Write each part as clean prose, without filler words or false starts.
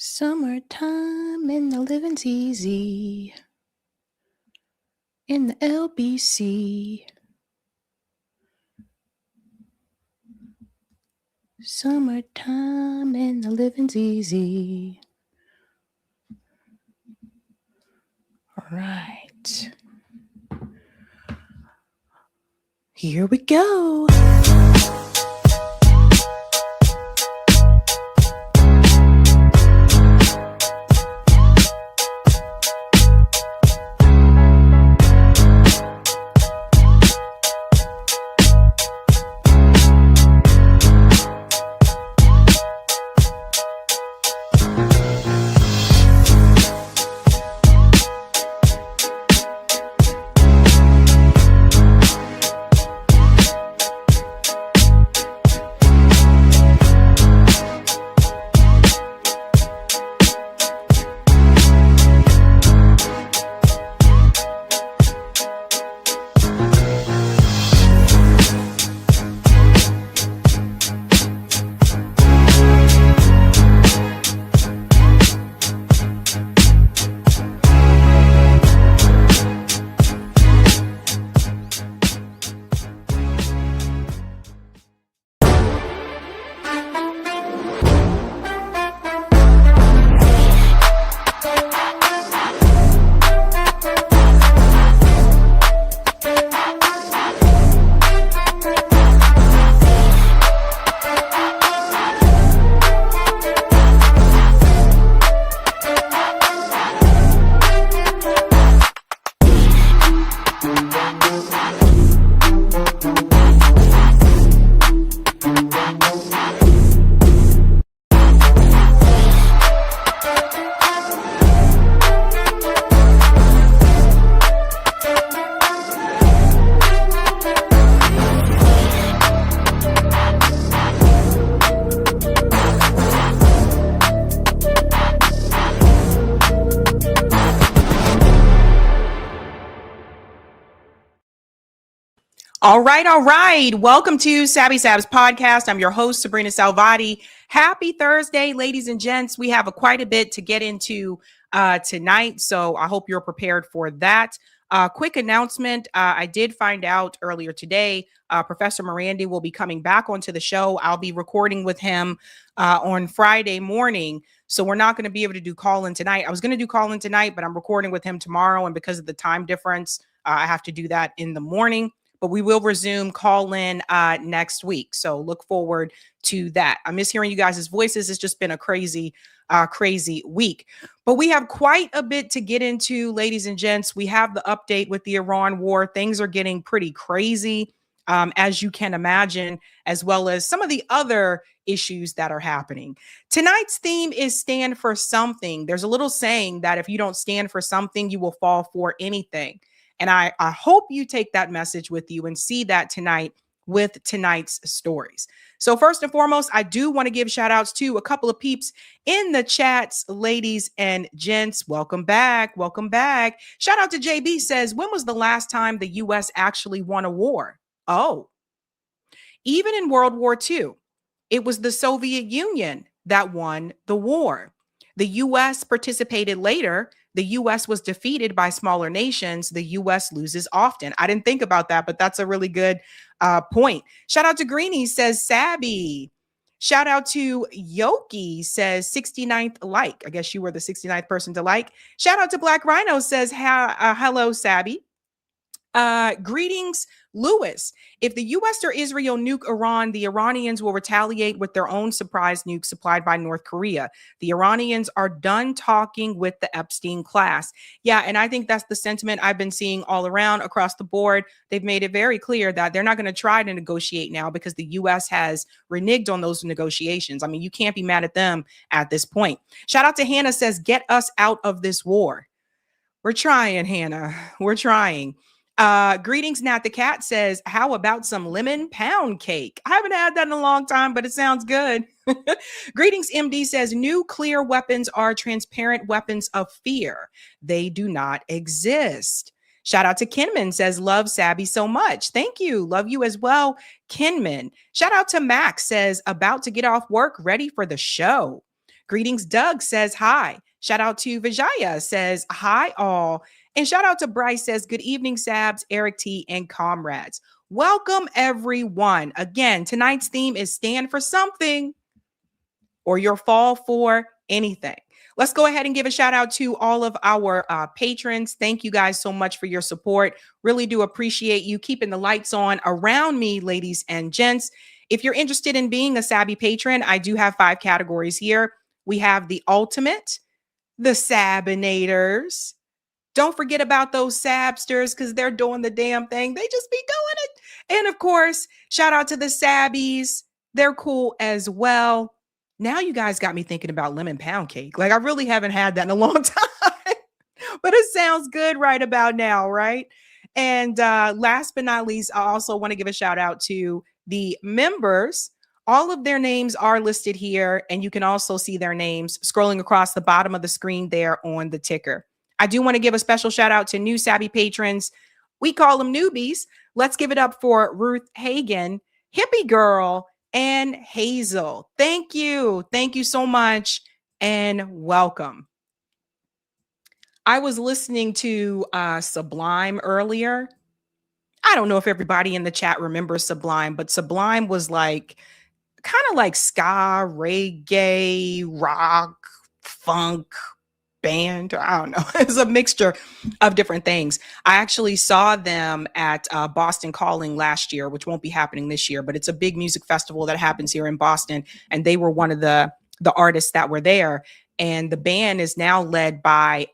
Summertime and the living's easy in the LBC. Summertime and the living's easy. All right. Here we go. All right. Welcome to Sabs podcast. I'm your host, sabrinasalvati. Happy Thursday, ladies and gents. We have quite a bit to get into tonight, so I hope you're prepared for that. Quick announcement. I did find out earlier today, Professor Morandi will be coming back onto the show. I'll be recording with him on Friday morning. So we're not going to be able to do call-in tonight. I was going to do call-in tonight, but I'm recording with him tomorrow. And because of the time difference, I have to do that in the morning. But we will resume call-in next week. So look forward to that. I miss hearing you guys' voices. It's just been a crazy week. But we have quite a bit to get into, ladies and gents. We have the update with the Iran war. Things are getting pretty crazy, as you can imagine, as well as some of the other issues that are happening. Tonight's theme is stand for something. There's a little saying that if you don't stand for something, you will fall for anything. And I hope you take that message with you and see that tonight with tonight's stories. So first and foremost, I do want to give shout outs to a couple of peeps in the chats, ladies and gents. Welcome back. Welcome back. Shout out to JB says, when was the last time the U.S. actually won a war? Oh, even in World War II, it was the Soviet Union that won the war. The U.S. participated later. The U.S. was defeated by smaller nations. The U.S. loses often. I didn't think about that, but that's a really good point. Shout out to Greenie, says Sabby. Shout out to Yoki, says 69th like. I guess you were the 69th person to like. Shout out to Black Rhino, says hello, Sabby. Greetings, Lewis. If the U.S. or Israel nuke Iran, the Iranians will retaliate with their own surprise nuke supplied by North Korea. The Iranians are done talking with the Epstein class. Yeah, and I think that's the sentiment I've been seeing all around across the board. They've made it very clear that they're not going to try to negotiate now because the U.S. has reneged on those negotiations. I mean, you can't be mad at them at this point. Shout out to Hannah, says, get us out of this war. We're trying, Hannah. We're trying. Greetings, Nat the Cat says, how about some lemon pound cake? I haven't had that in a long time, but it sounds good. Greetings, MD says, nuclear weapons are transparent weapons of fear. They do not exist. Shout out to Kinman, says, love Sabby so much. Thank you. Love you as well, Kinman. Shout out to Max, says, about to get off work, ready for the show. Greetings, Doug says hi. Shout out to Vijaya says hi all. And shout out to Bryce says good evening, Sabs, Eric T, and comrades. Welcome everyone. Again, tonight's theme is stand for something or your fall for anything. Let's go ahead and give a shout out to all of our patrons. Thank you guys so much for your support. Really do appreciate you keeping the lights on around me, ladies and gents. If you're interested in being a Sabby patron, I do have 5 categories here. We have the ultimate, the Sabinators. Don't forget about those Sabsters because they're doing the damn thing. They just be doing it. And of course, shout out to the Sabbies. They're cool as well. Now you guys got me thinking about lemon pound cake. Like I really haven't had that in a long time, but it sounds good right about now, right? And last but not least, I also want to give a shout out to the members. All of their names are listed here, and you can also see their names scrolling across the bottom of the screen there on the ticker. I do want to give a special shout out to new Sabby patrons. We call them newbies. Let's give it up for Ruth Hagen, Hippie Girl, and Hazel. Thank you. Thank you so much and welcome. I was listening to Sublime earlier. I don't know if everybody in the chat remembers Sublime, but Sublime was like kind of like ska, reggae, rock, funk band. I don't know. It's a mixture of different things. I actually saw them at Boston Calling last year, which won't be happening this year, but it's a big music festival that happens here in Boston. And they were one of the artists that were there. And the band is now led by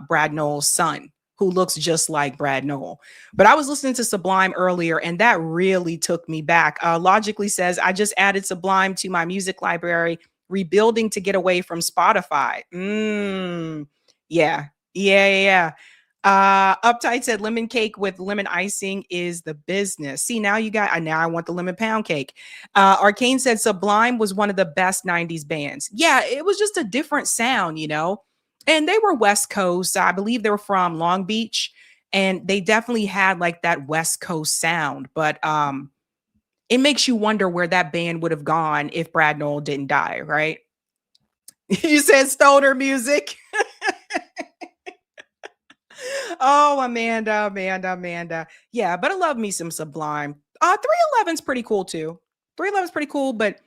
Brad Noel's son, who looks just like Brad Noel. But I was listening to Sublime earlier, and that really took me back. Logically says, I just added Sublime to my music library, rebuilding to get away from Spotify. Yeah. Uptight said lemon cake with lemon icing is the business. See, now I want the lemon pound cake. Arcane said Sublime was one of the best 90s bands. Yeah, it was just a different sound, you know? And they were West Coast. I believe they were from Long Beach, and they definitely had like that West Coast sound. But it makes you wonder where that band would have gone if Brad Noel didn't die, right? You said stoner music. Oh, Amanda. Yeah, but I love me some Sublime. 311's pretty cool too. 311's pretty cool, but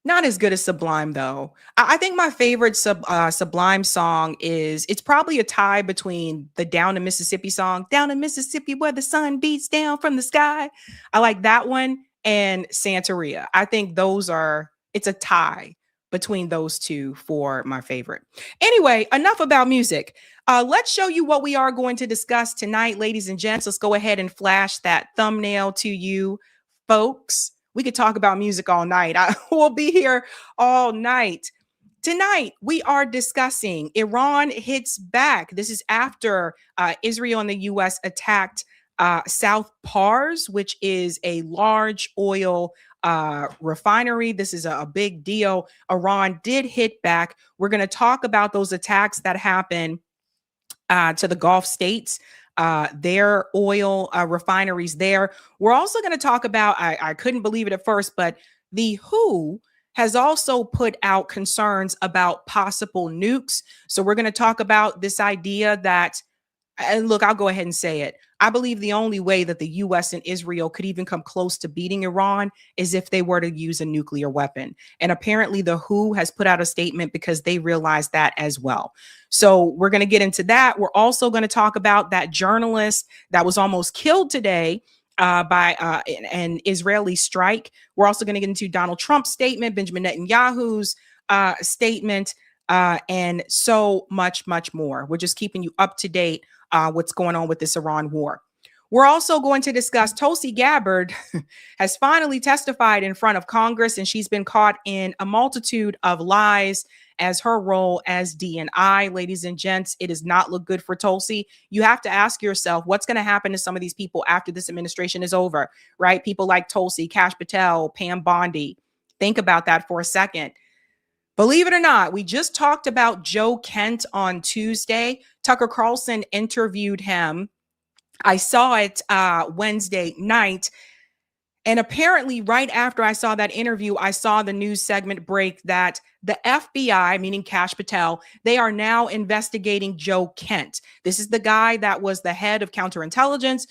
not as good as Sublime, though. I think my favorite Sublime song it's probably a tie between the Down in Mississippi song, Down in Mississippi where the sun beats down from the sky. I like that one, and Santeria. I think it's a tie between those two for my favorite. Anyway, enough about music. Let's show you what we are going to discuss tonight, ladies and gents. Let's go ahead and flash that thumbnail to you, folks. We could talk about music all night. I will be here all night. Tonight, we are discussing Iran hits back. This is after Israel and the U.S. attacked South Pars, which is a large oil refinery. This is a big deal. Iran did hit back. We're going to talk about those attacks that happened to the Gulf states. Their oil refineries there. We're also going to talk about, I couldn't believe it at first, but the WHO has also put out concerns about possible nukes. So we're going to talk about this idea that, and look, I'll go ahead and say it. I believe the only way that the US and Israel could even come close to beating Iran is if they were to use a nuclear weapon. And apparently the WHO has put out a statement because they realize that as well. So we're going to get into that. We're also going to talk about that journalist that was almost killed today by an Israeli strike. We're also going to get into Donald Trump's statement, Benjamin Netanyahu's statement, and so much more. We're just keeping you up to date what's going on with this Iran war. We're also going to discuss Tulsi Gabbard has finally testified in front of Congress, and she's been caught in a multitude of lies as her role as DNI. Ladies and gents, it does not look good for Tulsi. You have to ask yourself what's going to happen to some of these people after this administration is over, right? People like Tulsi, Kash Patel, Pam Bondi. Think about that for a second. Believe it or not, we just talked about Joe Kent on Tuesday. Tucker Carlson interviewed him. I saw it Wednesday night. And apparently, right after I saw that interview, I saw the news segment break that the FBI, meaning Kash Patel, they are now investigating Joe Kent. This is the guy that was the head of counterintelligence.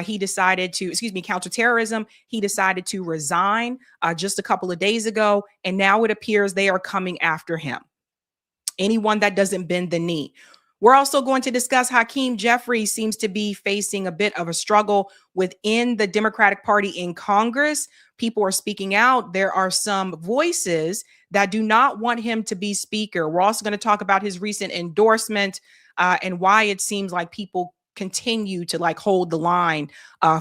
He decided to, counterterrorism. He decided to resign just a couple of days ago. And now it appears they are coming after him. Anyone that doesn't bend the knee. We're also going to discuss Hakeem Jeffries seems to be facing a bit of a struggle within the Democratic Party in Congress. People are speaking out. There are some voices that do not want him to be speaker. We're also going to talk about his recent endorsement and why it seems like people continue to hold the line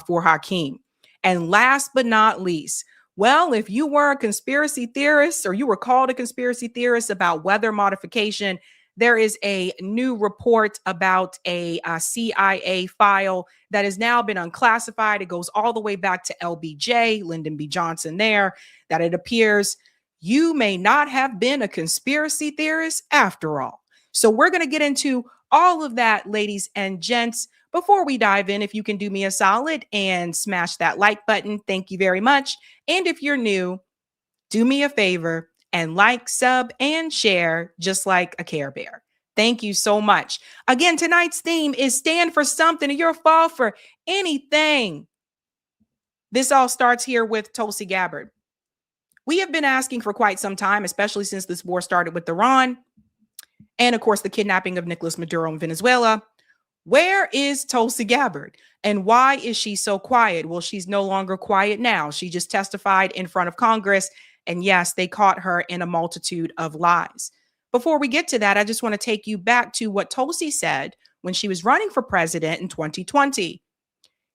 for Hakeem. And last but not least, well, if you were a conspiracy theorist or you were called a conspiracy theorist about weather modification, there is a new report about a CIA file that has now been unclassified. It goes all the way back to LBJ, Lyndon B. Johnson there, that it appears you may not have been a conspiracy theorist after all. So we're going to get into all of that, ladies and gents. Before we dive in, if you can do me a solid and smash that like button, thank you very much. And if you're new, do me a favor and like, sub, and share just like a Care Bear. Thank you so much. Again, tonight's theme is stand for something and you'll fall for anything. This all starts here with Tulsi Gabbard. We have been asking for quite some time, especially since this war started with Iran and, of course, the kidnapping of Nicolas Maduro in Venezuela. Where is Tulsi Gabbard and why is she so quiet? Well, she's no longer quiet now. She just testified in front of Congress. And yes, they caught her in a multitude of lies. Before we get to that, I just want to take you back to what Tulsi said when she was running for president in 2020.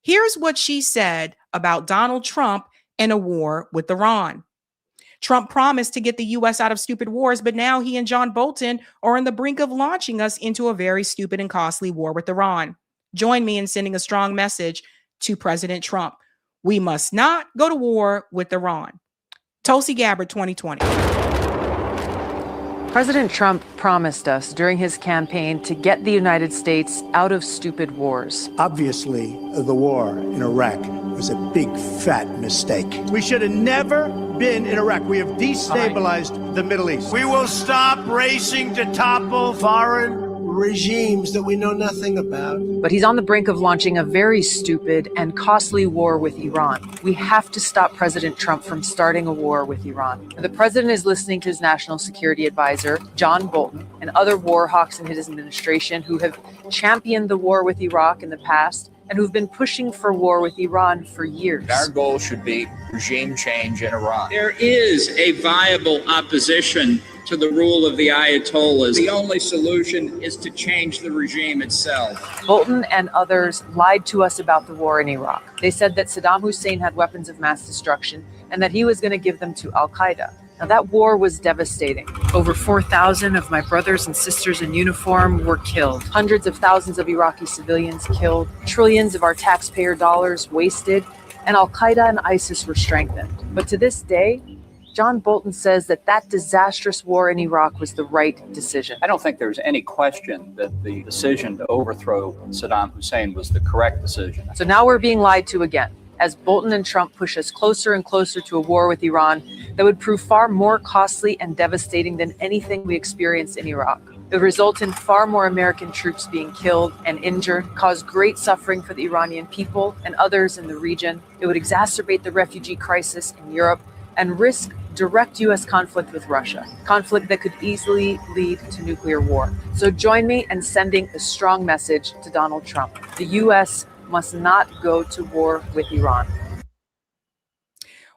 Here's what she said about Donald Trump and a war with Iran. Trump promised to get the U.S. out of stupid wars, but now he and John Bolton are on the brink of launching us into a very stupid and costly war with Iran. Join me in sending a strong message to President Trump. We must not go to war with Iran. Tulsi Gabbard, 2020. President Trump promised us during his campaign to get the United States out of stupid wars. Obviously, the war in Iraq was a big, fat mistake. We should have never been in Iraq. We have destabilized the Middle East. We will stop racing to topple foreign regimes that we know nothing about. But he's on the brink of launching a very stupid and costly war with Iran. We have to stop President Trump from starting a war with Iran. The president is listening to his national security advisor, John Bolton, and other war hawks in his administration who have championed the war with Iraq in the past and who've been pushing for war with Iran for years. Our goal should be regime change in Iran. There is a viable opposition to the rule of the Ayatollahs. The only solution is to change the regime itself. Bolton and others lied to us about the war in Iraq. They said that Saddam Hussein had weapons of mass destruction and that he was going to give them to al-Qaeda. Now, that war was devastating. Over 4,000 of my brothers and sisters in uniform were killed. Hundreds of thousands of Iraqi civilians killed. Trillions of our taxpayer dollars wasted. And al-Qaeda and ISIS were strengthened. But to this day, John Bolton says that that disastrous war in Iraq was the right decision. I don't think there's any question that the decision to overthrow Saddam Hussein was the correct decision. So now we're being lied to again, as Bolton and Trump push us closer and closer to a war with Iran that would prove far more costly and devastating than anything we experienced in Iraq. It would result in far more American troops being killed and injured, cause great suffering for the Iranian people and others in the region. It would exacerbate the refugee crisis in Europe and risk direct U.S. conflict with Russia, conflict that could easily lead to nuclear war. So join me in sending a strong message to Donald Trump. The U.S. must not go to war with Iran.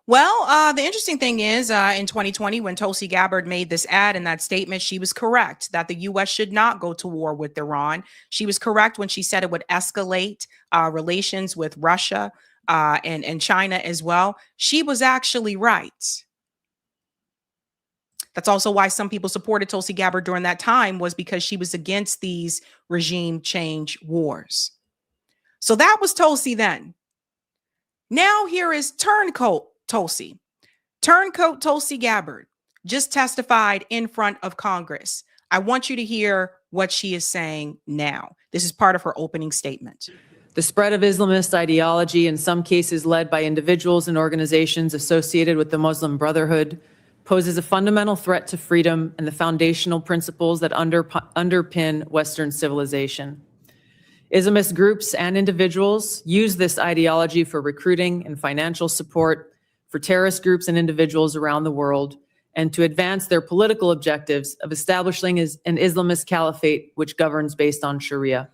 Well, the interesting thing is in 2020, when Tulsi Gabbard made this ad and that statement, she was correct that the U.S. should not go to war with Iran. She was correct when she said it would escalate relations with Russia and China as well. She was actually right. That's also why some people supported Tulsi Gabbard during that time, was because she was against these regime change wars. So that was Tulsi then. Now here is Turncoat Tulsi. Turncoat Tulsi Gabbard just testified in front of Congress. I want you to hear what she is saying now. This is part of her opening statement. The spread of Islamist ideology, in some cases led by individuals and organizations associated with the Muslim Brotherhood, poses a fundamental threat to freedom and the foundational principles that underpin Western civilization. Islamist groups and individuals use this ideology for recruiting and financial support for terrorist groups and individuals around the world, and to advance their political objectives of establishing an Islamist caliphate which governs based on Sharia.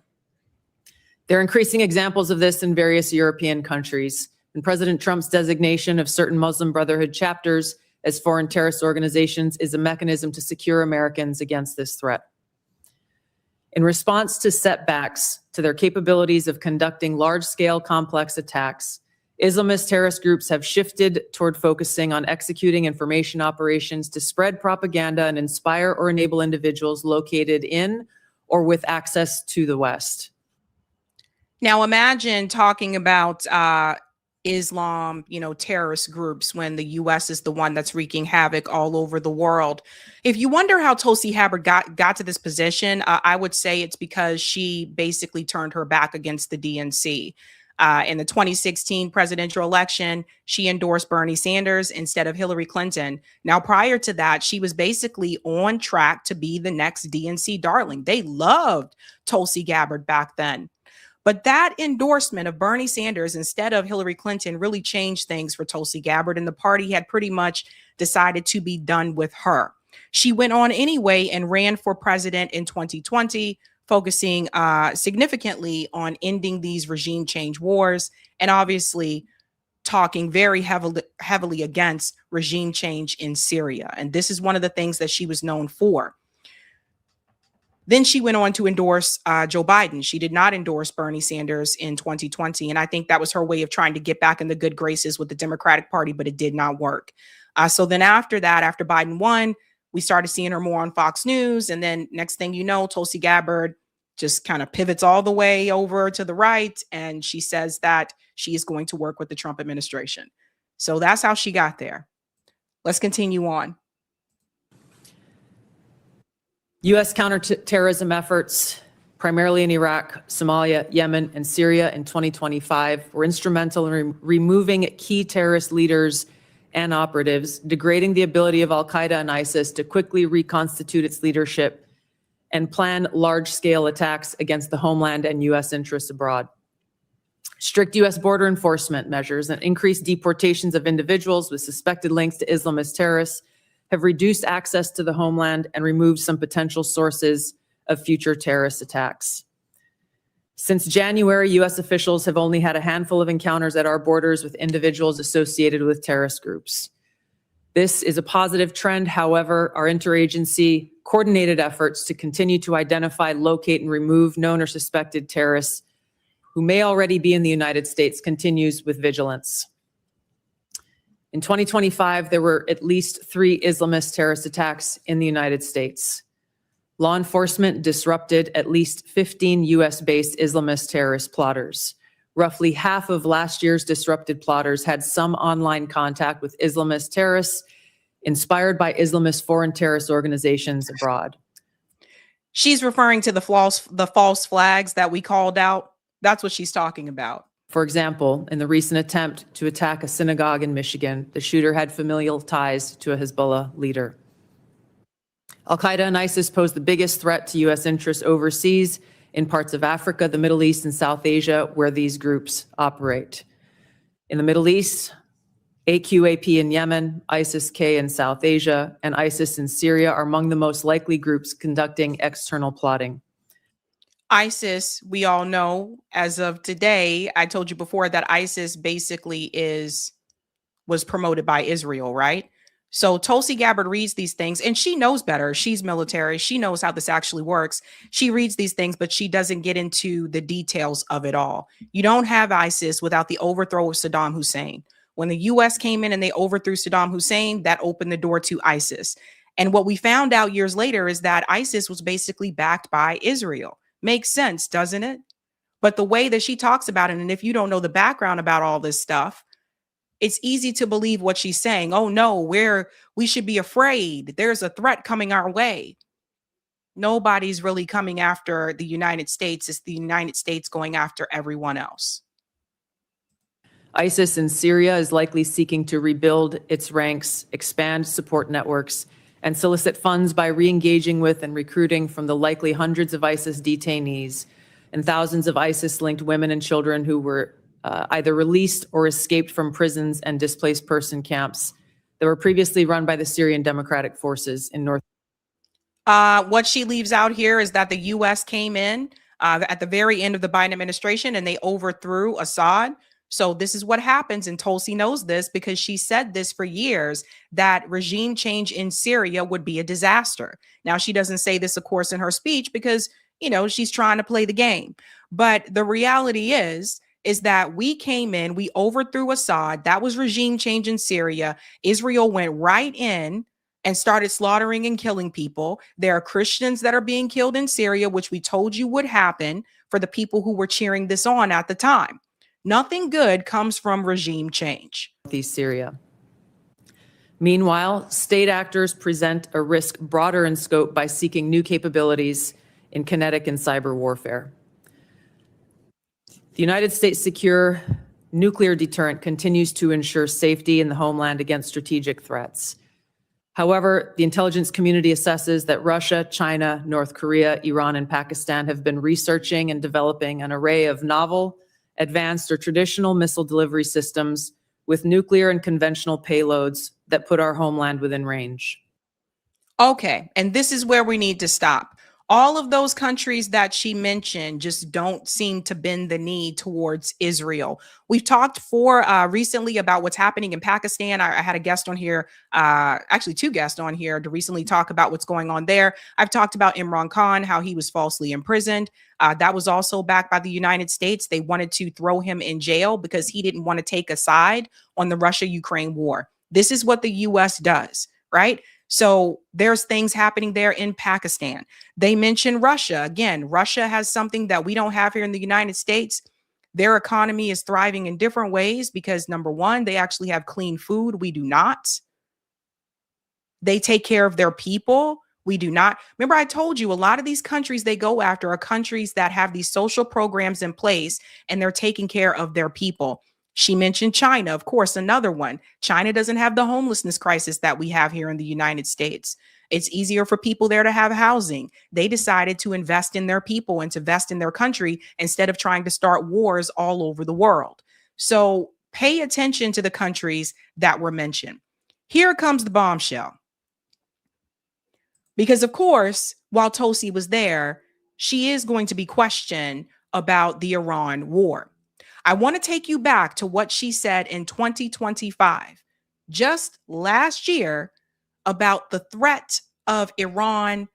There are increasing examples of this in various European countries, and President Trump's designation of certain Muslim Brotherhood chapters as foreign terrorist organizations is a mechanism to secure Americans against this threat. In response to setbacks to their capabilities of conducting large-scale complex attacks, Islamist terrorist groups have shifted toward focusing on executing information operations to spread propaganda and inspire or enable individuals located in or with access to the West. Now imagine talking about Islam, terrorist groups when the U.S. is the one that's wreaking havoc all over the world. If you wonder how Tulsi Gabbard got to this position, I would say it's because she basically turned her back against the DNC. In the 2016 presidential election, she endorsed Bernie Sanders instead of Hillary Clinton. Now, prior to that, she was basically on track to be the next DNC darling. They loved Tulsi Gabbard back then. But that endorsement of Bernie Sanders instead of Hillary Clinton really changed things for Tulsi Gabbard, and the party had pretty much decided to be done with her. She went on anyway and ran for president in 2020, focusing significantly on ending these regime change wars and obviously talking very heavily against regime change in Syria. And this is one of the things that she was known for. Then she went on to endorse Joe Biden. She did not endorse Bernie Sanders in 2020. And I think that was her way of trying to get back in the good graces with the Democratic Party, but it did not work. So then after that, after Biden won, we started seeing her more on Fox News. And then next thing you know, Tulsi Gabbard just kind of pivots all the way over to the right. And she says that she is going to work with the Trump administration. So that's how she got there. Let's continue on. U.S. counterterrorism efforts, primarily in Iraq, Somalia, Yemen, and Syria in 2025, were instrumental in removing key terrorist leaders and operatives, degrading the ability of al-Qaeda and ISIS to quickly reconstitute its leadership and plan large-scale attacks against the homeland and U.S. interests abroad. Strict U.S. border enforcement measures and increased deportations of individuals with suspected links to Islamist terrorists have reduced access to the homeland and removed some potential sources of future terrorist attacks. Since January, U.S. officials have only had a handful of encounters at our borders with individuals associated with terrorist groups. This is a positive trend. However, our interagency coordinated efforts to continue to identify, locate, and remove known or suspected terrorists who may already be in the United States continues with vigilance. In 2025, there were at least 3 Islamist terrorist attacks in the United States. Law enforcement disrupted at least 15 US-based Islamist terrorist plotters. Roughly half of last year's disrupted plotters had some online contact with Islamist terrorists inspired by Islamist foreign terrorist organizations abroad. She's referring to the false flags that we called out. That's what she's talking about. For example, in the recent attempt to attack a synagogue in Michigan, the shooter had familial ties to a Hezbollah leader. Al-Qaeda and ISIS pose the biggest threat to U.S. interests overseas in parts of Africa, the Middle East, and South Asia, where these groups operate. In the Middle East, AQAP in Yemen, ISIS-K in South Asia, and ISIS in Syria are among the most likely groups conducting external plotting. ISIS, we all know, as of today, I told you before that ISIS basically was promoted by Israel, right? So Tulsi Gabbard reads these things and she knows better. She's military. She knows how this actually works. She reads these things, but she doesn't get into the details of it all. You don't have ISIS without the overthrow of Saddam Hussein. When the US came in and they overthrew Saddam Hussein, that opened the door to ISIS. And what we found out years later is that ISIS was basically backed by Israel. Makes sense, doesn't it? But the way that she talks about it, and if you don't know the background about all this stuff, it's easy to believe what she's saying. Oh no, we should be afraid. There's a threat coming our way. Nobody's really coming after the United States. It's the United States going after everyone else. ISIS in Syria is likely seeking to rebuild its ranks, expand support networks, and solicit funds by re-engaging with and recruiting from the likely hundreds of ISIS detainees and thousands of ISIS-linked women and children who were either released or escaped from prisons and displaced person camps that were previously run by the Syrian Democratic Forces in North. What she leaves out here is that the U.S. came in at the very end of the Biden administration and they overthrew Assad. So this is what happens, and Tulsi knows this because she said this for years, that regime change in Syria would be a disaster. Now, she doesn't say this, of course, in her speech because, you know, she's trying to play the game. But the reality is that we came in, we overthrew Assad. That was regime change in Syria. Israel went right in and started slaughtering and killing people. There are Christians that are being killed in Syria, which we told you would happen for the people who were cheering this on at the time. Nothing good comes from regime change. Northeast Syria. Meanwhile, state actors present a risk broader in scope by seeking new capabilities in kinetic and cyber warfare. The United States' secure nuclear deterrent continues to ensure safety in the homeland against strategic threats. However, the intelligence community assesses that Russia, China, North Korea, Iran, and Pakistan have been researching and developing an array of novel, advanced, or traditional missile delivery systems with nuclear and conventional payloads that put our homeland within range. Okay, and this is where we need to stop. All of those countries that she mentioned just don't seem to bend the knee towards Israel. We've talked recently about what's happening in Pakistan. I had a guest on here, actually 2 guests on here to recently talk about what's going on there. I've talked about Imran Khan, how he was falsely imprisoned. That was also backed by the United States. They wanted to throw him in jail because he didn't want to take a side on the Russia-Ukraine war. This is what the U.S. does, right? So there's things happening there in Pakistan. They mention Russia. Again, Russia has something that we don't have here in the United States. Their economy is thriving in different ways because, number one, they actually have clean food. We do not. They take care of their people. We do not. Remember, I told you a lot of these countries they go after are countries that have these social programs in place and they're taking care of their people. She mentioned China, of course, another one. China doesn't have the homelessness crisis that we have here in the United States. It's easier for people there to have housing. They decided to invest in their people and to invest in their country instead of trying to start wars all over the world. So pay attention to the countries that were mentioned. Here comes the bombshell. Because, of course, while Tulsi was there, she is going to be questioned about the Iran war. I want to take you back to what she said in 2025, just last year, about the threat of Iran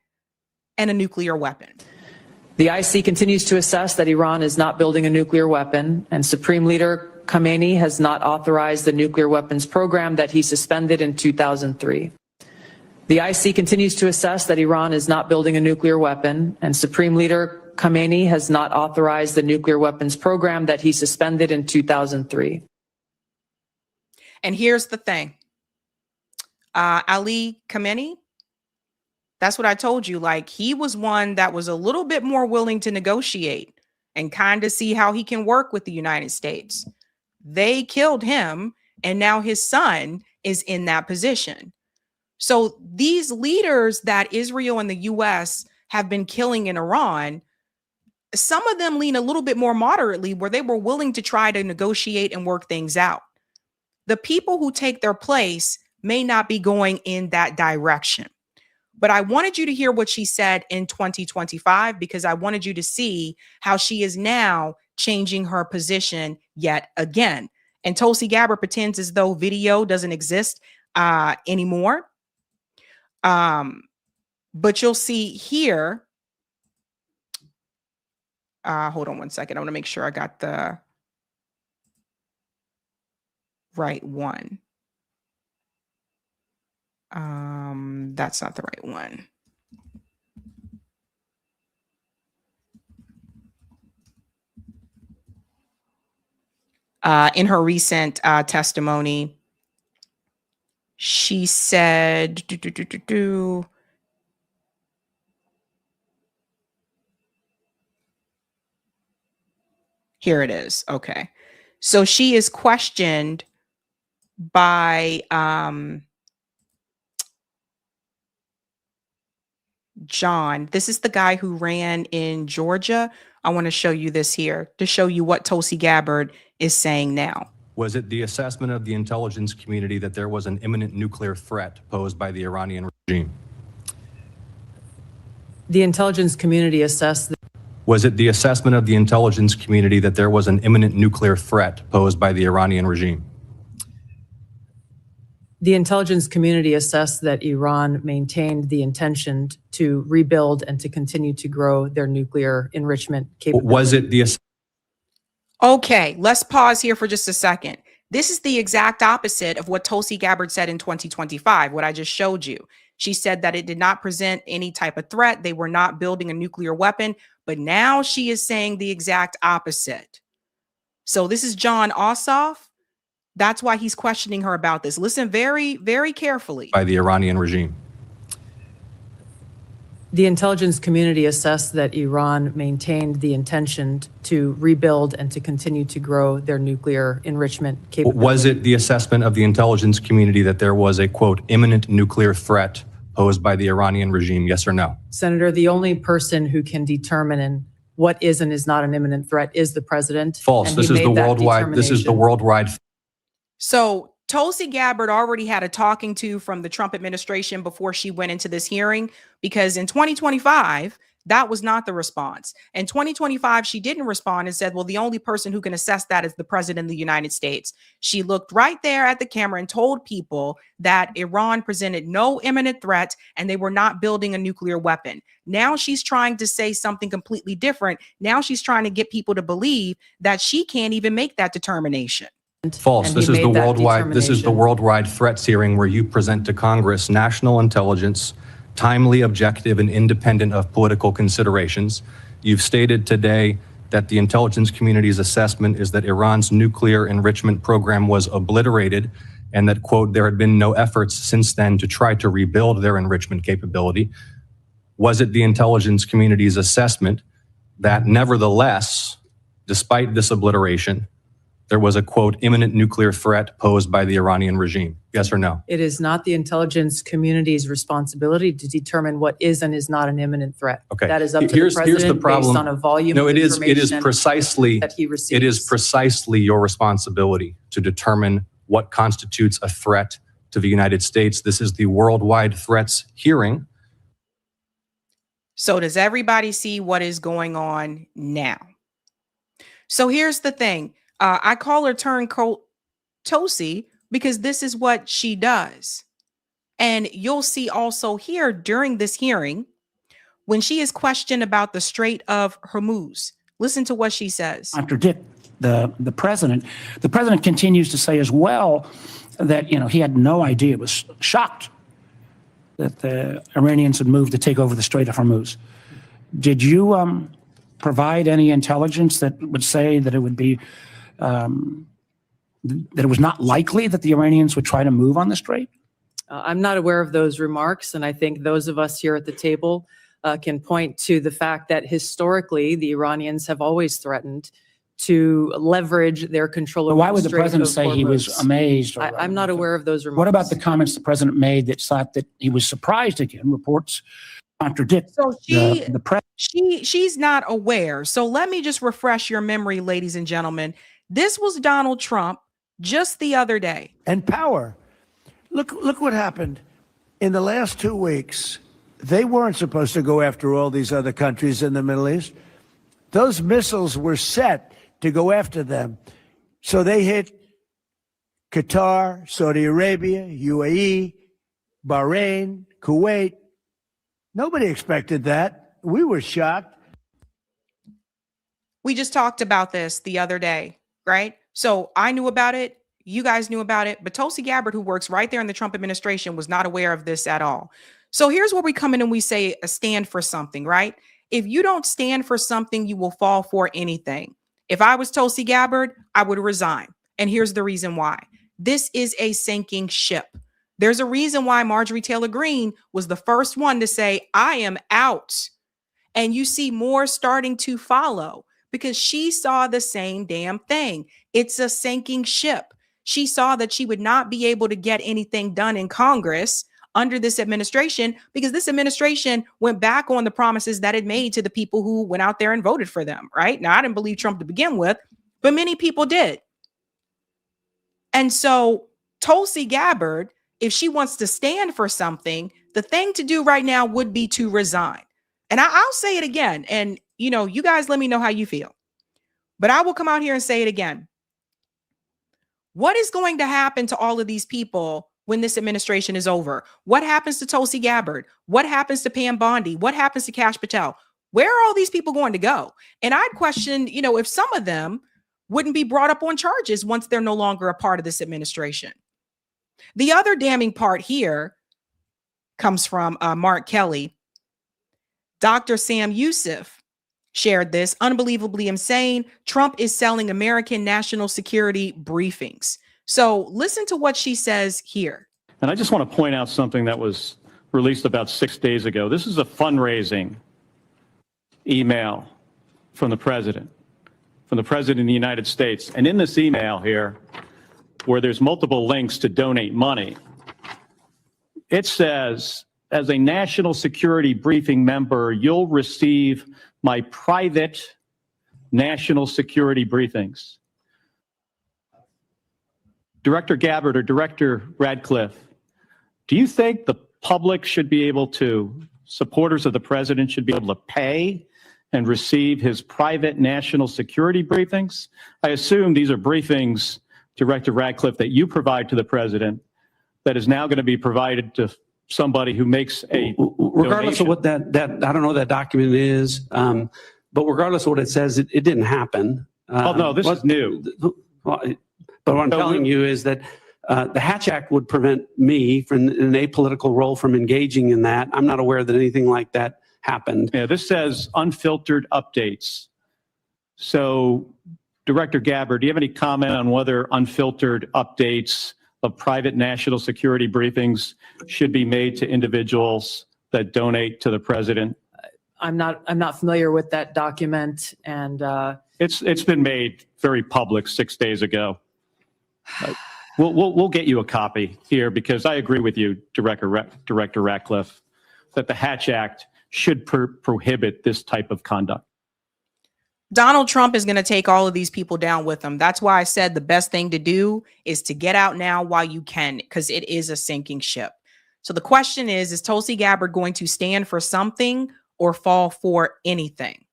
and a nuclear weapon. The IC continues to assess that Iran is not building a nuclear weapon, and Supreme Leader Khamenei has not authorized the nuclear weapons program that he suspended in 2003. The IC continues to assess that Iran is not building a nuclear weapon, and Supreme Leader Khamenei has not authorized the nuclear weapons program that he suspended in 2003. And here's the thing. Ali Khamenei, that's what I told you. Like, he was one that was a little bit more willing to negotiate and kind of see how he can work with the United States. They killed him, and now his son is in that position. So these leaders that Israel and the U.S. have been killing in Iran, some of them lean a little bit more moderately where they were willing to try to negotiate and work things out. The people who take their place may not be going in that direction. But I wanted you to hear what she said in 2025 because I wanted you to see how she is now changing her position yet again. And Tulsi Gabbard pretends as though video doesn't exist anymore. But you'll see here. Hold on one second. I want to make sure I got the right one. That's not the right one. In her recent testimony, she said, Here it is. Okay. So she is questioned by John. This is the guy who ran in Georgia. I want to show you this here to show you what Tulsi Gabbard is saying now. Was it the assessment of the intelligence community that there was an imminent nuclear threat posed by the Iranian regime? The intelligence community assessed that. Was it the assessment of the intelligence community that there was an imminent nuclear threat posed by the Iranian regime? The intelligence community assessed that Iran maintained the intention to rebuild and to continue to grow their nuclear enrichment capability. Was it the... Okay, let's pause here for just a second. This is the exact opposite of what Tulsi Gabbard said in 2025, what I just showed you. She said that it did not present any type of threat. They were not building a nuclear weapon, but now she is saying the exact opposite. So this is John Ossoff. That's why he's questioning her about this. Listen very, very carefully. By the Iranian regime. The intelligence community assessed that Iran maintained the intention to rebuild and to continue to grow their nuclear enrichment capability. Was it the assessment of the intelligence community that there was a, quote, imminent nuclear threat posed by the Iranian regime? Yes or no? Senator, the only person who can determine what is and is not an imminent threat is the president. False. This is the worldwide. This is the worldwide. So Tulsi Gabbard already had a talking to from the Trump administration before she went into this hearing, because in 2025, that was not the response. In 2025, she didn't respond and said, well, the only person who can assess that is the president of the United States. She looked right there at the camera and told people that Iran presented no imminent threat and they were not building a nuclear weapon. Now she's trying to say something completely different. Now she's trying to get people to believe that she can't even make that determination. False. This is the worldwide. This is the worldwide threats hearing where you present to Congress national intelligence, timely, objective, and independent of political considerations. You've stated today that the intelligence community's assessment is that Iran's nuclear enrichment program was obliterated and that, quote, there had been no efforts since then to try to rebuild their enrichment capability. Was it the intelligence community's assessment that nevertheless, despite this obliteration, there was a, quote, imminent nuclear threat posed by the Iranian regime? Yes or no? It is not the intelligence community's responsibility to determine what is and is not an imminent threat. Okay. That is up to the president. Here's the problem. Based on a volume no, of it is precisely that he receives. It is precisely your responsibility to determine what constitutes a threat to the United States. This is the worldwide threats hearing. So does everybody see what is going on now? So here's the thing. I call her turncoat Tulsi because this is what she does. And you'll see also here during this hearing, when she is questioned about the Strait of Hormuz, listen to what she says. Contradict the president. The president continues to say as well that, you know, he had no idea, was shocked that the Iranians had moved to take over the Strait of Hormuz. Did you provide any intelligence that would say that it would be that it was not likely that the Iranians would try to move on the strait? I'm not aware of those remarks, and I think those of us here at the table can point to the fact that historically the Iranians have always threatened to leverage their control over Why would the the president say he was amazed? I'm not aware of those remarks. What about the comments the president made that thought that he was surprised again? Reports contradict. So she's not aware. So let me just refresh your memory, ladies and gentlemen. This was Donald Trump just the other day. And power. Look what happened in the last 2 weeks. They weren't supposed to go after all these other countries in the Middle East. Those missiles were set to go after them. So they hit Qatar, Saudi Arabia, UAE, Bahrain, Kuwait. Nobody expected that. We were shocked. We just talked about this the other day, right? So I knew about it. You guys knew about it. But Tulsi Gabbard, who works right there in the Trump administration, was not aware of this at all. So here's where we come in and we say a stand for something, right? If you don't stand for something, you will fall for anything. If I was Tulsi Gabbard, I would resign. And here's the reason why. This is a sinking ship. There's a reason why Marjorie Taylor Greene was the first one to say, I am out. And you see more starting to follow. because she saw the same damn thing. It's a sinking ship. She saw that she would not be able to get anything done in Congress under this administration because this administration went back on the promises that it made to the people who went out there and voted for them, right? Now, I didn't believe Trump to begin with, but many people did. And so Tulsi Gabbard, if she wants to stand for something, the thing to do right now would be to resign. And I'll say it again. And, you guys let me know how you feel. But I will come out here and say it again. What is going to happen to all of these people when this administration is over? What happens to Tulsi Gabbard? What happens to Pam Bondi? What happens to Kash Patel? Where are all these people going to go? And I'd question, if some of them wouldn't be brought up on charges once they're no longer a part of this administration. The other damning part here comes from Mark Kelly. Dr. Sam Youssef shared this. Unbelievably insane. Trump is selling American national security briefings. So listen to what she says here. And I just want to point out something that was released about 6 days ago. This is a fundraising email from the president of the United States. And in this email here, where there's multiple links to donate money, it says, as a national security briefing member, you'll receive my private national security briefings. Director Gabbard or Director Radcliffe, do you think the public should be able to, supporters of the president should be able to pay and receive his private national security briefings? I assume these are briefings, Director Radcliffe, that you provide to the president that is now going to be provided to somebody who makes a regardless donation. of what that I don't know what that document is, but regardless of what it says, it didn't happen. Oh, no, this is new. But what I'm telling you is that the Hatch Act would prevent me from an apolitical role from engaging in that. I'm not aware that anything like that happened. Yeah, this says unfiltered updates. So, Director Gabbard, do you have any comment on whether unfiltered updates of private national security briefings should be made to individuals that donate to the president? I'm not familiar with that document, and It's been made very public 6 days ago. We'll get you a copy here because I agree with you, Director Ratcliffe, that the Hatch Act should prohibit this type of conduct. Donald Trump is going to take all of these people down with him. That's why I said the best thing to do is to get out now while you can, because it is a sinking ship. So the question is Tulsi Gabbard going to stand for something or fall for anything?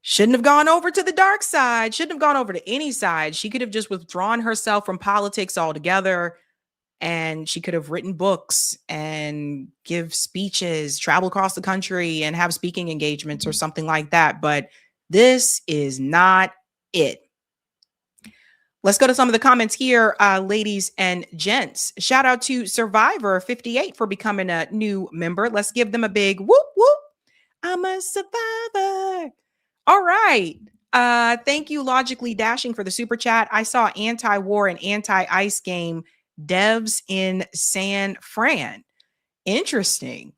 Shouldn't have gone over to the dark side. Shouldn't have gone over to any side. She could have just withdrawn herself from politics altogether. And she could have written books and give speeches, travel across the country and have speaking engagements or something like that. But this is not it. Let's go to some of the comments here, ladies and gents. Shout out to Survivor 58 for becoming a new member. Let's give them a big whoop, whoop. I'm a survivor. All right. Thank you, Logically Dashing, for the super chat. I saw anti-war and anti-ice game devs in San Fran. Interesting.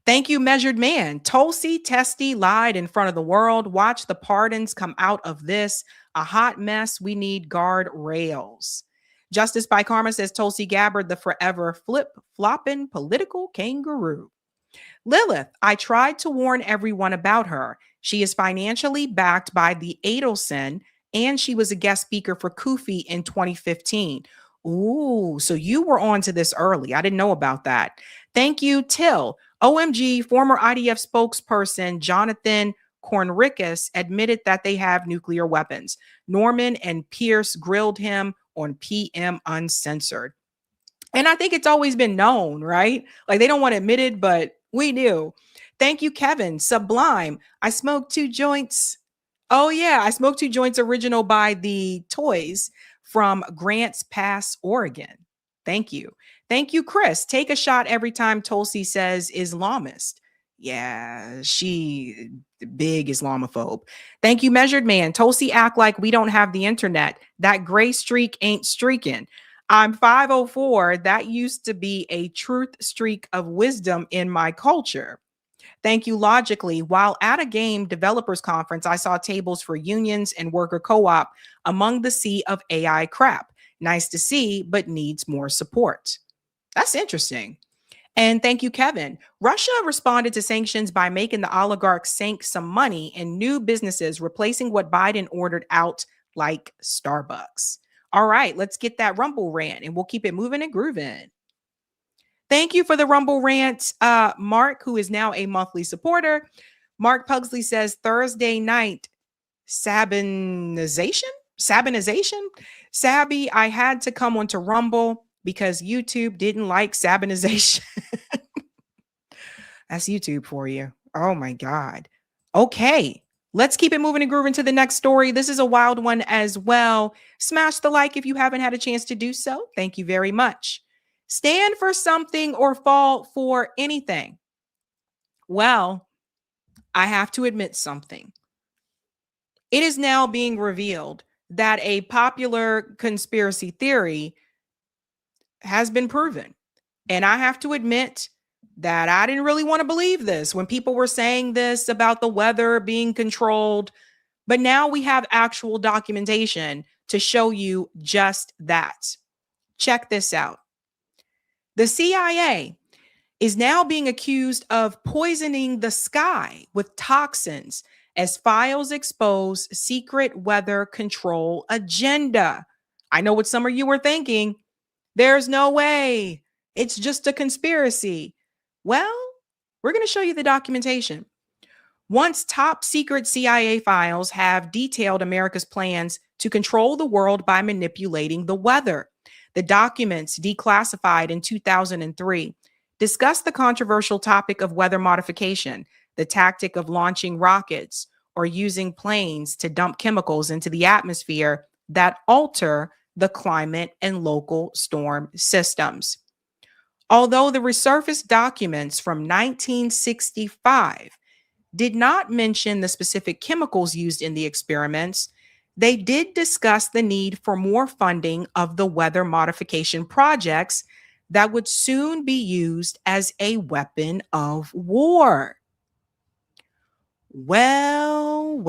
Thank you, Measured Man. Tulsi Testy lied in front of the world. Watch the pardons come out of this. A hot mess. We need guard rails. Justice by Karma says Tulsi Gabbard, the forever flip-flopping political kangaroo. Lilith, I tried to warn everyone about her. She is financially backed by the Adelson, and she was a guest speaker for Kufi in 2015. Ooh, so you were on to this early. I didn't know about that. Thank you, Till. OMG, former IDF spokesperson Jonathan Cornricus admitted that they have nuclear weapons. Norman and Pierce grilled him on PM Uncensored. And I think it's always been known, right? Like they don't want to admit it, but we knew. Thank you, Kevin. Sublime. I smoked 2 joints. Oh, yeah. I smoked 2 joints original by the Toys from Grants Pass, Oregon. Thank you. Thank you, Chris. Take a shot every time Tulsi says Islamist. Yeah, she big Islamophobe. Thank you, Measured Man. Tulsi act like we don't have the internet. That gray streak ain't streaking. I'm 504. That used to be a truth streak of wisdom in my culture. Thank you, Logically. While at a game developers conference, I saw tables for unions and worker co-op among the sea of AI crap. Nice to see, but needs more support. That's interesting. And thank you, Kevin. Russia responded to sanctions by making the oligarchs sink some money in new businesses, replacing what Biden ordered out, like Starbucks. All right, let's get that Rumble rant and we'll keep it moving and grooving. Thank you for the Rumble rant, Mark, who is now a monthly supporter. Mark Pugsley says Thursday night sabinization. Sabby, I had to come onto Rumble because YouTube didn't like sabinization. That's YouTube for you. Oh my God. Okay. Let's keep it moving and grooving to the next story. This is a wild one as well. Smash the like if you haven't had a chance to do so. Thank you very much. Stand for something or fall for anything. Well, I have to admit something. It is now being revealed that a popular conspiracy theory has been proven. And I have to admit that I didn't really want to believe this when people were saying this about the weather being controlled. But now we have actual documentation to show you just that. Check this out. The CIA is now being accused of poisoning the sky with toxins as files expose secret weather control agenda. I know what some of you were thinking. There's no way. It's just a conspiracy. Well, we're going to show you the documentation. Once top secret CIA files have detailed America's plans to control the world by manipulating the weather. The documents, declassified in 2003, discuss the controversial topic of weather modification, the tactic of launching rockets or using planes to dump chemicals into the atmosphere that alter the climate and local storm systems. Although the resurfaced documents from 1965 did not mention the specific chemicals used in the experiments, they did discuss the need for more funding of the weather modification projects that would soon be used as a weapon of war. Well.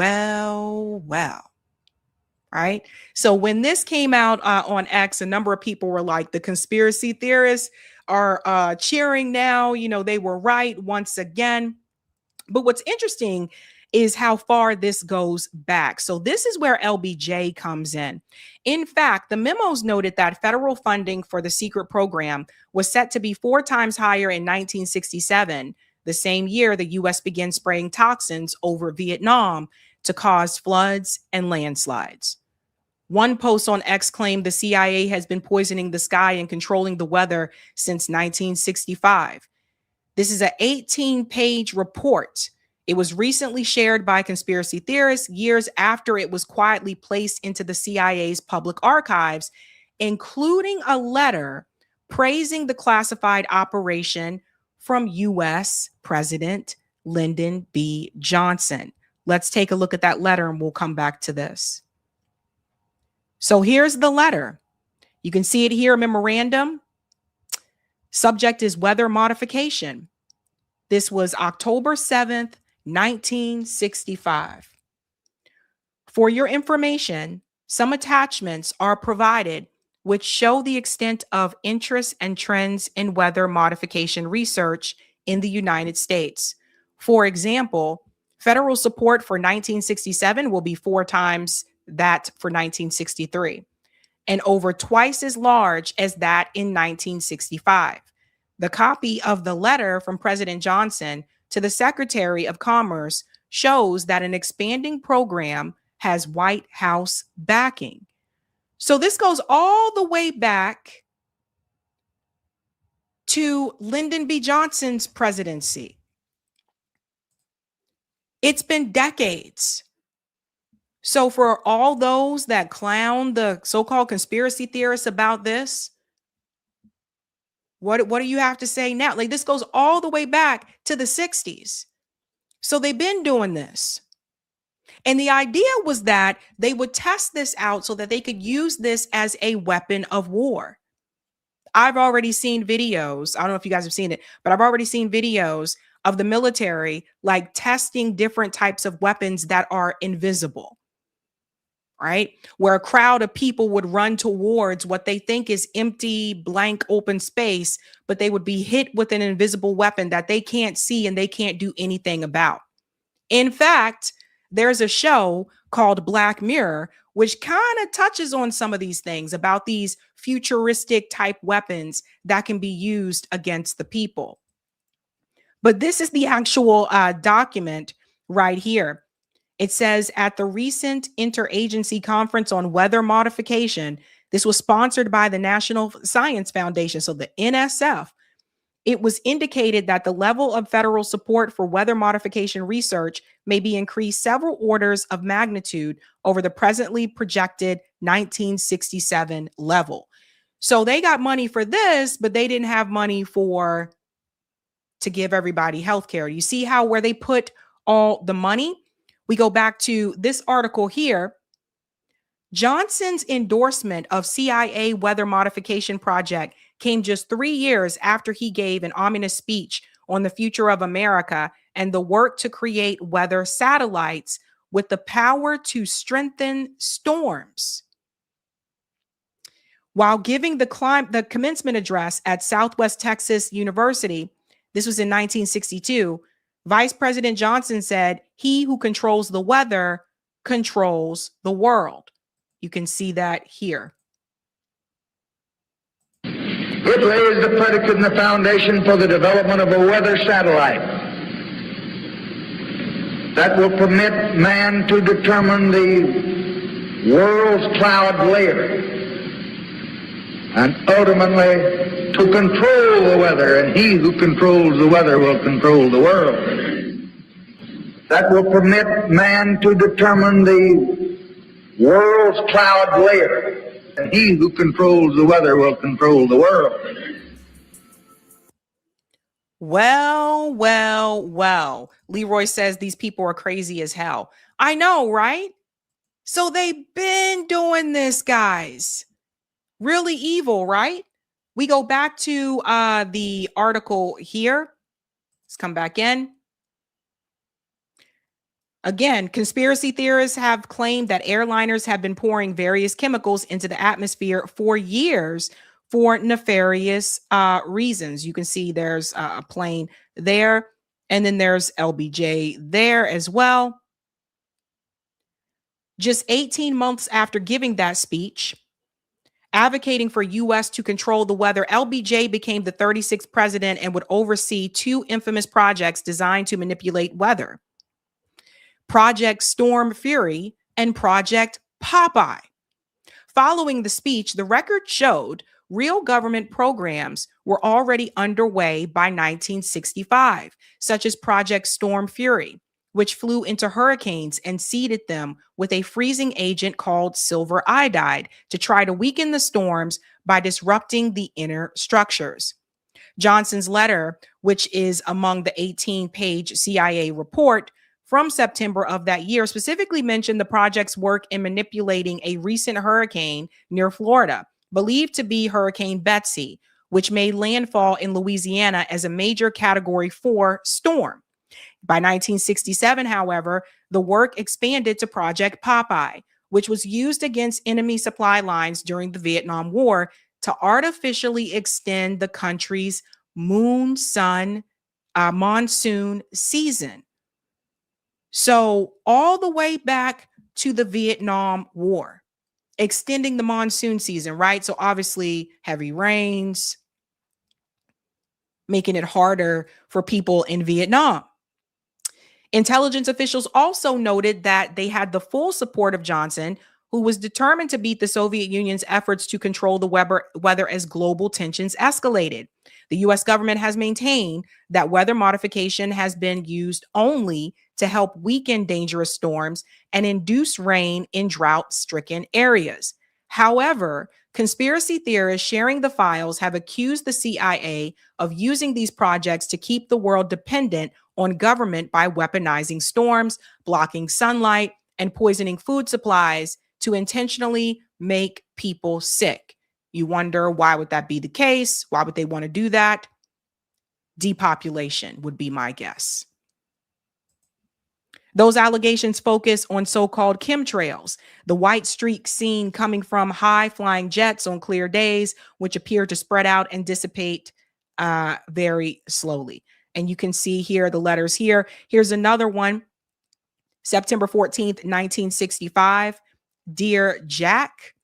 Right? So when this came out on X, a number of people were like, the conspiracy theorists are cheering now. You know, they were right once again. But what's interesting is how far this goes back. So this is where LBJ comes in. In fact, the memos noted that federal funding for the secret program was set to be 4 times higher in 1967, the same year the U.S. began spraying toxins over Vietnam to cause floods and landslides. One post on X claimed the CIA has been poisoning the sky and controlling the weather since 1965. This is an 18-page report. It was recently shared by conspiracy theorists years after it was quietly placed into the CIA's public archives, including a letter praising the classified operation from U.S. President Lyndon B. Johnson. Let's take a look at that letter and we'll come back to this. So here's the letter. You can see it here, memorandum. Subject is weather modification. This was October 7th, 1965. For your information, some attachments are provided which show the extent of interest and trends in weather modification research in the United States. For example, federal support for 1967 will be 4 times that for 1963, and over twice as large as that in 1965. The copy of the letter from President Johnson to the Secretary of Commerce shows that an expanding program has White House backing. So this goes all the way back to Lyndon B. Johnson's presidency. It's been decades. So for all those that clown the so-called conspiracy theorists about this, what do you have to say now? Like, this goes all the way back to the 60s. So they've been doing this. And the idea was that they would test this out so that they could use this as a weapon of war. I've already seen videos. I don't know if you guys have seen it, but I've already seen videos of the military like testing different types of weapons that are invisible, right? Where a crowd of people would run towards what they think is empty, blank, open space, but they would be hit with an invisible weapon that they can't see and they can't do anything about. In fact, there's a show called Black Mirror, which kind of touches on some of these things about these futuristic type weapons that can be used against the people. But this is the actual document right here. It says at the recent interagency conference on weather modification, this was sponsored by the National Science Foundation, so the NSF, it was indicated that the level of federal support for weather modification research may be increased several orders of magnitude over the presently projected 1967 level. So they got money for this, but they didn't have money to give everybody health care. You see how where they put all the money? We go back to this article here. Johnson's endorsement of CIA weather modification project came just 3 years after he gave an ominous speech on the future of America and the work to create weather satellites with the power to strengthen storms. While giving the commencement address at Southwest Texas University, this was in 1962, Vice President Johnson said, "He who controls the weather controls the world." You can see that here. It lays the predicate and the foundation for the development of a weather satellite that will permit man to determine the world's cloud layer and ultimately to control the weather, and he who controls the weather will control the world. That will permit man to determine the world's cloud layer, and he who controls the weather will control the world. Well. Leroy says these people are crazy as hell. I know, right? So they've been doing this, guys. Really evil, right? We go back to the article here. Let's come back in. Again, conspiracy theorists have claimed that airliners have been pouring various chemicals into the atmosphere for years for nefarious reasons. You can see there's a plane there, and then there's LBJ there as well. Just 18 months after giving that speech, advocating for U.S. to control the weather, LBJ became the 36th president and would oversee two infamous projects designed to manipulate weather: Project Storm Fury and Project Popeye. Following the speech, the record showed real government programs were already underway by 1965, such as Project Storm Fury, which flew into hurricanes and seeded them with a freezing agent called silver iodide to try to weaken the storms by disrupting the inner structures. Johnson's letter, which is among the 18-page CIA report from September of that year, specifically mentioned the project's work in manipulating a recent hurricane near Florida, believed to be Hurricane Betsy, which made landfall in Louisiana as a major Category 4 storm. By 1967, however, the work expanded to Project Popeye, which was used against enemy supply lines during the Vietnam War to artificially extend the country's monsoon season. So all the way back to the Vietnam War, extending the monsoon season, right? So obviously heavy rains, making it harder for people in Vietnam. Intelligence officials also noted that they had the full support of Johnson, who was determined to beat the Soviet Union's efforts to control the weather as global tensions escalated. The U.S. government has maintained that weather modification has been used only to help weaken dangerous storms and induce rain in drought-stricken areas. However, conspiracy theorists sharing the files have accused the CIA of using these projects to keep the world dependent on government by weaponizing storms, blocking sunlight, and poisoning food supplies to intentionally make people sick. You wonder, why would that be the case? Why would they want to do that? Depopulation would be my guess. Those allegations focus on so-called chemtrails, the white streak seen coming from high-flying jets on clear days, which appear to spread out and dissipate very slowly. And you can see here the letters here. Here's another one. September 14th, 1965. Dear Jack,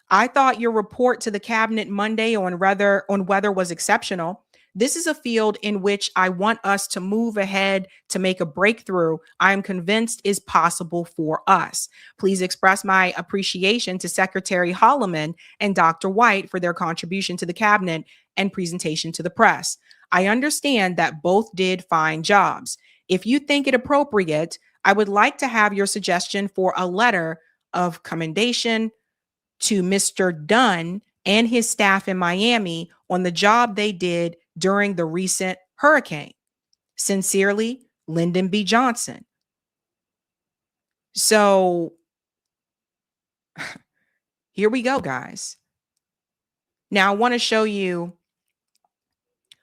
I thought your report to the cabinet Monday on weather was exceptional. This is a field in which I want us to move ahead to make a breakthrough I am convinced is possible for us. Please express my appreciation to Secretary Holloman and Dr. White for their contribution to the cabinet and presentation to the press. I understand that both did fine jobs. If you think it appropriate, I would like to have your suggestion for a letter of commendation to Mr. Dunn and his staff in Miami on the job they did during the recent hurricane. Sincerely, Lyndon B. Johnson. So here we go, guys. Now I want to show you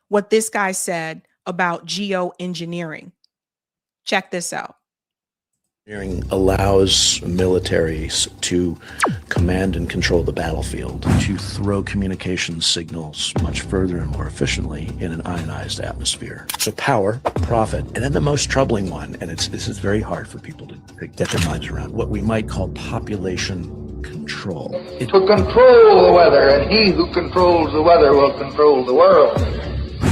what this guy said about geoengineering. Check this out. Allows militaries to command and control the battlefield, to throw communication signals much further and more efficiently in an ionized atmosphere. So power, profit, and then the most troubling one, and this is very hard for people to get their minds around, what we might call population control. To control the weather, and he who controls the weather will control the world.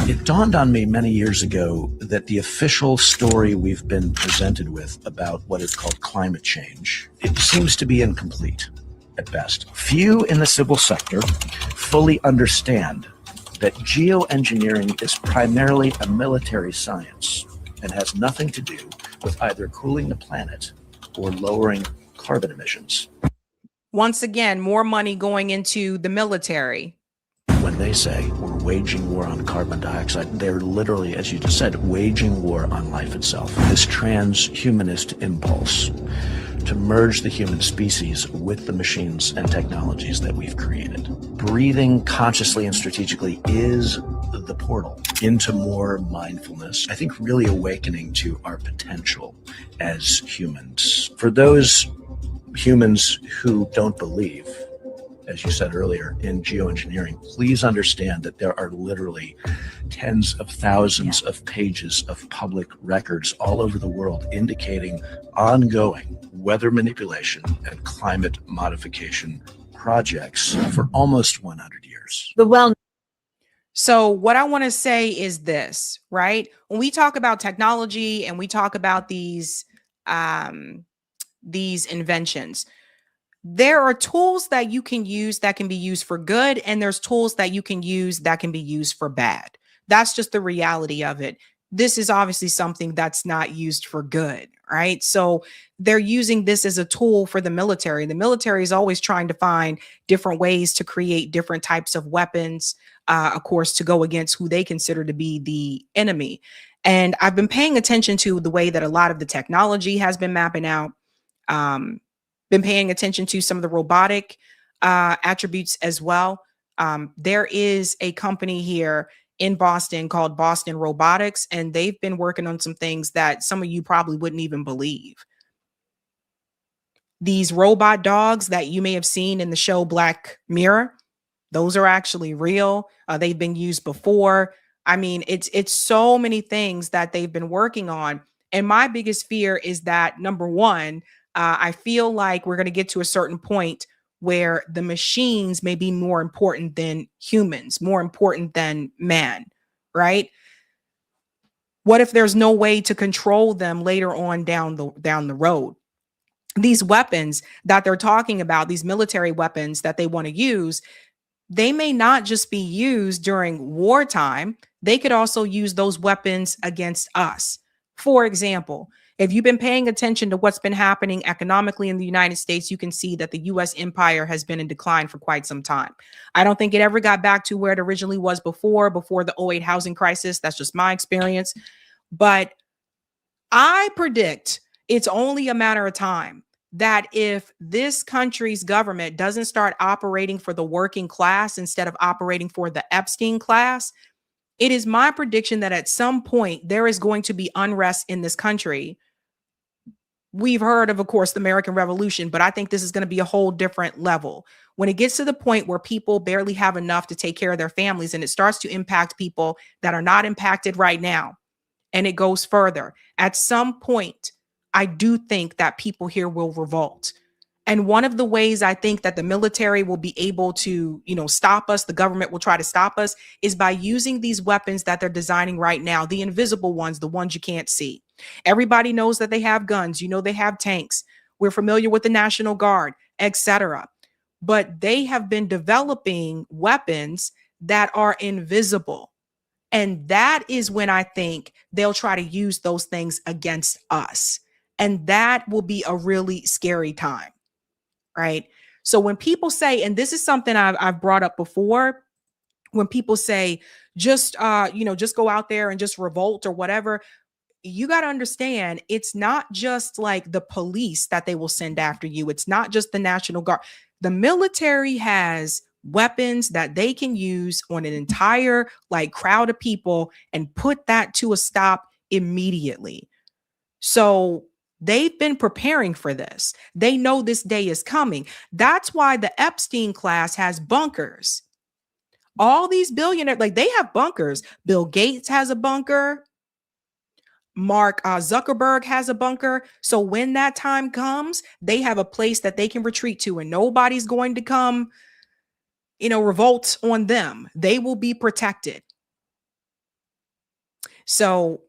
It dawned on me many years ago that the official story we've been presented with about what is called climate change, it seems to be incomplete at best. Few in the civil sector fully understand that geoengineering is primarily a military science and has nothing to do with either cooling the planet or lowering carbon emissions. Once again, more money going into the military. When they say we're waging war on carbon dioxide, they're literally, as you just said, waging war on life itself. This transhumanist impulse to merge the human species with the machines and technologies that we've created. Breathing consciously and strategically is the portal into more mindfulness. I think really awakening to our potential as humans. For those humans who don't believe, as you said earlier, in geoengineering, please understand that there are literally tens of thousands of pages of public records all over the world indicating ongoing weather manipulation and climate modification projects for almost 100 years. So what I want to say is this, right? When we talk about technology and we talk about these inventions, there are tools that you can use that can be used for good, and there's tools that you can use that can be used for bad. That's just the reality of it. This is obviously something that's not used for good, right? So they're using this as a tool for the military. The military is always trying to find different ways to create different types of weapons, of course, to go against who they consider to be the enemy. And I've been paying attention to the way that a lot of the technology has been mapping out. Been paying attention to some of the robotic attributes as well. There is a company here in Boston called Boston Robotics, and they've been working on some things that some of you probably wouldn't even believe. These robot dogs that you may have seen in the show Black Mirror, those are actually real. They've been used before. I mean, it's so many things that they've been working on. And my biggest fear is that, number one, I feel like we're going to get to a certain point where the machines may be more important than humans, more important than man, right? What if there's no way to control them later on down the road? These weapons that they're talking about, these military weapons that they want to use, they may not just be used during wartime. They could also use those weapons against us. For example, if you've been paying attention to what's been happening economically in the United States, you can see that the U.S. empire has been in decline for quite some time. I don't think it ever got back to where it originally was before the 2008 housing crisis. That's just my experience. But I predict it's only a matter of time that if this country's government doesn't start operating for the working class instead of operating for the Epstein class, it is my prediction that at some point there is going to be unrest in this country. We've heard of course, the American Revolution, but I think this is going to be a whole different level. When it gets to the point where people barely have enough to take care of their families, and it starts to impact people that are not impacted right now, and it goes further, at some point, I do think that people here will revolt. And one of the ways I think that the military will be able to, stop us, the government will try to stop us, is by using these weapons that they're designing right now, the invisible ones, the ones you can't see. Everybody knows that they have guns, they have tanks. We're familiar with the National Guard, etc. But they have been developing weapons that are invisible. And that is when I think they'll try to use those things against us. And that will be a really scary time, right? So when people say, and this is something I've brought up before, when people say, just go out there and just revolt or whatever, you got to understand, it's not just like the police that they will send after you. It's not just the National Guard. The military has weapons that they can use on an entire crowd of people and put that to a stop immediately. So they've been preparing for this. They know this day is coming. That's why the Epstein class has bunkers. All these billionaires, they have bunkers. Bill Gates has a bunker. Mark Zuckerberg has a bunker. So when that time comes, they have a place that they can retreat to, and nobody's going to come, revolt on them. They will be protected. So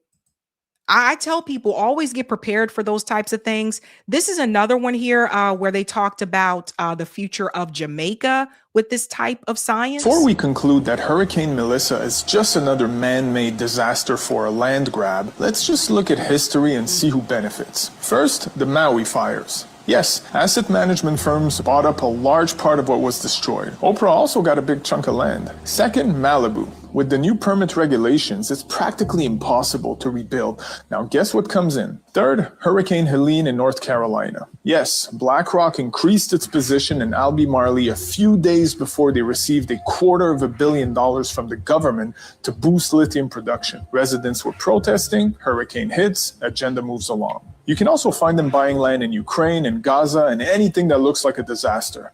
I tell people, always get prepared for those types of things. This is another one here where they talked about the future of Jamaica with this type of science. Before we conclude that Hurricane Melissa is just another man-made disaster for a land grab, let's just look at history and see who benefits. First, the Maui fires. Yes, asset management firms bought up a large part of what was destroyed. Oprah also got a big chunk of land. Second, Malibu. With the new permit regulations, it's practically impossible to rebuild. Now guess what comes in? Third, Hurricane Helene in North Carolina. Yes, BlackRock increased its position in Albemarle a few days before they received $250 million from the government to boost lithium production. Residents were protesting, hurricane hits, agenda moves along. You can also find them buying land in Ukraine and Gaza and anything that looks like a disaster.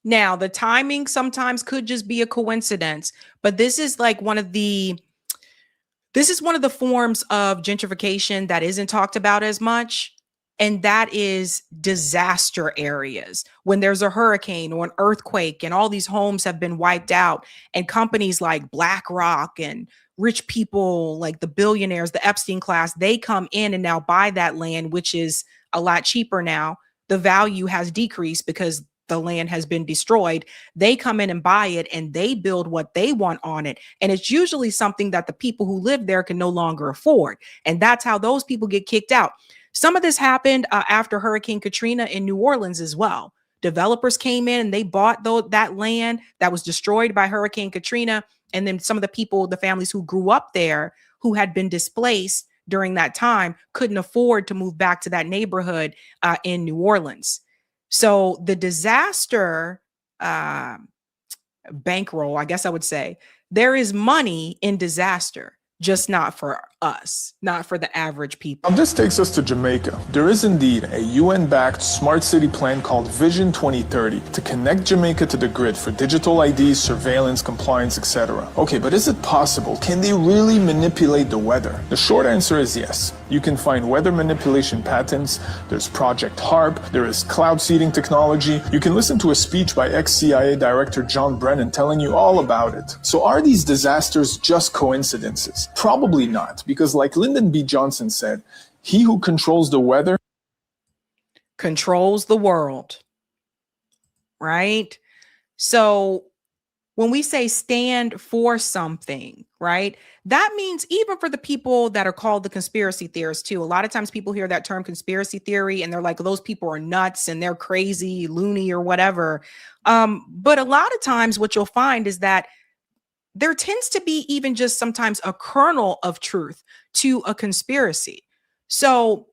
Now, the timing sometimes could just be a coincidence, but this is one of the forms of gentrification that isn't talked about as much. And that is disaster areas. When there's a hurricane or an earthquake and all these homes have been wiped out, and companies like BlackRock and rich people like the billionaires, the Epstein class, they come in and now buy that land, which is a lot cheaper now. The value has decreased because the land has been destroyed. They come in and buy it and they build what they want on it. And it's usually something that the people who live there can no longer afford. And that's how those people get kicked out. Some of this happened after Hurricane Katrina in New Orleans as well. Developers came in and they bought that land that was destroyed by Hurricane Katrina. And then some of the people, the families who grew up there, who had been displaced during that time, couldn't afford to move back to that neighborhood in New Orleans. So the disaster bankroll, I guess I would say, there is money in disaster, just not for us, not for the average people. Now this takes us to Jamaica. There is indeed a UN-backed smart city plan called Vision 2030 to connect Jamaica to the grid for digital IDs, surveillance, compliance, etc. Okay, but is it possible? Can they really manipulate the weather? The short answer is yes. You can find weather manipulation patents. There's Project HARP. There is cloud seeding technology. You can listen to a speech by ex-CIA Director John Brennan telling you all about it. So are these disasters just coincidences? Probably not. Because like Lyndon B. Johnson said, he who controls the weather controls the world, right? So when we say stand for something, right, that means even for the people that are called the conspiracy theorists too. A lot of times people hear that term conspiracy theory and they're like, those people are nuts and they're crazy, loony or whatever. But a lot of times what you'll find is that there tends to be even just sometimes a kernel of truth to a conspiracy. So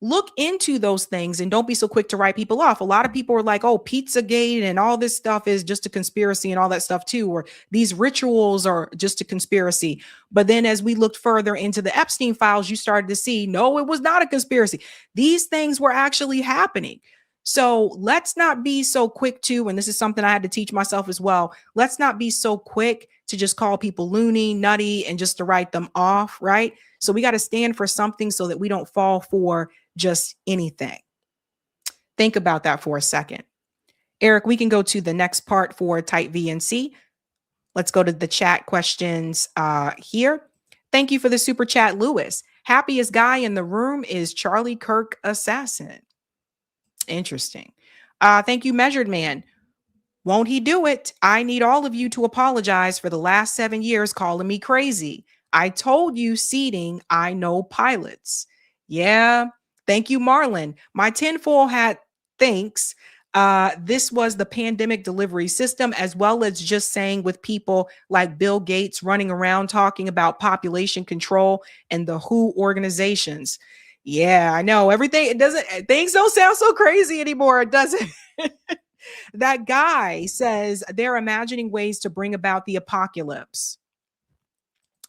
look into those things and don't be so quick to write people off. A lot of people are like, oh, Pizzagate and all this stuff is just a conspiracy and all that stuff too, or these rituals are just a conspiracy. But then as we looked further into the Epstein files, you started to see, no, it was not a conspiracy. These things were actually happening. So let's not be so quick to, and this is something I had to teach myself as well, let's not be so quick to just call people loony, nutty, and just to write them off, right? So we got to stand for something so that we don't fall for just anything. Think about that for a second. Eric, we can go to the next part for Type VNC. Let's go to the chat questions here. Thank you for the super chat, Lewis. Happiest guy in the room is Charlie Kirk Assassin. Interesting. Thank you, Measured Man. Won't he do it? I need all of you to apologize for the last 7 years calling me crazy. I told you seating, I know pilots. Yeah. Thank you, Marlon. My tinfoil hat thinks this was the pandemic delivery system, as well as just saying with people like Bill Gates running around talking about population control and the WHO organizations. Yeah, I know everything. Things don't sound so crazy anymore. It doesn't. That guy says they're imagining ways to bring about the apocalypse.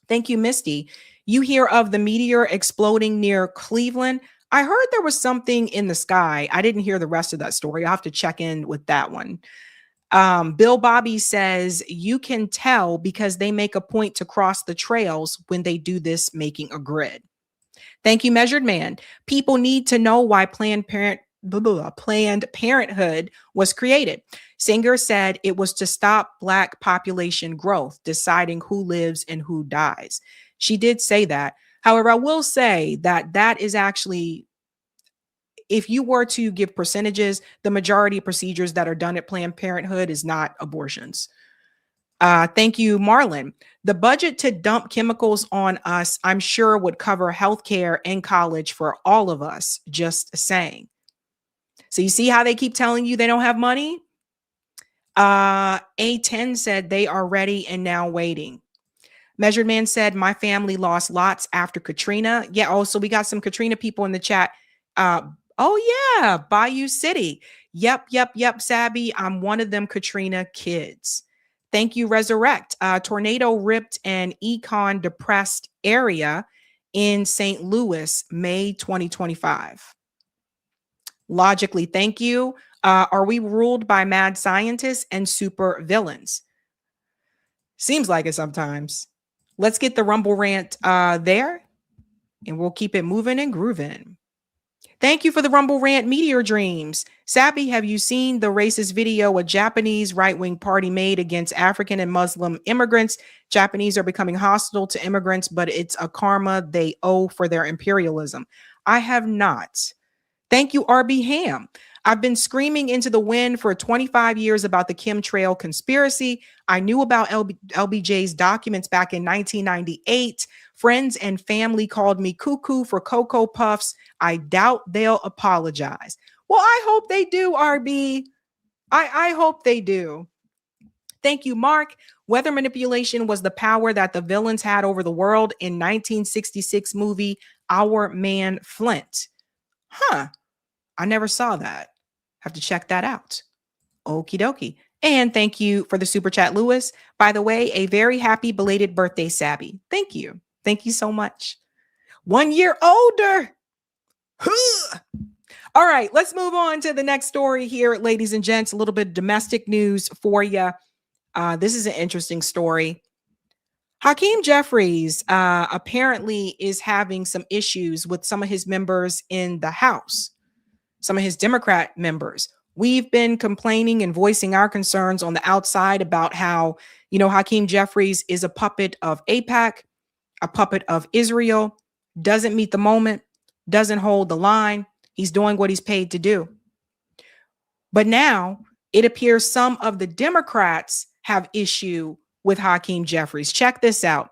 Thank you, Misty. You hear of the meteor exploding near Cleveland? I heard there was something in the sky. I didn't hear the rest of that story. I'll have to check in with that one. Bill Bobby says you can tell because they make a point to cross the trails when they do this, making a grid. Thank you, Measured Man. People need to know why Planned Parenthood was created. Singer said it was to stop Black population growth, deciding who lives and who dies. She did say that. However, I will say that that is actually, if you were to give percentages, the majority of procedures that are done at Planned Parenthood is not abortions. Thank you, Marlon. The budget to dump chemicals on us, I'm sure, would cover healthcare and college for all of us, just saying. So you see how they keep telling you they don't have money? A10 said they are ready and now waiting. Measured Man said, my family lost lots after Katrina. Yeah, oh, so we got some Katrina people in the chat. Oh, yeah, Bayou City. Yep, Sabby. I'm one of them Katrina kids. Thank you, Resurrect. Tornado ripped an econ depressed area in St. Louis, May 2025. Logically, thank you. Are we ruled by mad scientists and super villains? Seems like it sometimes. Let's get the Rumble rant there, and we'll keep it moving and grooving. Thank you for the Rumble rant, Meteor Dreams. Sabby, have you seen the racist video a Japanese right-wing party made against African and Muslim immigrants? Japanese are becoming hostile to immigrants, but it's a karma they owe for their imperialism. I have not. Thank you, RB Ham. I've been screaming into the wind for 25 years about the chemtrail conspiracy. I knew about LBJ's documents back in 1998. Friends and family called me cuckoo for Cocoa Puffs. I doubt they'll apologize. Well, I hope they do, RB. I hope they do. Thank you, Mark. Weather manipulation was the power that the villains had over the world in 1966 movie Our Man Flint. Huh. I never saw that. Have to check that out. Okie dokie. And thank you for the super chat, Lewis. By the way, a very happy belated birthday, Sabby. Thank you. Thank you so much. 1 year older. Huh. All right, let's move on to the next story here, ladies and gents. A little bit of domestic news for you. This is an interesting story. Hakeem Jeffries apparently is having some issues with some of his members in the House. Some of his Democrat members. We've been complaining and voicing our concerns on the outside about how, Hakeem Jeffries is a puppet of AIPAC, a puppet of Israel, doesn't meet the moment, doesn't hold the line. He's doing what he's paid to do. But now it appears some of the Democrats have issue with Hakeem Jeffries. Check this out.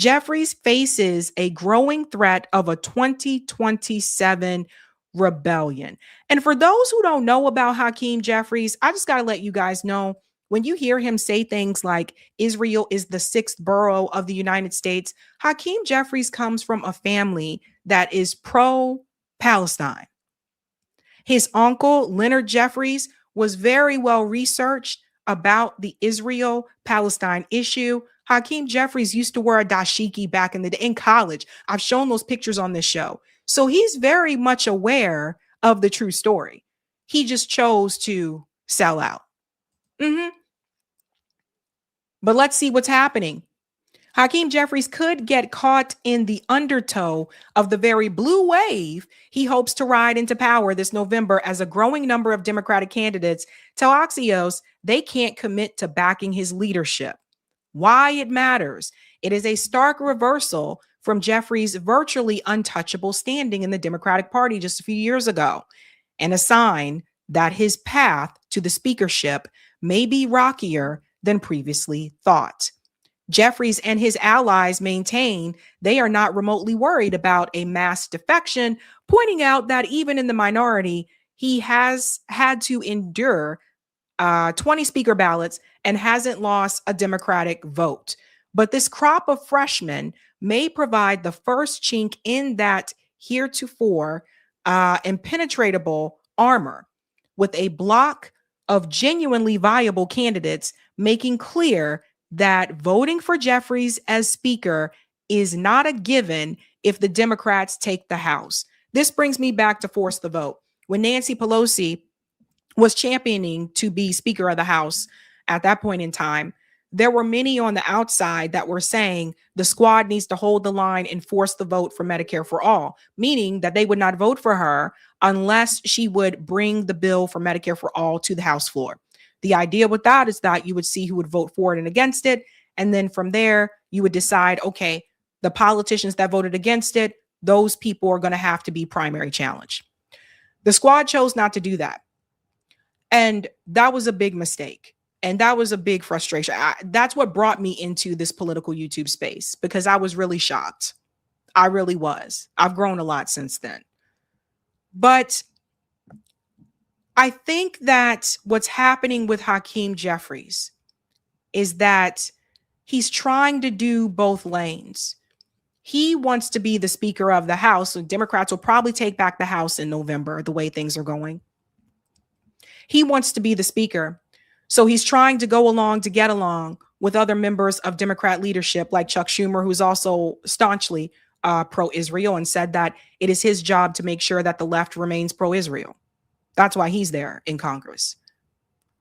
Jeffries faces a growing threat of a 2027 rebellion. And for those who don't know about Hakeem Jeffries, I just got to let you guys know, when you hear him say things like Israel is the sixth borough of the United States, Hakeem Jeffries comes from a family that is pro Palestine. His uncle, Leonard Jeffries, was very well researched about the Israel-Palestine issue. Hakeem Jeffries used to wear a dashiki back in the day in college. I've shown those pictures on this show. So he's very much aware of the true story. He just chose to sell out. But let's see what's happening. Hakeem Jeffries could get caught in the undertow of the very blue wave he hopes to ride into power this November, as a growing number of Democratic candidates tell Axios they can't commit to backing his leadership. Why it matters. It is a stark reversal from Jeffries' virtually untouchable standing in the Democratic Party just a few years ago, and a sign that his path to the speakership may be rockier than previously thought. Jeffries and his allies maintain they are not remotely worried about a mass defection, pointing out that even in the minority, he has had to endure 20 speaker ballots and hasn't lost a Democratic vote. But this crop of freshmen may provide the first chink in that heretofore impenetrable armor, with a block of genuinely viable candidates making clear that voting for Jeffries as speaker is not a given if the Democrats take the House. This brings me back to force the vote. When Nancy Pelosi was championing to be Speaker of the House at that point in time, there were many on the outside that were saying the squad needs to hold the line and force the vote for Medicare for all, meaning that they would not vote for her unless she would bring the bill for Medicare for all to the House floor. The idea with that is that you would see who would vote for it and against it. And then from there, you would decide, okay, the politicians that voted against it, those people are going to have to be primary challenge. The squad chose not to do that. And that was a big mistake. And that was a big frustration. That's what brought me into this political YouTube space, because I was really shocked. I really was. I've grown a lot since then. But I think that what's happening with Hakeem Jeffries is that he's trying to do both lanes. He wants to be the Speaker of the House. So Democrats will probably take back the House in November, the way things are going. He wants to be the Speaker. So he's trying to go along to get along with other members of Democrat leadership, like Chuck Schumer, who's also staunchly pro-Israel, and said that it is his job to make sure that the left remains pro-Israel. That's why he's there in Congress.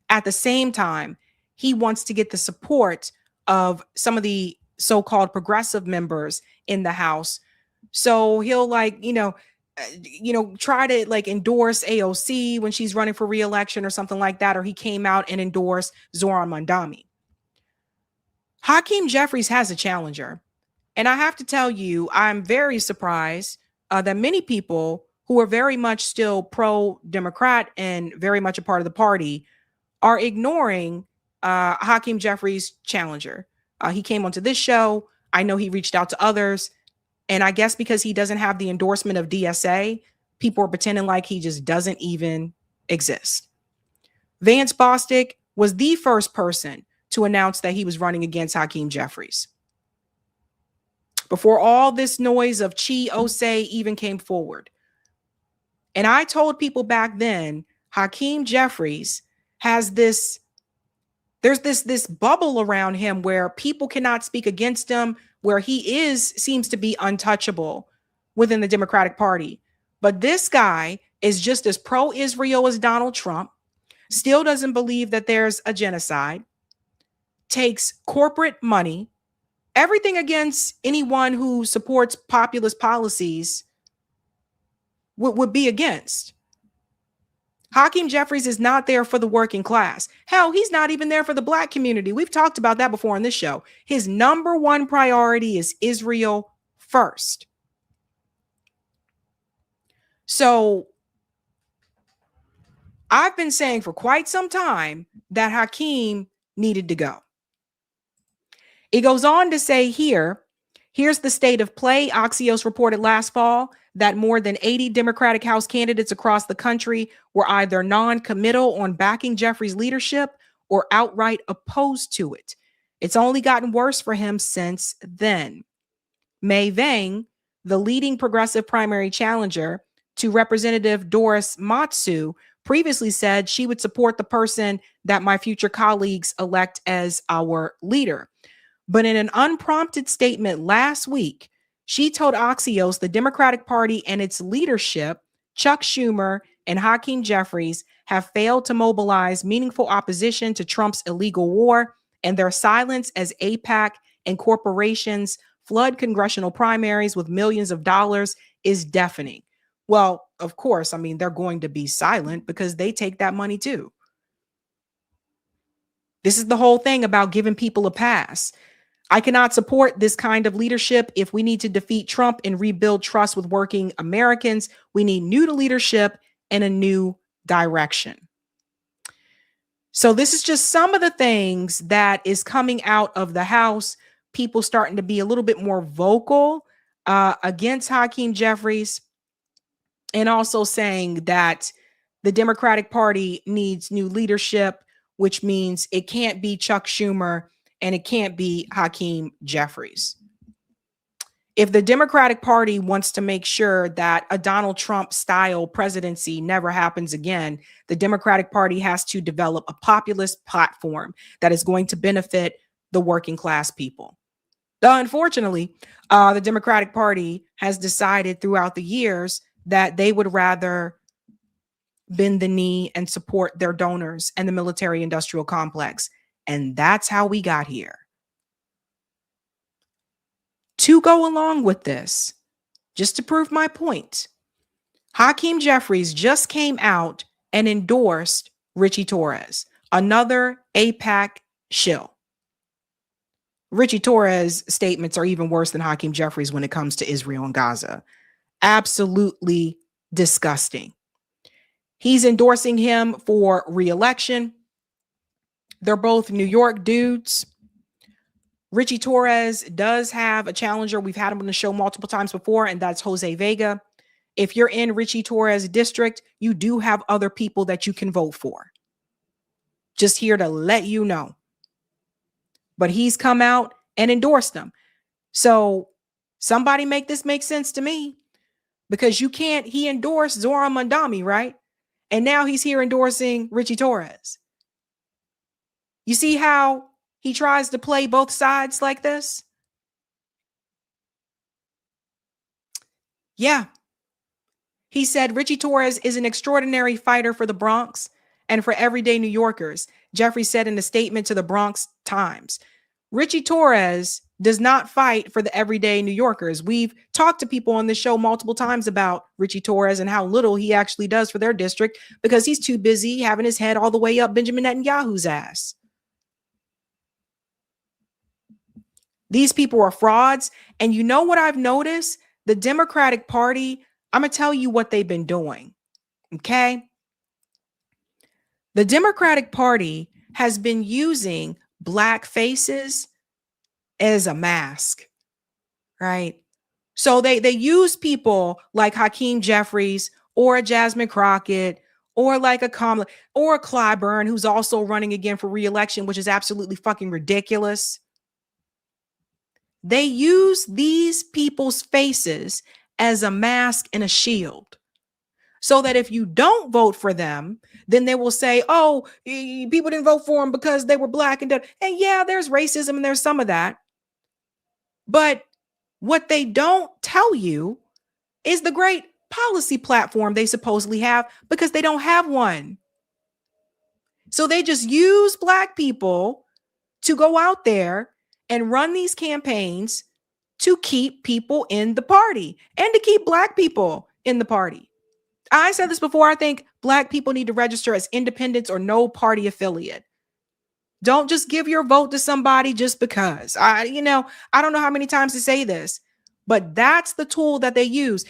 At the same time, he wants to get the support of some of the so-called progressive members in the House. So he'll try to endorse AOC when she's running for re-election or something like that. Or he came out and endorsed Zoran Mandami. Hakeem Jeffries has a challenger. And I have to tell you, I'm very surprised that many people who are very much still pro-Democrat and very much a part of the party are ignoring Hakeem Jeffries' challenger. He came onto this show. I know he reached out to others. And I guess because he doesn't have the endorsement of DSA, people are pretending like he just doesn't even exist. Vance Bostic was the first person to announce that he was running against Hakeem Jeffries, before all this noise of Chi Osei even came forward. And I told people back then, Hakeem Jeffries has this bubble around him where people cannot speak against him, where he seems to be untouchable within the Democratic Party. But this guy is just as pro-Israel as Donald Trump, still doesn't believe that there's a genocide, takes corporate money, everything against anyone who supports populist policies would be against. Hakeem Jeffries is not there for the working class. Hell, he's not even there for the Black community. We've talked about that before on this show. His number one priority is Israel first. So I've been saying for quite some time that Hakeem needed to go. It goes on to say here's the state of play. Axios reported last fall that more than 80 Democratic House candidates across the country were either non-committal on backing Jeffries' leadership or outright opposed to it. It's only gotten worse for him since then. May Vang, the leading progressive primary challenger, to Representative Doris Matsu, previously said she would support the person that my future colleagues elect as our leader. But in an unprompted statement last week, she told Axios the Democratic Party and its leadership, Chuck Schumer and Hakeem Jeffries, have failed to mobilize meaningful opposition to Trump's illegal war, and their silence as AIPAC and corporations flood congressional primaries with millions of dollars is deafening. Well, of course, I mean, they're going to be silent because they take that money too. This is the whole thing about giving people a pass. I cannot support this kind of leadership. If we need to defeat Trump and rebuild trust with working Americans, we need new leadership and a new direction. So this is just some of the things that is coming out of the House. People starting to be a little bit more vocal against Hakeem Jeffries, and also saying that the Democratic Party needs new leadership, which means it can't be Chuck Schumer and it can't be Hakeem Jeffries. If the Democratic Party wants to make sure that a Donald Trump style presidency never happens again, the Democratic Party has to develop a populist platform that is going to benefit the working class people. Unfortunately, the Democratic Party has decided throughout the years that they would rather bend the knee and support their donors and the military industrial complex. And that's how we got here. To go along with this, just to prove my point, Hakeem Jeffries just came out and endorsed Richie Torres, another AIPAC shill. Richie Torres' statements are even worse than Hakeem Jeffries when it comes to Israel and Gaza. Absolutely disgusting. He's endorsing him for re-election. They're both New York dudes. Richie Torres does have a challenger. We've had him on the show multiple times before, and that's Jose Vega. If you're in Richie Torres' district, you do have other people that you can vote for. Just here to let you know. But he's come out and endorsed them. So somebody make this make sense to me, because you can't, he endorsed Zoran Mandami, right? And now he's here endorsing Richie Torres. You see how he tries to play both sides like this? Yeah. He said Richie Torres is an extraordinary fighter for the Bronx and for everyday New Yorkers. Jeffrey said in a statement to the Bronx Times. Richie Torres does not fight for the everyday New Yorkers. We've talked to people on this show multiple times about Richie Torres and how little he actually does for their district because he's too busy having his head all the way up Benjamin Netanyahu's ass. These people are frauds. And you know what I've noticed? The Democratic Party, I'm going to tell you what they've been doing. Okay? The Democratic Party has been using black faces as a mask, right? So they use people like Hakeem Jeffries or a Jasmine Crockett or like a Kamala or a Clyburn, who's also running again for re-election, which is absolutely fucking ridiculous. They use these people's faces as a mask and a shield, so that if you don't vote for them, then they will say, oh, people didn't vote for them because they were black and dead. And yeah, there's racism and there's some of that. But what they don't tell you is the great policy platform they supposedly have, because they don't have one. So they just use black people to go out there and run these campaigns to keep people in the party and to keep black people in the party. I said this before. I think black people need to register as independents or no party affiliate. Don't just give your vote to somebody just because. I don't know how many times to say this, but that's the tool that they use.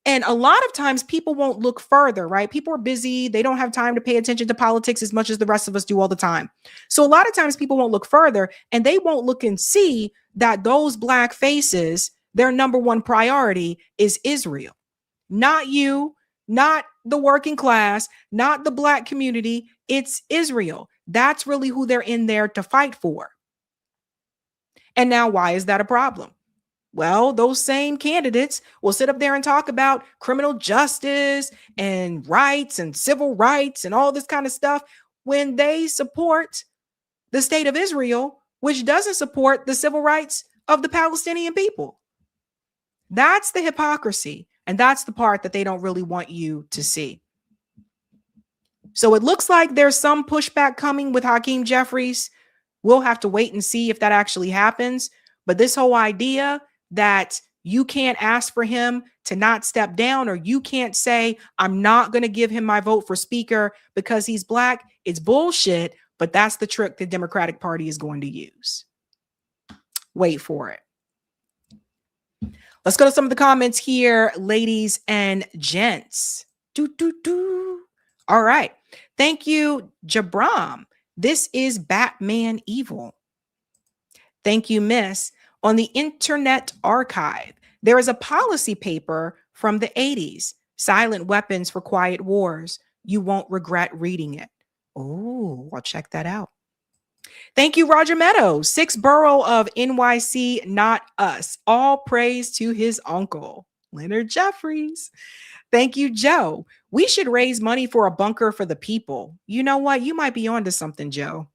And a lot of times people won't look further, right? People are busy. They don't have time to pay attention to politics as much as the rest of us do all the time. So a lot of times people won't look further, and they won't look and see that those black faces, their number one priority is Israel. Not you, not the working class, not the black community. It's Israel. That's really who they're in there to fight for. And now, why is that a problem? Well, those same candidates will sit up there and talk about criminal justice and rights and civil rights and all this kind of stuff when they support the state of Israel, which doesn't support the civil rights of the Palestinian people. That's the hypocrisy. And that's the part that they don't really want you to see. So it looks like there's some pushback coming with Hakeem Jeffries. We'll have to wait and see if that actually happens. But this whole idea that you can't ask for him to not step down, or you can't say, I'm not going to give him my vote for speaker because he's black, it's bullshit. But that's the trick the Democratic Party is going to use. Wait for it. Let's go to some of the comments here, ladies and gents. All right. Thank you, Jabram. This is Batman Evil. Thank you, Miss. On the Internet Archive, there is a policy paper from the 80s, Silent Weapons for Quiet Wars. You won't regret reading it. Oh, I'll check that out. Thank you, Roger Meadows. 6th borough of NYC, not us. All praise to his uncle, Leonard Jeffries. Thank you, Joe. We should raise money for a bunker for the people. You know what? You might be onto something, Joe.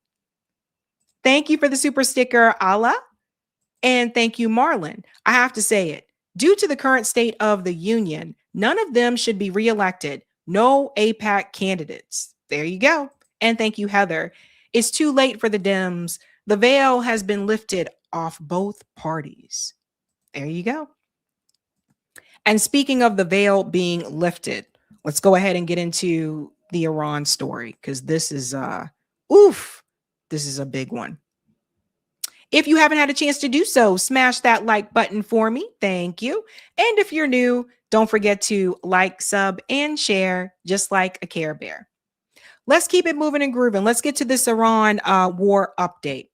Thank you for the super sticker, Allah. And thank you, Marlon. I have to say it. Due to the current state of the union, none of them should be reelected. No AIPAC candidates. There you go. And thank you, Heather. It's too late for the Dems. The veil has been lifted off both parties. There you go. And speaking of the veil being lifted, let's go ahead and get into the Iran story, because this is this is a big one. If you haven't had a chance to do so, smash that like button for me. Thank you. And if you're new, don't forget to like, sub, and share, just like a Care Bear. Let's keep it moving and grooving. Let's get to this Iran war update.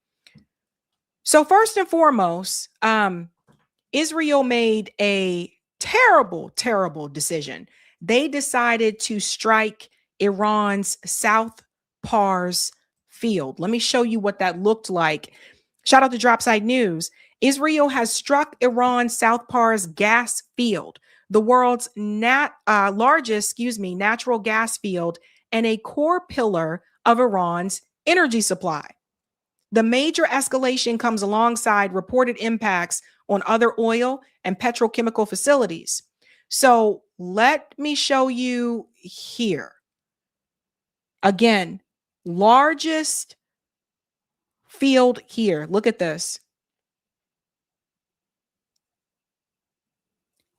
So first and foremost, Israel made a terrible, terrible decision. They decided to strike Iran's South Pars field. Let me show you what that looked like. Shout out to Dropside News. Israel has struck Iran's South Pars gas field, the world's largest natural gas field, and a core pillar of Iran's energy supply. The major escalation comes alongside reported impacts on other oil and petrochemical facilities. So let me show you here. Again, largest field here. Look at this.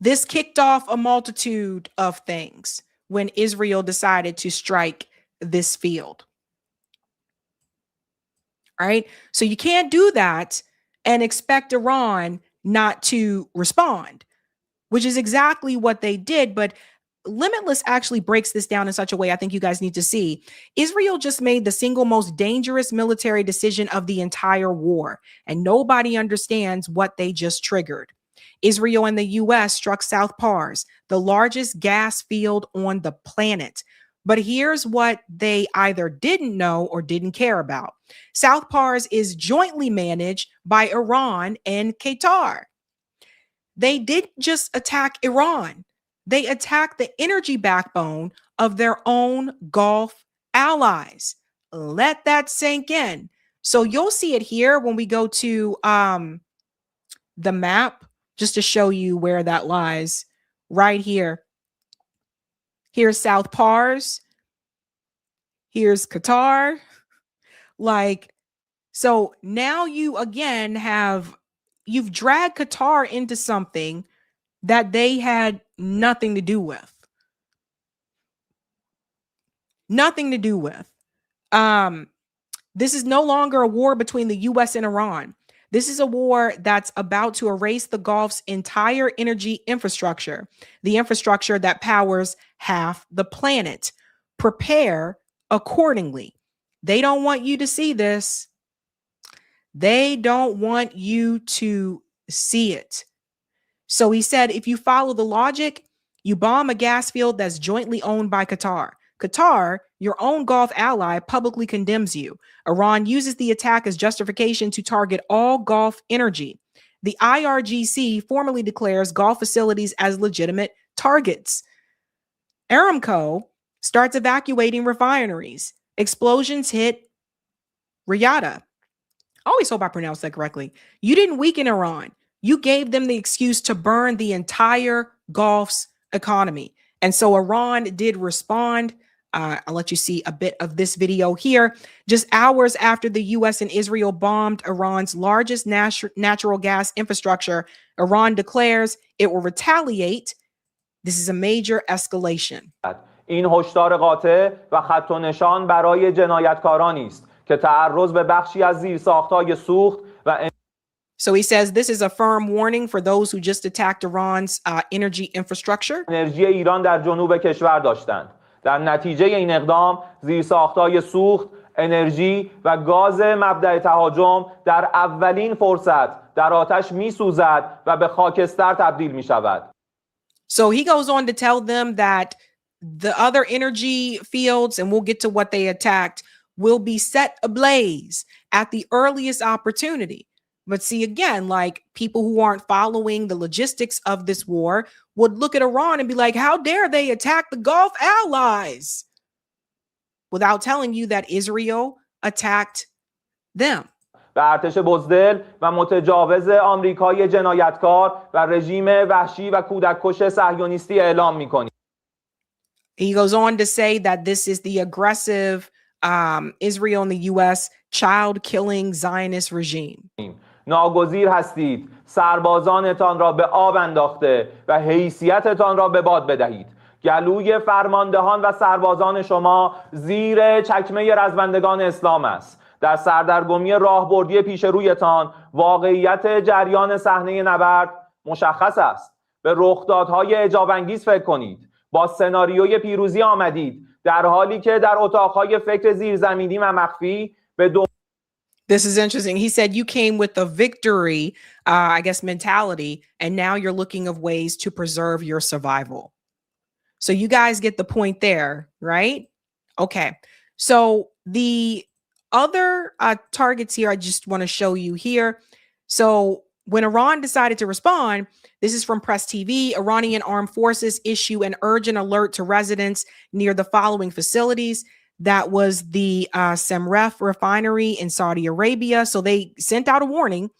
This kicked off a multitude of things when Israel decided to strike this field. All right. So you can't do that and expect Iran not to respond, which is exactly what they did. But Limitless actually breaks this down in such a way I think you guys need to see. Israel just made the single most dangerous military decision of the entire war, and nobody understands what they just triggered. Israel and the U.S. struck South Pars, the largest gas field on the planet. But here's what they either didn't know or didn't care about. South Pars is jointly managed by Iran and Qatar. They didn't just attack Iran. They attacked the energy backbone of their own Gulf allies. Let that sink in. So you'll see it here when we go to the map, just to show you where that lies. Right here. Here's South Pars. Here's Qatar. So now you again you've dragged Qatar into something that they had nothing to do with. Nothing to do with. This is no longer a war between the U.S. and Iran. This is a war that's about to erase the Gulf's entire energy infrastructure, the infrastructure that powers half the planet. Prepare accordingly. They don't want you to see this. They don't want you to see it. So he said, if you follow the logic, you bomb a gas field that's jointly owned by Qatar. Qatar, your own Gulf ally, publicly condemns you. Iran uses the attack as justification to target all Gulf energy. The IRGC formally declares Gulf facilities as legitimate targets. Aramco starts evacuating refineries. Explosions hit Riyadh. I always hope I pronounced that correctly. You didn't weaken Iran. You gave them the excuse to burn the entire Gulf's economy. And so Iran did respond. I'll let you see a bit of this video here. Just hours after the U.S. and Israel bombed Iran's largest natural gas infrastructure, Iran declares it will retaliate. This is a major escalation. این هشدار قاطع و خط و نشان برای جنایتکارانی است که تعرض به بخشی از زیرساخت‌های سوخت و So he says this is a firm warning for those who just attacked Iran's energy infrastructure. انرژی ایران در جنوب کشور داشتند. در نتیجه این اقدام زیرساخت‌های سوخت، انرژی و گاز مبدأ تهاجم در اولین فرصت در آتش می‌سوزد و به خاکستر تبدیل می‌شود. So he goes on to tell them that the other energy fields, and we'll get to what they attacked, will be set ablaze at the earliest opportunity. But see, again, like people who aren't following the logistics of this war would look at Iran and be like, how dare they attack the Gulf allies? Without telling you that Israel attacked them. به ارتش بزدل و متجاوز آمریکای جنایتکار و رژیم وحشی و کودککش صهیونیستی اعلام می‌کنیم. He goes on to say that this is the aggressive Israel and the U.S. child-killing Zionist regime. ناگزیر هستید سربازانتان را به آب انداخته و حیثیتتان را به باد بدهید. گلوی فرماندهان و سربازان شما زیر چکمه رزمندگان اسلام است. در سردرگمی راهبردی پیش رویتان واقعیت جریان صحنه نبرد مشخص است. به رخدادهای اعجاب انگیز فکر کنید. با سناریوی پیروزی آمدید در حالی که در اتاقهای فکر زیرزمینی و مخفی به This is interesting. He said you came with a victory, I guess, mentality, and now you're looking of ways to preserve your survival. So you guys get the point there, right? Okay. So the other targets here, I just want to show you here. So when Iran decided to respond, this is from Press TV, Iranian armed forces issue an urgent alert to residents near the following facilities. That was the Semref refinery in Saudi Arabia. So they sent out a warning.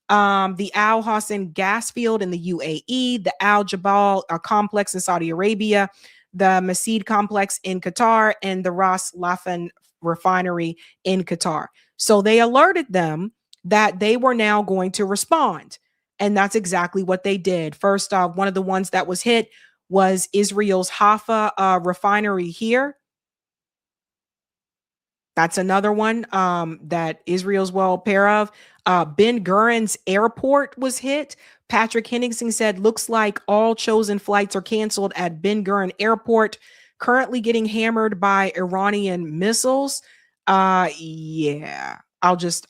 The Al Hassan gas field in the UAE, the Al Jabal complex in Saudi Arabia, the Masid complex in Qatar, and the Ras Laffan refinery in Qatar. So they alerted them that they were now going to respond. And that's exactly what they did. First, one of the ones that was hit was Israel's Haifa refinery here. That's another one that Israel's well aware of. Ben Gurion's airport was hit. Patrick Henningsen said, looks like all chosen flights are canceled at Ben Gurion Airport, currently getting hammered by Iranian missiles. Yeah, I'll just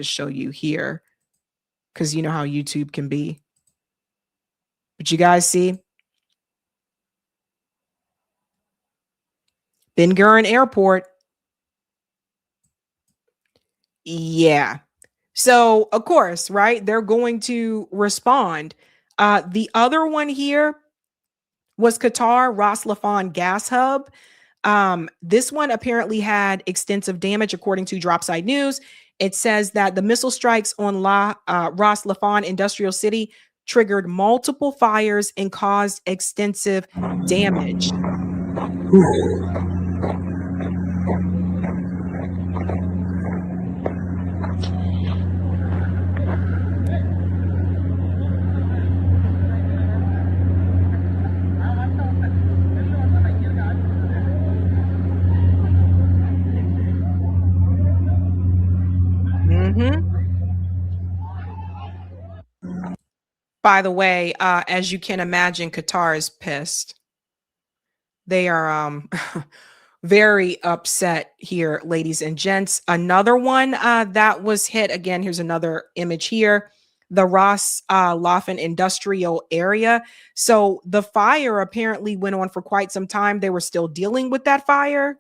show you here because you know how YouTube can be. But you guys see? Ben Gurion Airport. Yeah. So, of course, right, they're going to respond. The other one here was Qatar Ras Laffan gas hub. This one apparently had extensive damage, according to Dropside News. It says that the missile strikes on Ras Laffan industrial city triggered multiple fires and caused extensive damage. By the way, as you can imagine, Qatar is pissed. They are very upset here, ladies and gents. Another one that was hit, again, here's another image here, the Ras Laffan industrial area. So the fire apparently went on for quite some time. They were still dealing with that fire.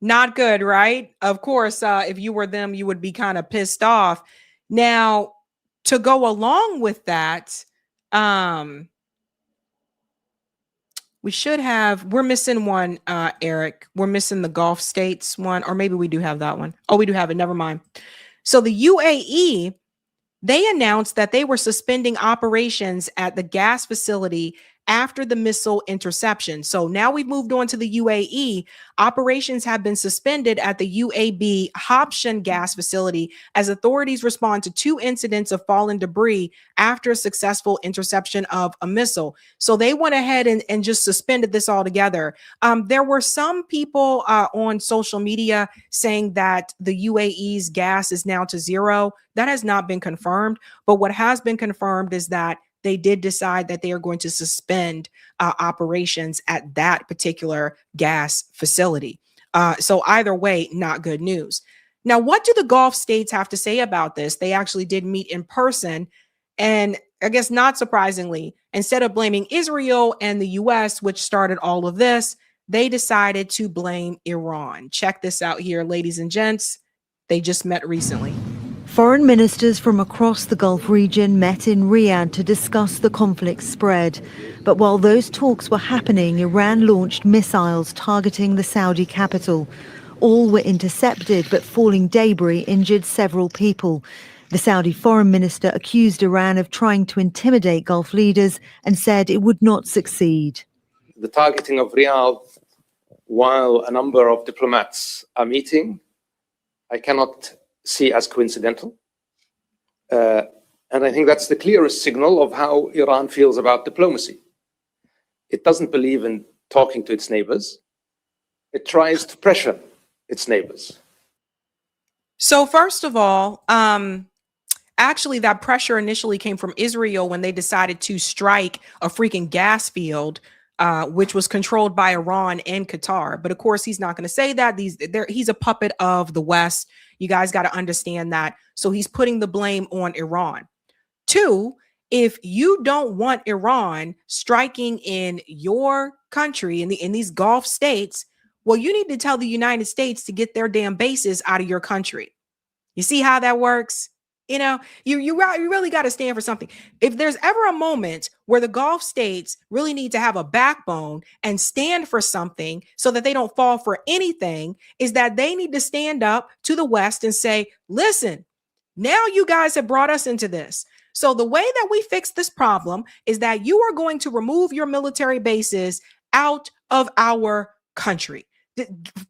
Not good, right? Of course, if you were them, you would be kind of pissed off. Now, to go along with that, we're missing one, Eric. We're missing the Gulf states one, or maybe we do have that one. Oh, we do have it. Never mind. So the UAE, they announced that they were suspending operations at the gas facility after the missile interception. So now we've moved on to the UAE. Operations have been suspended at the UAB Habshan gas facility as authorities respond to 2 incidents of fallen debris after a successful interception of a missile. So they went ahead and just suspended this altogether. There were some people on social media saying that the UAE's gas is now to zero. That has not been confirmed. But what has been confirmed is that they did decide that they are going to suspend operations at that particular gas facility. So either way, not good news. Now, what do the Gulf states have to say about this? They actually did meet in person. And I guess not surprisingly, instead of blaming Israel and the US, which started all of this, they decided to blame Iran. Check this out here, ladies and gents. They just met recently. Foreign ministers from across the Gulf region met in Riyadh to discuss the conflict spread. But while those talks were happening, Iran launched missiles targeting the Saudi capital. All were intercepted, but falling debris injured several people. The Saudi foreign minister accused Iran of trying to intimidate Gulf leaders and said it would not succeed. The targeting of Riyadh while a number of diplomats are meeting, I cannot see as coincidental. And I think that's the clearest signal of how Iran feels about diplomacy. It doesn't believe in talking to its neighbors. It tries to pressure its neighbors. So first of all, actually that pressure initially came from Israel when they decided to strike a freaking gas field, which was controlled by Iran and Qatar. But of course, he's not going to say that. He's a puppet of the West. You guys got to understand that. So he's putting the blame on Iran. 2, if you don't want Iran striking in your country, in these Gulf states, well, you need to tell the United States to get their damn bases out of your country. You see how that works? You know, you really got to stand for something. If there's ever a moment where the Gulf states really need to have a backbone and stand for something so that they don't fall for anything, is that they need to stand up to the West and say, listen, now you guys have brought us into this. So the way that we fix this problem is that you are going to remove your military bases out of our country.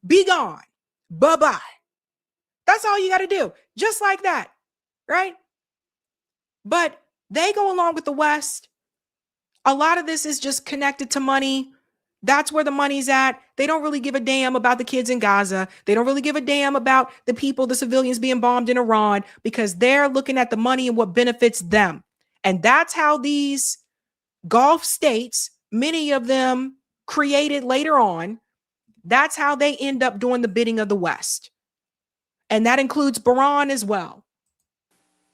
Be gone. Bye-bye. That's all you got to do. Just like that. Right? But they go along with the West. A lot of this is just connected to money. That's where the money's at. They don't really give a damn about the kids in Gaza. They don't really give a damn about the people, the civilians being bombed in Iran, because they're looking at the money and what benefits them. And that's how these Gulf states, many of them created later on, that's how they end up doing the bidding of the West. And that includes Bahrain as well.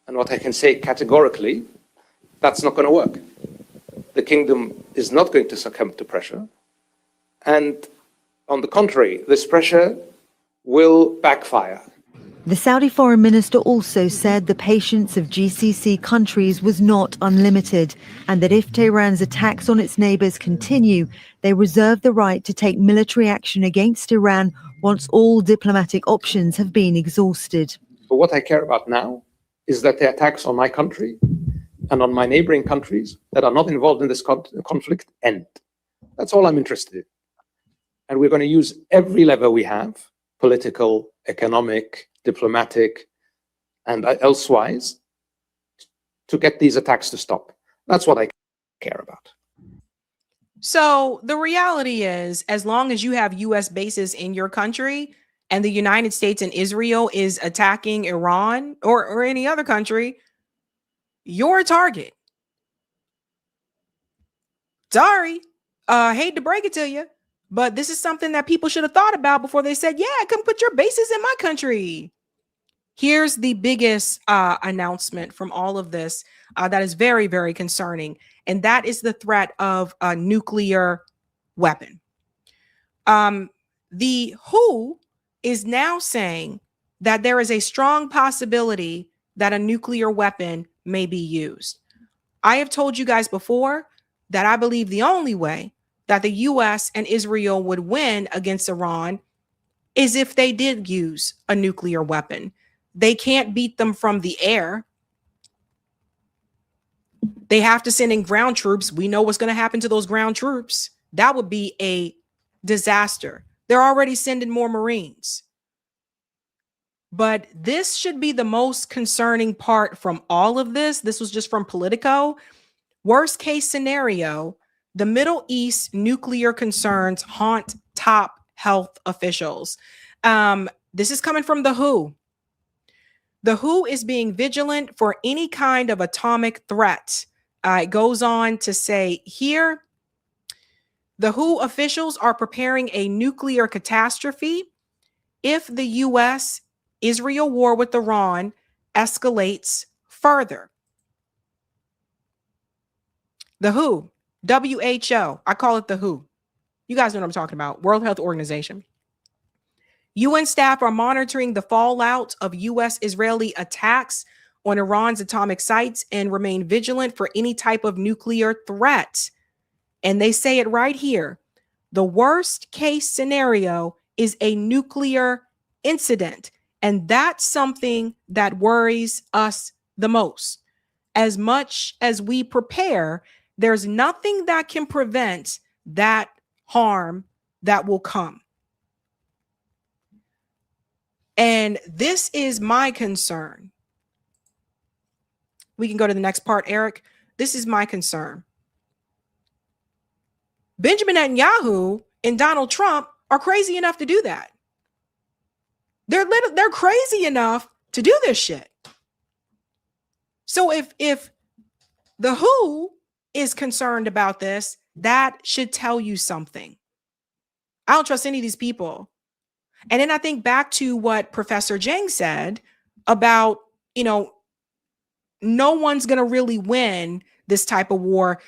And what I can say categorically, that's not going to work. The kingdom is not going to succumb to pressure. And on the contrary, this pressure will backfire. The Saudi foreign minister also said the patience of GCC countries was not unlimited, and that if Tehran's attacks on its neighbors continue, they reserve the right to take military action against Iran once all diplomatic options have been exhausted. But what I care about now is that the attacks on my country and on my neighboring countries that are not involved in this conflict end. That's all I'm interested in. And we're going to use every lever we have, political, economic, diplomatic, and elsewise, to get these attacks to stop. That's what I care about. So the reality is, as long as you have U.S. bases in your country, and the United States and Israel is attacking Iran or any other country, you're a target. Sorry. Hate to break it to you, but this is something that people should have thought about before they said, yeah, come put your bases in my country. Here's the biggest announcement from all of this that is very, very concerning, and that is the threat of a nuclear weapon. The WHO is now saying that there is a strong possibility that a nuclear weapon may be used. I have told you guys before that I believe the only way that the US and Israel would win against Iran is if they did use a nuclear weapon. They can't beat them from the air. They have to send in ground troops. We know what's going to happen to those ground troops. That would be a disaster. They're already sending more Marines. But this should be the most concerning part from all of this. This was just from Politico. Worst case scenario, the Middle East nuclear concerns haunt top health officials. This is coming from the WHO. The WHO is being vigilant for any kind of atomic threat. It goes on to say here, the WHO officials are preparing a nuclear catastrophe if the US-Israel war with Iran escalates further. The WHO, WHO, I call it the WHO. You guys know what I'm talking about, World Health Organization. UN staff are monitoring the fallout of US-Israeli attacks on Iran's atomic sites and remain vigilant for any type of nuclear threat. And they say it right here. The worst case scenario is a nuclear incident. And that's something that worries us the most. As much as we prepare, there's nothing that can prevent that harm that will come. And this is my concern. We can go to the next part, Eric. This is my concern. Benjamin Netanyahu and Donald Trump are crazy enough to do that. They're crazy enough to do this shit. So if the WHO is concerned about this, that should tell you something. I don't trust any of these people. And then I think back to what Professor Jang said about, no one's going to really win this type of war.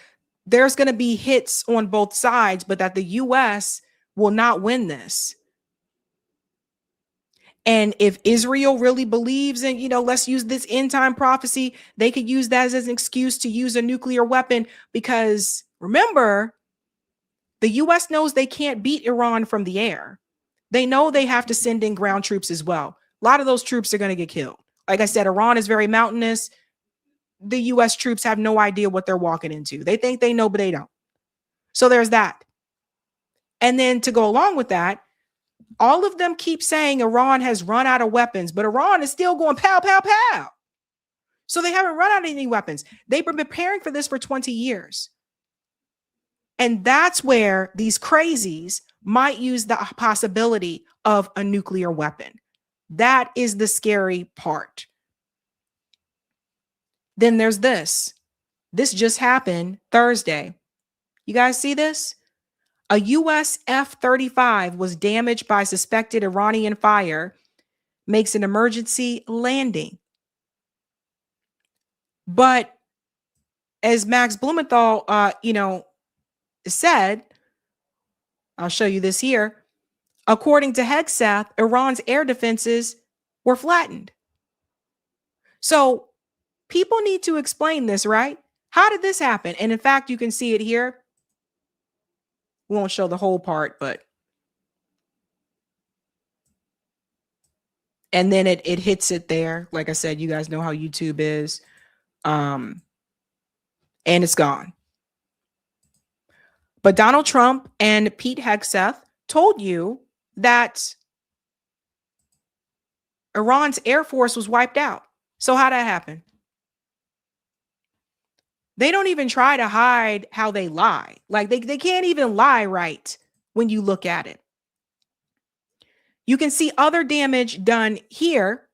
There's going to be hits on both sides, but that the US will not win this. And if Israel really believes in, let's use this end time prophecy, they could use that as an excuse to use a nuclear weapon, because remember, the US knows they can't beat Iran from the air. They know they have to send in ground troops as well. A lot of those troops are going to get killed. Like I said, Iran is very mountainous. The US troops have no idea what they're walking into. They think they know, but they don't. So there's that. And then to go along with that, all of them keep saying Iran has run out of weapons, but Iran is still going pow, pow, pow. So they haven't run out of any weapons. They've been preparing for this for 20 years. And that's where these crazies might use the possibility of a nuclear weapon. That is the scary part. Then there's this. This just happened Thursday. You guys see this? A US F-35 was damaged by suspected Iranian fire, makes an emergency landing. But as Max Blumenthal, said, I'll show you this here. According to Kesheev, Iran's air defenses were flattened. So people need to explain this, right? How did this happen? And in fact, you can see it here. We won't show the whole part, but. And then it hits it there. Like I said, you guys know how YouTube is. And it's gone. But Donald Trump and Pete Hegseth told you that Iran's Air Force was wiped out. So how'd that happen? They don't even try to hide how they lie. Like they can't even lie right when you look at it. You can see other damage done here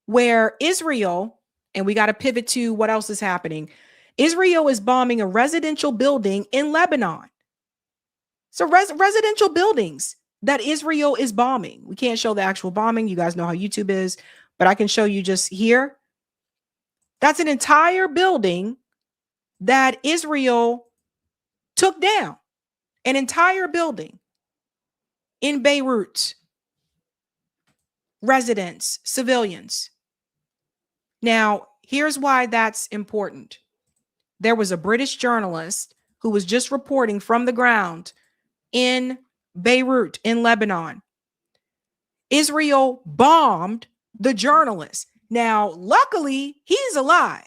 where Israel, and we got to pivot to what else is happening. Israel is bombing a residential building in Lebanon. So residential buildings that Israel is bombing. We can't show the actual bombing. You guys know how YouTube is, but I can show you just here. That's an entire building that Israel took down. An entire building in Beirut. residents, civilians. Now, here's why that's important. There was a British journalist who was just reporting from the ground in Beirut, in Lebanon. Israel bombed the journalist. Now, luckily, he's alive.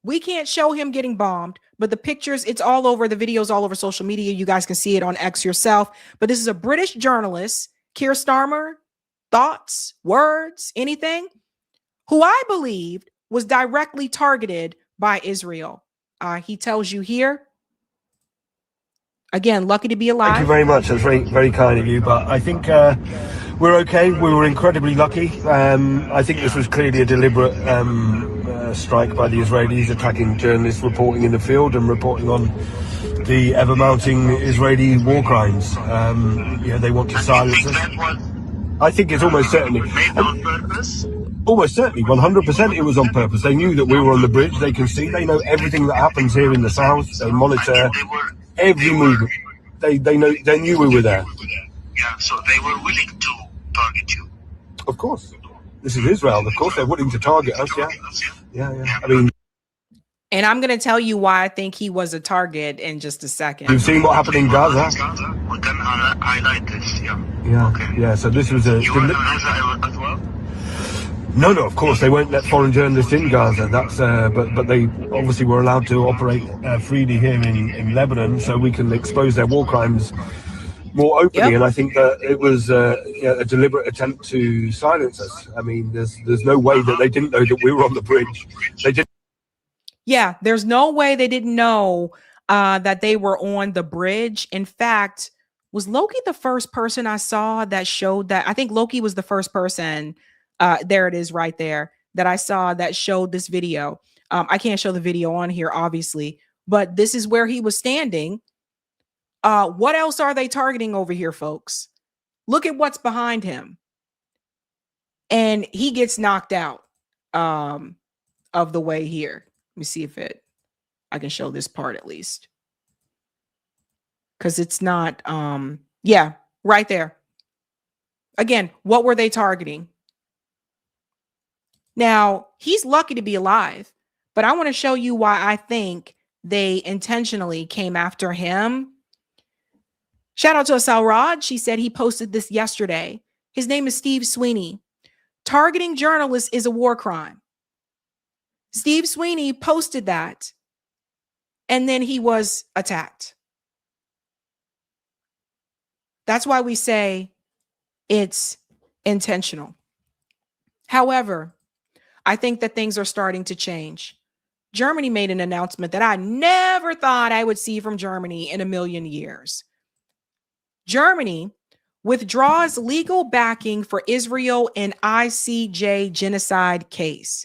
We can't show him getting bombed, but the pictures, it's all over, the videos all over social media. You guys can see it on X yourself. But this is a British journalist, Keir Starmer, thoughts, words, anything, who I believed was directly targeted by Israel. He tells you here, again, lucky to be alive. Thank you very much. That's very, very kind of you. But I think we're okay. We were incredibly lucky. I think this was clearly a deliberate strike by the Israelis, attacking journalists reporting in the field and reporting on the ever-mounting Israeli war crimes. They want to silence us. I think it's almost certainly. On purpose? Almost certainly, 100% it was on purpose. They knew that we were on the bridge. They can see, they know everything that happens here in the south. They monitor every movement. They knew we were there. Yeah, so they were willing to target you. Of course. This is Israel. Of course, they're willing to target us, yeah. Yeah. I mean, and I'm going to tell you why I think he was a target in just a second. You've seen what happened in Gaza? We can highlight this, Yeah. Okay. Yeah, so this was a... You were in Gaza as well? No, of course, they won't let foreign journalists in Gaza. That's but they obviously were allowed to operate freely here in Lebanon, so we can expose their war crimes more openly. Yep. And I think that it was a deliberate attempt to silence us. I mean, there's no way that they didn't know that we were on the bridge. They did. Yeah, there's no way they didn't know that they were on the bridge. In fact, was Loki the first person I saw that showed that? I think Loki was the first person. There it is right there that I saw that showed this video. I can't show the video on here, obviously, but this is where he was standing. What else are they targeting over here, folks? Look at what's behind him. And he gets knocked out of the way here. Let me see if I can show this part at least. Because it's not, yeah, right there. Again, what were they targeting? Now, he's lucky to be alive, but I want to show you why I think they intentionally came after him. Shout out to Asal Rod. She said he posted this yesterday. His name is Steve Sweeney. Targeting journalists is a war crime. Steve Sweeney posted that, and then he was attacked. That's why we say it's intentional. However, I think that things are starting to change. Germany made an announcement that I never thought I would see from Germany in a million years. Germany withdraws legal backing for Israel in ICJ genocide case.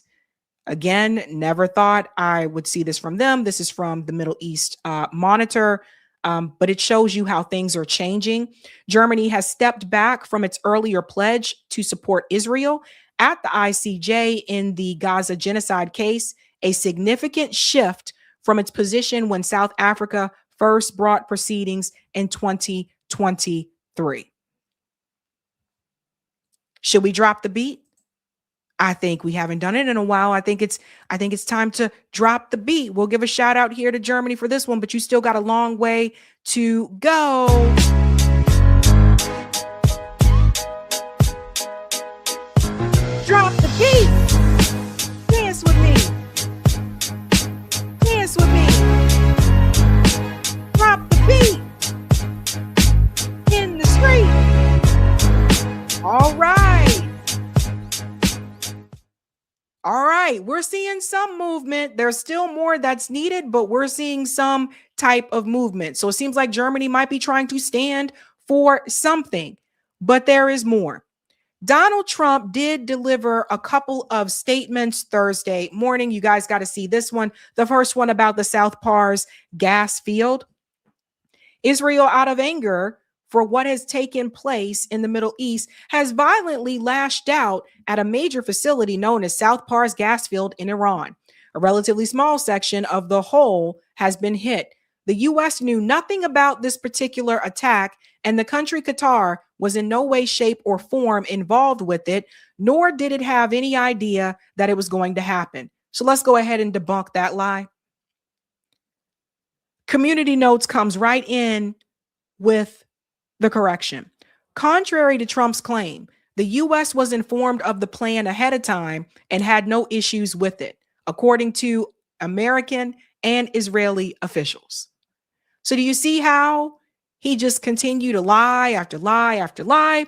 Again, never thought I would see this from them. This is from the Middle East Monitor, but it shows you how things are changing. Germany has stepped back from its earlier pledge to support Israel at the ICJ in the Gaza genocide case, a significant shift from its position when South Africa first brought proceedings in 2023. Should we drop the beat? I think we haven't done it in a while. I think it's time to drop the beat. We'll give a shout out here to Germany for this one, but you still got a long way to go. Drop the beat. Dance with me. Dance with me. Drop the beat. In the street. All right. All right. We're seeing some movement. There's still more that's needed, but we're seeing some type of movement. So it seems like Germany might be trying to stand for something, but there is more. Donald Trump did deliver a couple of statements Thursday morning. You guys got to see this one. The first one about the South Pars gas field. Israel, out of anger for what has taken place in the Middle East, has violently lashed out at a major facility known as South Pars gas field in Iran. A relatively small section of the whole has been hit. The U.S. knew nothing about this particular attack and the country Qatar was in no way, shape, or form involved with it, nor did it have any idea that it was going to happen. So let's go ahead and debunk that lie. Community Notes comes right in with the correction. Contrary to Trump's claim, the U.S. was informed of the plan ahead of time and had no issues with it, according to American and Israeli officials. So do you see how he just continued to lie after lie after lie?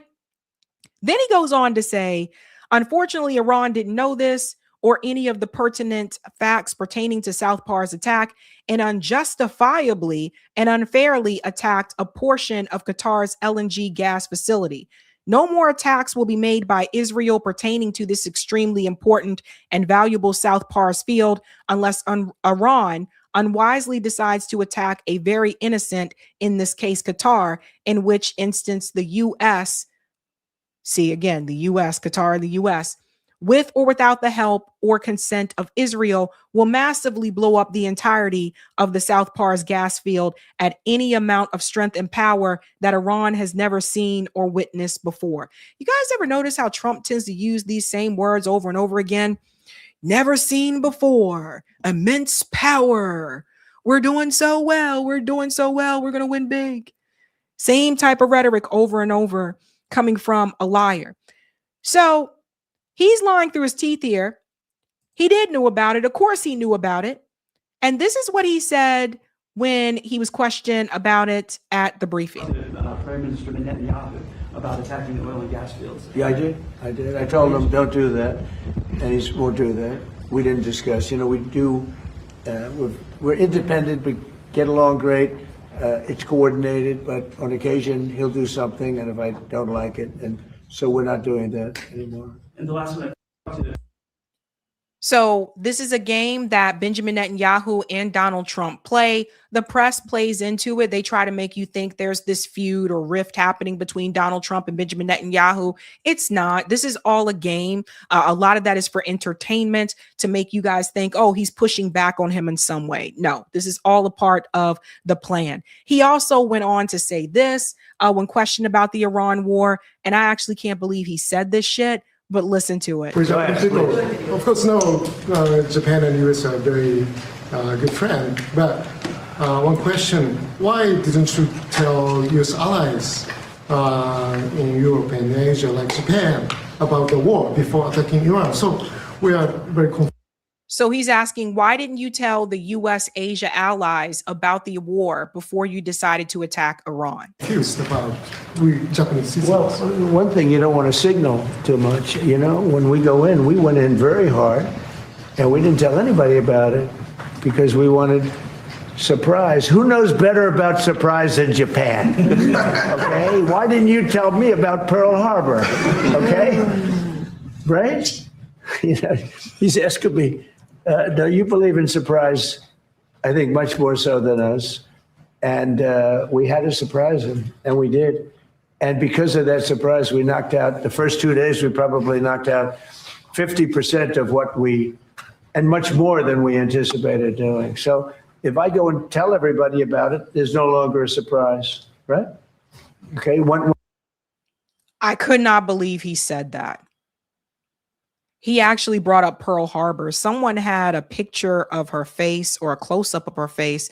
Then he goes on to say, unfortunately, Iran didn't know this or any of the pertinent facts pertaining to South Par's attack, and unjustifiably and unfairly attacked a portion of Qatar's LNG gas facility. No more attacks will be made by Israel pertaining to this extremely important and valuable South Pars field unless Iran unwisely decides to attack a very innocent, in this case, Qatar, in which instance the U.S., see again, the U.S., Qatar, the U.S., with or without the help or consent of Israel, will massively blow up the entirety of the South Pars gas field at any amount of strength and power that Iran has never seen or witnessed before. You guys ever notice how Trump tends to use these same words over and over again? Never seen before, immense power. We're doing so well. We're doing so well. We're going to win big. Same type of rhetoric over and over coming from a liar. So he's lying through his teeth here. He did know about it. Of course he knew about it. And this is what he said when he was questioned about it at the briefing. Prime Minister Netanyahu about attacking the oil and gas fields. Yeah, I did. I told him don't do that, and he won't do that. We didn't discuss. You know, we do. We're independent. We get along great. It's coordinated, but on occasion he'll do something, and if I don't like it, and so we're not doing that anymore. And the last one. So this is a game that Benjamin Netanyahu and Donald Trump play. The press plays into it. They try to make you think there's this feud or rift happening between Donald Trump and Benjamin Netanyahu. It's not. This is all a game. A lot of that is for entertainment to make you guys think, oh, he's pushing back on him in some way. No, this is all a part of the plan. He also went on to say this when questioned about the Iran war. And I actually can't believe he said this shit. But listen to it. Of course, no, Japan and US are very good friends. But one question, why didn't you tell US allies in Europe and Asia, like Japan, about the war before attacking Iran? So we are very confused. So he's asking, why didn't you tell the U.S. Asia allies about the war before you decided to attack Iran? Confused about we Japanese citizens. Well, one thing you don't want to signal too much. You know, when we go in, we went in very hard, and we didn't tell anybody about it because we wanted surprise. Who knows better about surprise than Japan? Okay, why didn't you tell me about Pearl Harbor? Okay, right? You know, he's asking me. No, you believe in surprise, I think, much more so than us. And we had to surprise him, and we did. And because of that surprise, we knocked out, the first 2 days, we probably knocked out 50% of what we, and much more than we anticipated doing. So if I go and tell everybody about it, there's no longer a surprise, right? Okay. I could not believe he said that. He actually brought up Pearl Harbor. Someone had a picture of her face or a close-up of her face.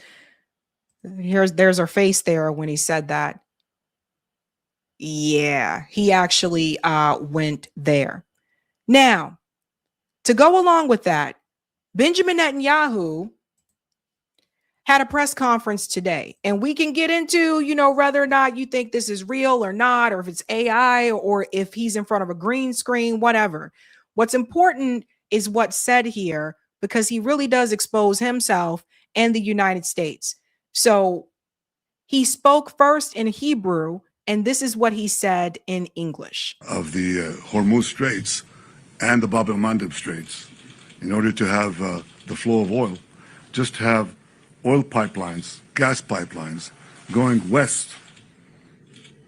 There's her face there when he said that. Yeah, he actually went there. Now, to go along with that, Benjamin Netanyahu had a press conference today, and we can get into, you know, whether or not you think this is real or not, or if it's AI, or if he's in front of a green screen, whatever. What's important is what's said here, because he really does expose himself and the United States. So he spoke first in Hebrew, and this is what he said in English. Of the Hormuz Straits and the Bab el-Mandeb Straits, in order to have the flow of oil, just have oil pipelines, gas pipelines, going west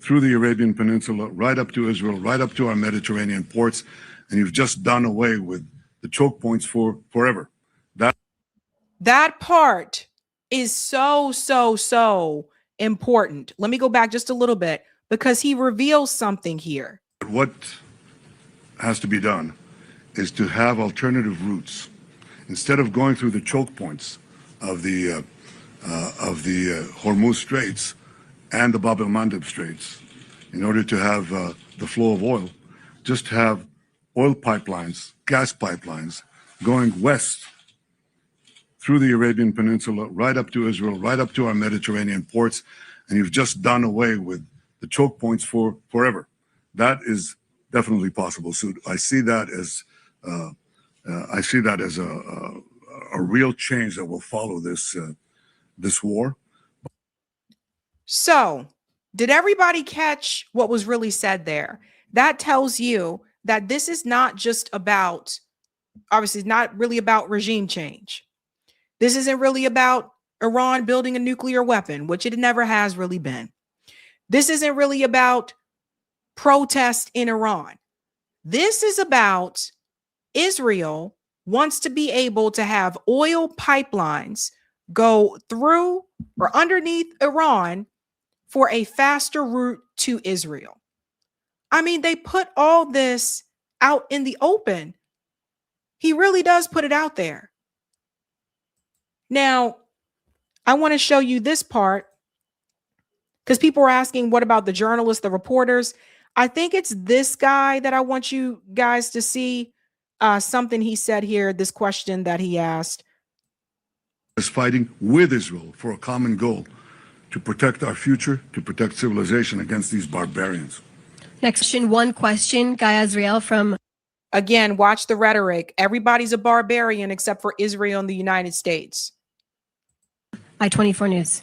through the Arabian Peninsula, right up to Israel, right up to our Mediterranean ports, and you've just done away with the choke points for forever. That part is so important. Let me go back just a little bit because he reveals something here. What has to be done is to have alternative routes. Instead of going through the choke points of the Hormuz Straits and the Bab el-Mandeb Straits, in order to have the flow of oil, just have oil pipelines, gas pipelines going west through the Arabian Peninsula, right up to Israel, right up to our Mediterranean ports, and you've just done away with the choke points for forever. That is definitely possible. So I see that as a real change that will follow this this war. So, did everybody catch what was really said there? That tells you that this is not just about, obviously, it's not really about regime change. This isn't really about Iran building a nuclear weapon, which it never has really been. This isn't really about protest in Iran. This is about Israel wants to be able to have oil pipelines go through or underneath Iran for a faster route to Israel. I mean, they put all this out in the open. He really does put it out there. Now, I want to show you this part because people are asking, what about the journalists, the reporters? I think it's this guy that I want you guys to see something he said here, this question that he asked. Is fighting with Israel for a common goal to protect our future, to protect civilization against these barbarians. Next question, one question, Guy Azriel from... Again, watch the rhetoric. Everybody's a barbarian except for Israel and the United States. I-24 News.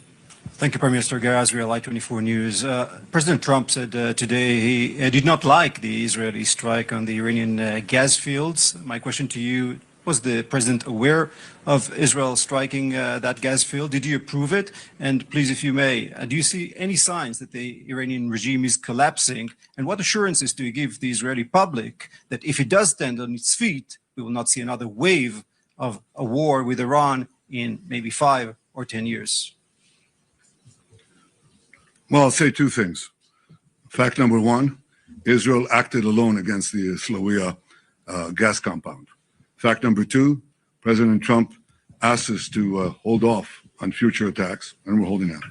Thank you, Prime Minister. Guy Azriel, I-24 News. President Trump said today he did not like the Israeli strike on the Iranian gas fields. My question to you, was the president aware of Israel striking that gas field? Did you approve it? And please, if you may, do you see any signs that the Iranian regime is collapsing? And what assurances do you give the Israeli public that if it does stand on its feet, we will not see another wave of a war with Iran in maybe 5 or 10 years? Well, I'll say two things. Fact number one, Israel acted alone against the Slawiya gas compound. Fact number two, President Trump asked us to hold off on future attacks, and we're holding out.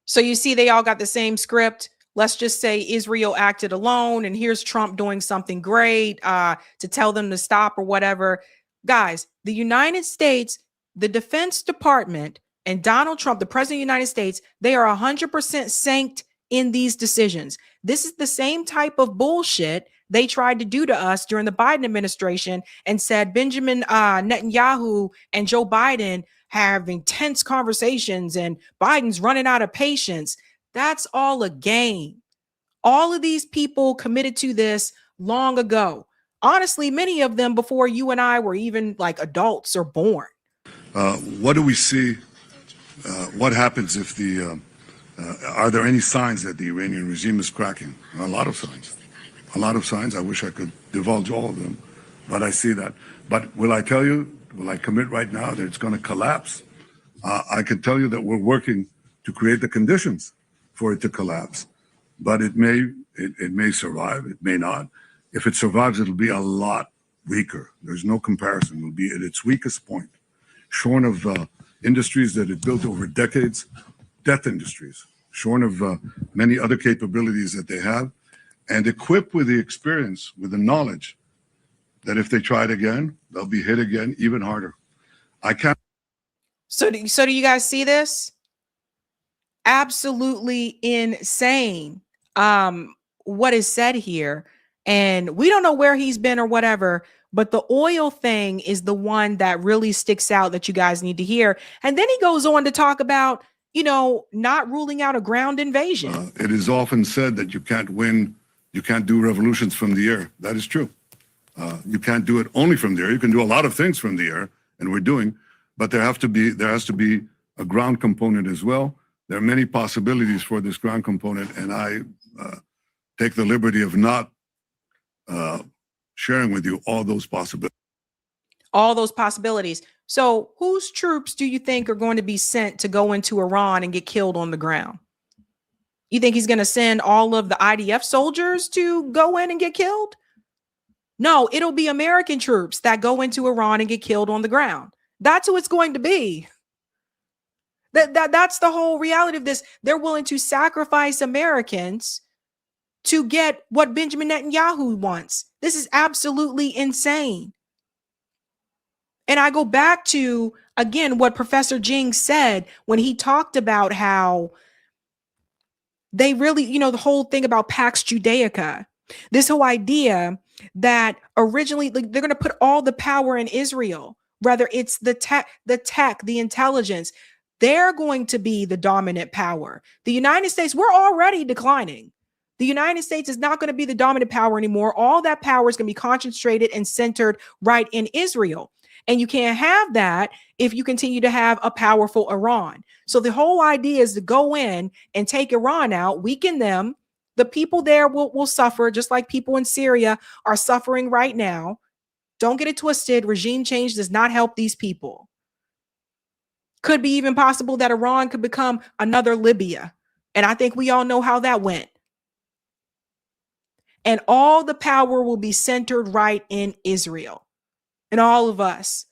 So you see, they all got the same script. Let's just say Israel acted alone, and here's Trump doing something great to tell them to stop or whatever. Guys, the United States, the Defense Department, and Donald Trump, the President of the United States, they are 100% synced in these decisions. This is the same type of bullshit they tried to do to us during the Biden administration and said Benjamin Netanyahu and Joe Biden have intense conversations and Biden's running out of patience. That's all a game. All of these people committed to this long ago. Honestly, many of them before you and I were even like adults or born. What do we see? What happens if are there any signs that the Iranian regime is cracking? A lot of signs. A lot of signs. I wish I could divulge all of them, but I see that. But will I tell you, will I commit right now that it's going to collapse? I can tell you that we're working to create the conditions for it to collapse, but it may survive, it may not. If it survives, it'll be a lot weaker. There's no comparison. It'll be at its weakest point, shorn of industries that it built over decades, death industries, shorn of many other capabilities that they have, and equipped with the experience, with the knowledge that if they try it again, they'll be hit again even harder. I can't. So do you guys see this? Absolutely insane. What is said here, and we don't know where he's been or whatever, but the oil thing is the one that really sticks out that you guys need to hear. And then he goes on to talk about, not ruling out a ground invasion. It is often said that you can't do revolutions from the air. That is true. You can't do it only from the air. You can do a lot of things from the air, and we're doing, but there has to be a ground component as well. There are many possibilities for this ground component, and I take the liberty of not sharing with you all those possibilities. All those possibilities. So whose troops do you think are going to be sent to go into Iran and get killed on the ground? You think he's going to send all of the IDF soldiers to go in and get killed? No, it'll be American troops that go into Iran and get killed on the ground. That's who it's going to be. That's the whole reality of this. They're willing to sacrifice Americans to get what Benjamin Netanyahu wants. This is absolutely insane. And I go back to, again, what Professor Jing said when he talked about how they really, the whole thing about Pax Judaica, this whole idea that originally they're going to put all the power in Israel, whether it's the tech, the intelligence, they're going to be the dominant power. The United States, we're already declining. The United States is not going to be the dominant power anymore. All that power is going to be concentrated and centered right in Israel. And you can't have that if you continue to have a powerful Iran. So the whole idea is to go in and take Iran out, weaken them. The people there will suffer, just like people in Syria are suffering right now. Don't get it twisted. Regime change does not help these people. Could be even possible that Iran could become another Libya. And I think we all know how that went. And all the power will be centered right in Israel. And all of us,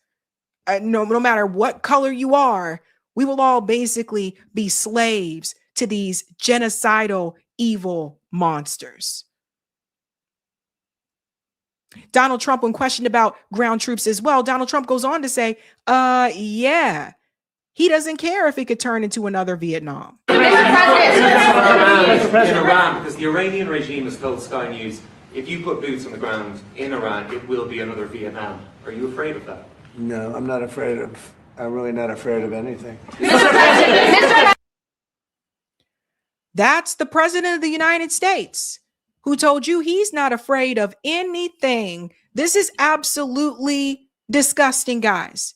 no matter what color you are, we will all basically be slaves to these genocidal, evil monsters. Donald Trump, when questioned about ground troops as well, Donald Trump goes on to say, yeah, he doesn't care if it could turn into another Vietnam. In Iran, because the Iranian regime has told Sky News, if you put boots on the ground in Iran, it will be another Vietnam. Are you afraid of that? No, I'm really not afraid of anything. That's the president of the United States who told you he's not afraid of anything. This is absolutely disgusting, guys.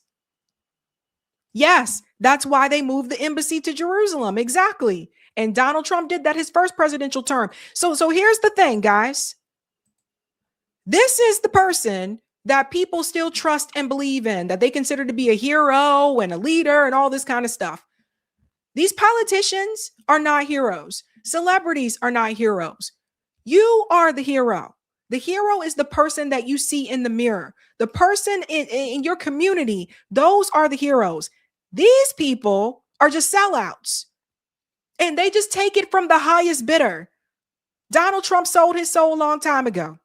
Yes, that's why they moved the embassy to Jerusalem. Exactly. And Donald Trump did that his first presidential term. So here's the thing, guys. This is the person that people still trust and believe in, that they consider to be a hero and a leader and all this kind of stuff. These politicians are not heroes. Celebrities are not heroes. You are the hero. The hero is the person that you see in the mirror. The person in your community, those are the heroes. These people are just sellouts. And they just take it from the highest bidder. Donald Trump sold his soul a long time ago.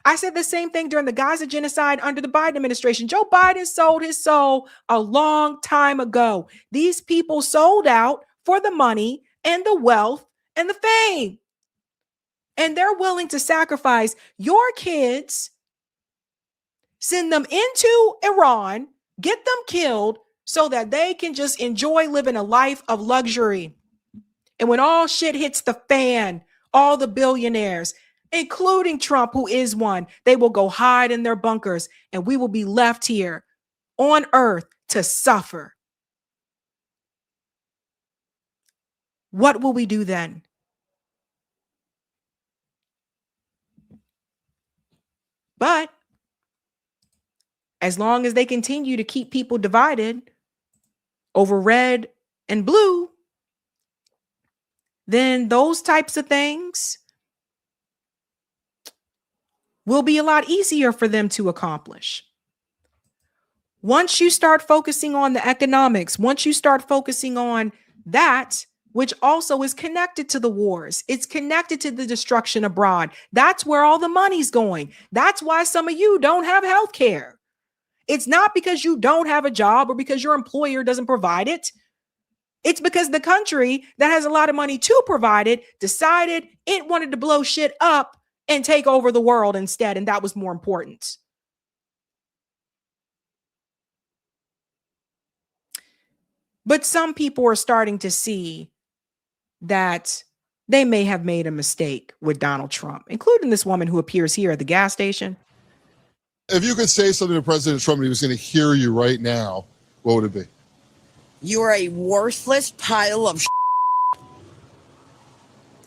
I said the same thing during the Gaza genocide under the Biden administration. Joe Biden sold his soul a long time ago. These people sold out for the money and the wealth and the fame. And they're willing to sacrifice your kids, send them into Iran, get them killed so that they can just enjoy living a life of luxury. And when all shit hits the fan, all the billionaires, including Trump, who is one, they will go hide in their bunkers and we will be left here on earth to suffer. What will we do then? But as long as they continue to keep people divided over red and blue, then those types of things will be a lot easier for them to accomplish. Once you start focusing on the economics, once you start focusing on that, which also is connected to the wars, it's connected to the destruction abroad. That's where all the money's going. That's why some of you don't have health care. It's not because you don't have a job or because your employer doesn't provide it. It's because the country that has a lot of money to provide it decided it wanted to blow shit up and take over the world instead. And that was more important. But some people are starting to see that they may have made a mistake with Donald Trump, including this woman who appears here at the gas station. If you could say something to President Trump and he was going to hear you right now, what would it be? You're a worthless pile of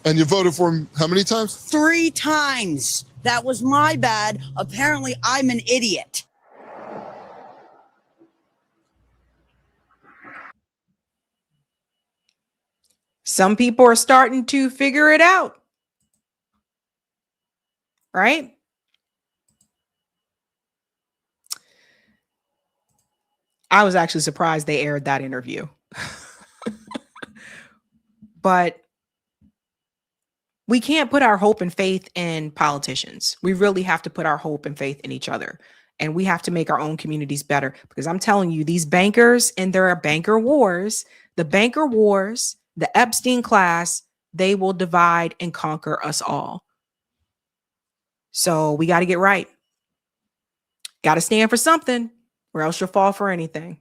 And you voted for him how many times? 3 times. That was my bad. Apparently, I'm an idiot. Some people are starting to figure it out. Right? I was actually surprised they aired that interview. But we can't put our hope and faith in politicians. We really have to put our hope and faith in each other. And we have to make our own communities better. Because I'm telling you, these bankers and their banker wars, the Epstein class, they will divide and conquer us all. So we got to get right. Got to stand for something, or else you'll fall for anything.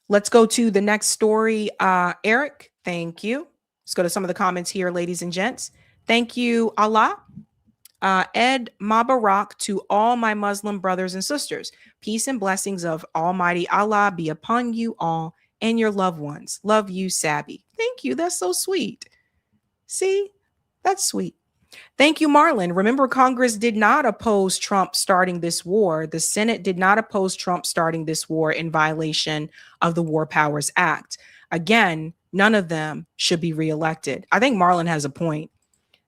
Let's go to the next story. Eric, thank you. Let's go to some of the comments here, ladies and gents. Thank you, Allah. Ed Mabarak, to all my Muslim brothers and sisters. Peace and blessings of Almighty Allah be upon you all and your loved ones. Love you, Sabby. Thank you. That's so sweet. See, that's sweet. Thank you, Marlon. Remember, Congress did not oppose Trump starting this war. The Senate did not oppose Trump starting this war in violation of the War Powers Act. Again, none of them should be reelected. I think Marlon has a point.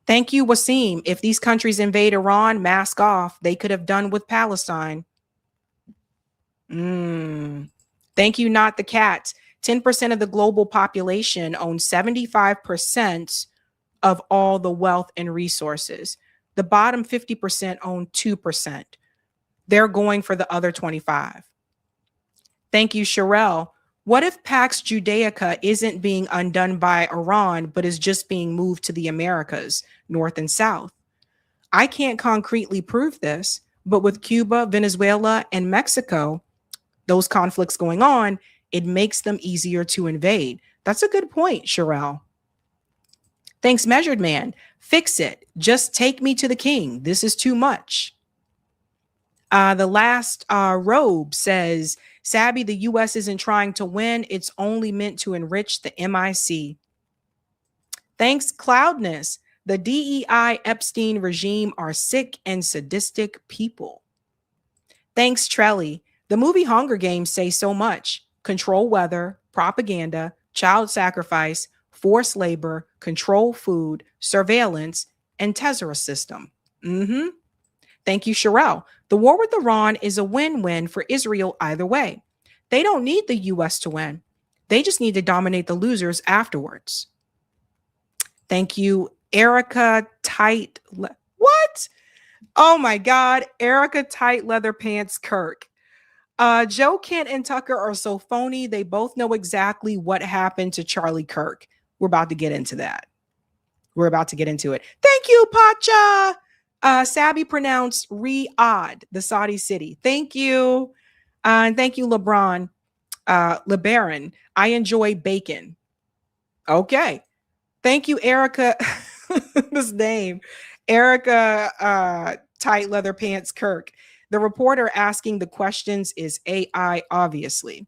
Thank you, Wasim. If these countries invade Iran, mask off. They could have done with Palestine. Thank you, Not the Cat. 10% of the global population owns 75% of all the wealth and resources. The bottom 50% own 2%. They're going for the other 25. Thank you, Sherelle. What if Pax Judaica isn't being undone by Iran, but is just being moved to the Americas, North and South? I can't concretely prove this, but with Cuba, Venezuela, and Mexico, those conflicts going on, it makes them easier to invade. That's a good point, Sherelle. Thanks, Measured Man. Fix it. Just take me to the king. This is too much. The last robe says, Sabby, the U.S. isn't trying to win. It's only meant to enrich the MIC. Thanks, Cloudness. The DEI Epstein regime are sick and sadistic people. Thanks, Trelly. The movie Hunger Games say so much. Control weather, propaganda, child sacrifice, forced labor, control food, surveillance, and Tessera system. Thank you, Sherelle. The war with Iran is a win-win for Israel either way. They don't need the U.S. to win. They just need to dominate the losers afterwards. Thank you, Erica Tight. What? Oh my God. Erica Tight Leather Pants Kirk. Joe Kent and Tucker are so phony. They both know exactly what happened to Charlie Kirk. We're about to get into that. We're about to get into it. Thank you, Pacha. Sabby pronounced Riyadh, the Saudi city. Thank you. And thank you, LeBron. LeBaron. I enjoy bacon. Okay. Thank you, Erica. This name. Erica Tight Leather Pants Kirk. The reporter asking the questions is AI, obviously.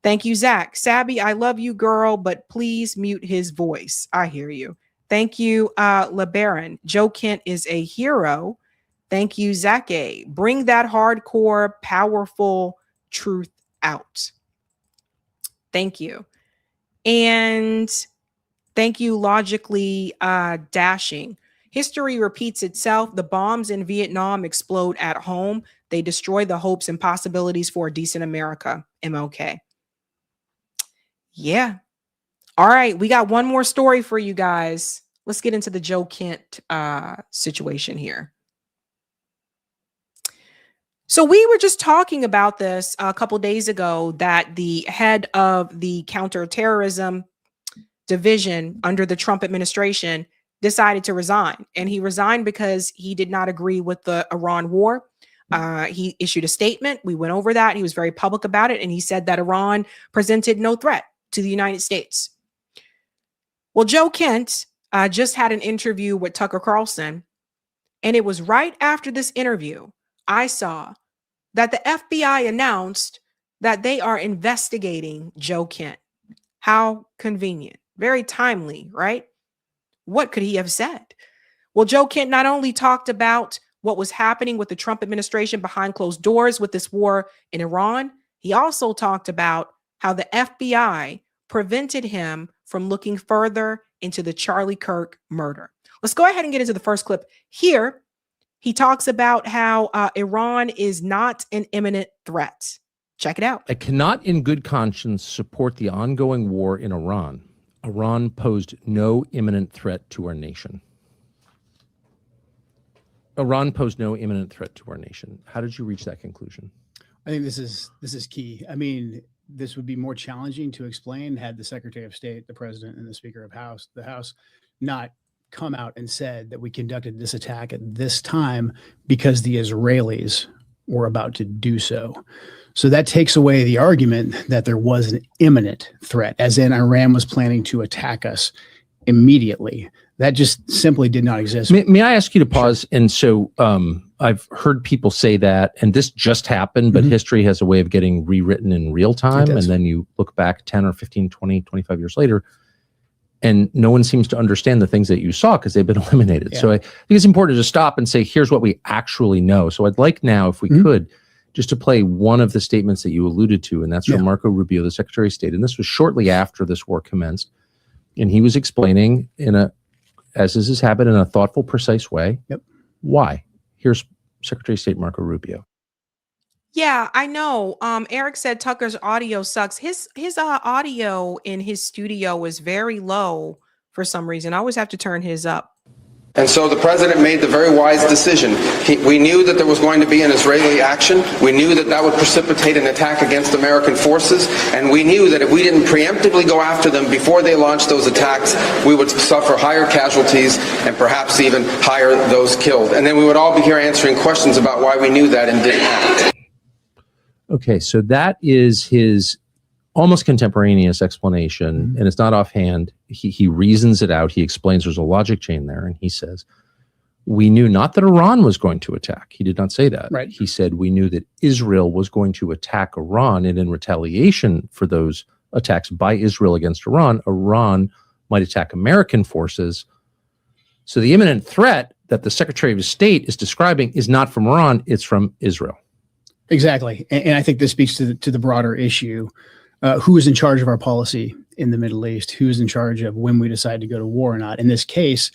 Thank you, Zach. Sabby, I love you, girl, but please mute his voice. I hear you. Thank you, LeBaron. Joe Kent is a hero. Thank you, Zach A. Bring that hardcore, powerful truth out. Thank you. And thank you, Logically Dashing. History repeats itself. The bombs in Vietnam explode at home. They destroy the hopes and possibilities for a decent America. MLK. Yeah. All right. We got one more story for you guys. Let's get into the Joe Kent situation here. So we were just talking about this a couple days ago, that the head of the counterterrorism division under the Trump administration decided to resign. And he resigned because he did not agree with the Iran war. He issued a statement. We went over that. He was very public about it. And he said that Iran presented no threat to the United States. Well, Joe Kent just had an interview with Tucker Carlson. And it was right after this interview I saw that the FBI announced that they are investigating Joe Kent. How convenient. Very timely, right? What could he have said? Well, Joe Kent not only talked about what was happening with the Trump administration behind closed doors with this war in Iran, he also talked about how the FBI prevented him from looking further into the Charlie Kirk murder. Let's go ahead and get into the first clip here. He talks about how Iran is not an imminent threat. Check it out. I cannot in good conscience support the ongoing war in Iran. Iran posed no imminent threat to our nation. Iran posed no imminent threat to our nation. How did you reach that conclusion? I think this is key. I mean, this would be more challenging to explain had the Secretary of State, the President, and the Speaker of the House not come out and said that we conducted this attack at this time because the Israelis were about to do so. So that takes away the argument that there was an imminent threat, as in Iran was planning to attack us immediately. That just simply did not exist. May I ask you to pause? And so I've heard people say that, and this just happened, but history has a way of getting rewritten in real time. And then you look back 10 or 15, 20, 25 years later, and no one seems to understand the things that you saw because they've been eliminated. So I think it's important to stop and say, here's what we actually know. So I'd like now, if we could, just to play one of the statements that you alluded to, and that's from Marco Rubio, the Secretary of State. And this was shortly after this war commenced. And he was explaining as is his habit, in a thoughtful, precise way, why. Here's Secretary of State Marco Rubio. Yeah, I know. Eric said Tucker's audio sucks. His audio in his studio is very low for some reason. I always have to turn his up. And so the president made the very wise decision. We knew that there was going to be an Israeli action. We knew that that would precipitate an attack against American forces. And we knew that if we didn't preemptively go after them before they launched those attacks, we would suffer higher casualties and perhaps even higher those killed. And then we would all be here answering questions about why we knew that and didn't act. Okay, so that is his almost contemporaneous explanation, and it's not offhand. He reasons it out. He explains there's a logic chain there, and he says, we knew not that Iran was going to attack. He did not say that. Right. He said we knew that Israel was going to attack Iran, and in retaliation for those attacks by Israel against Iran, Iran might attack American forces. So the imminent threat that the Secretary of State is describing is not from Iran, it's from Israel. Exactly. And I think this speaks to the broader issue. Who is in charge of our policy in the Middle East? Who is in charge of when we decide to go to war or not? In this case,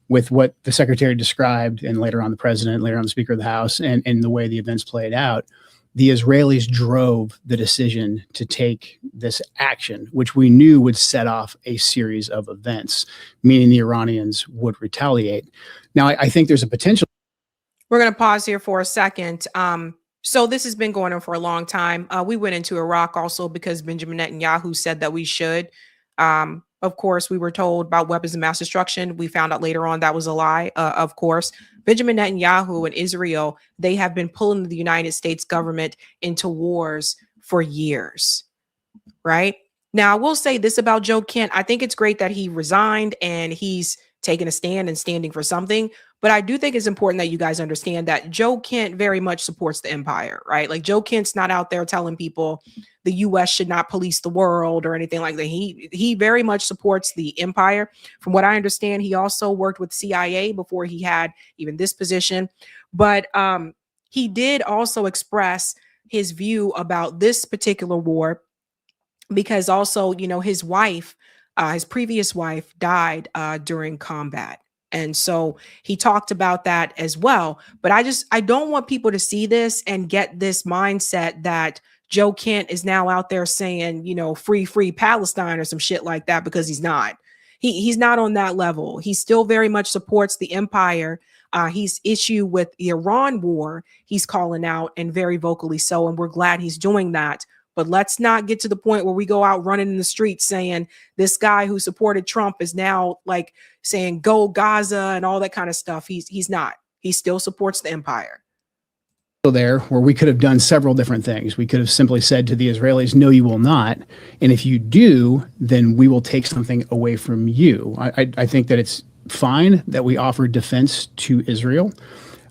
with what the Secretary described, and later on the President, later on the Speaker of the House, and the way the events played out, the Israelis drove the decision to take this action, which we knew would set off a series of events, meaning the Iranians would retaliate. Now, I think there's a potential. We're going to pause here for a second. So this has been going on for a long time. We went into Iraq also because Benjamin Netanyahu said that we should. Of course, we were told about weapons of mass destruction. We found out later on that was a lie. Of course, Benjamin Netanyahu and Israel, they have been pulling the United States government into wars for years, right? Now, I will say this about Joe Kent. I think it's great that he resigned and he's taking a stand and standing for something. But I do think it's important that you guys understand that Joe Kent very much supports the empire, right? Like Joe Kent's not out there telling people the U.S. should not police the world or anything like that. He very much supports the empire. From what I understand, he also worked with CIA before he had even this position. But he did also express his view about this particular war because also, you know, his wife, his previous wife died during combat. And so he talked about that as well. But I don't want people to see this and get this mindset that Joe Kent is now out there saying, you know, free Palestine or some shit like that, because he's not. He's not on that level. He still very much supports the empire. He's issue with the Iran war. He's calling out, and very vocally so. And we're glad he's doing that. But let's not get to the point where we go out running in the streets saying this guy who supported Trump is now like saying go Gaza and all that kind of stuff. He's not. He still supports the empire. There where we could have done several different things. We could have simply said to the Israelis, no, you will not. And if you do, then we will take something away from you. I think that it's fine that we offer defense to Israel.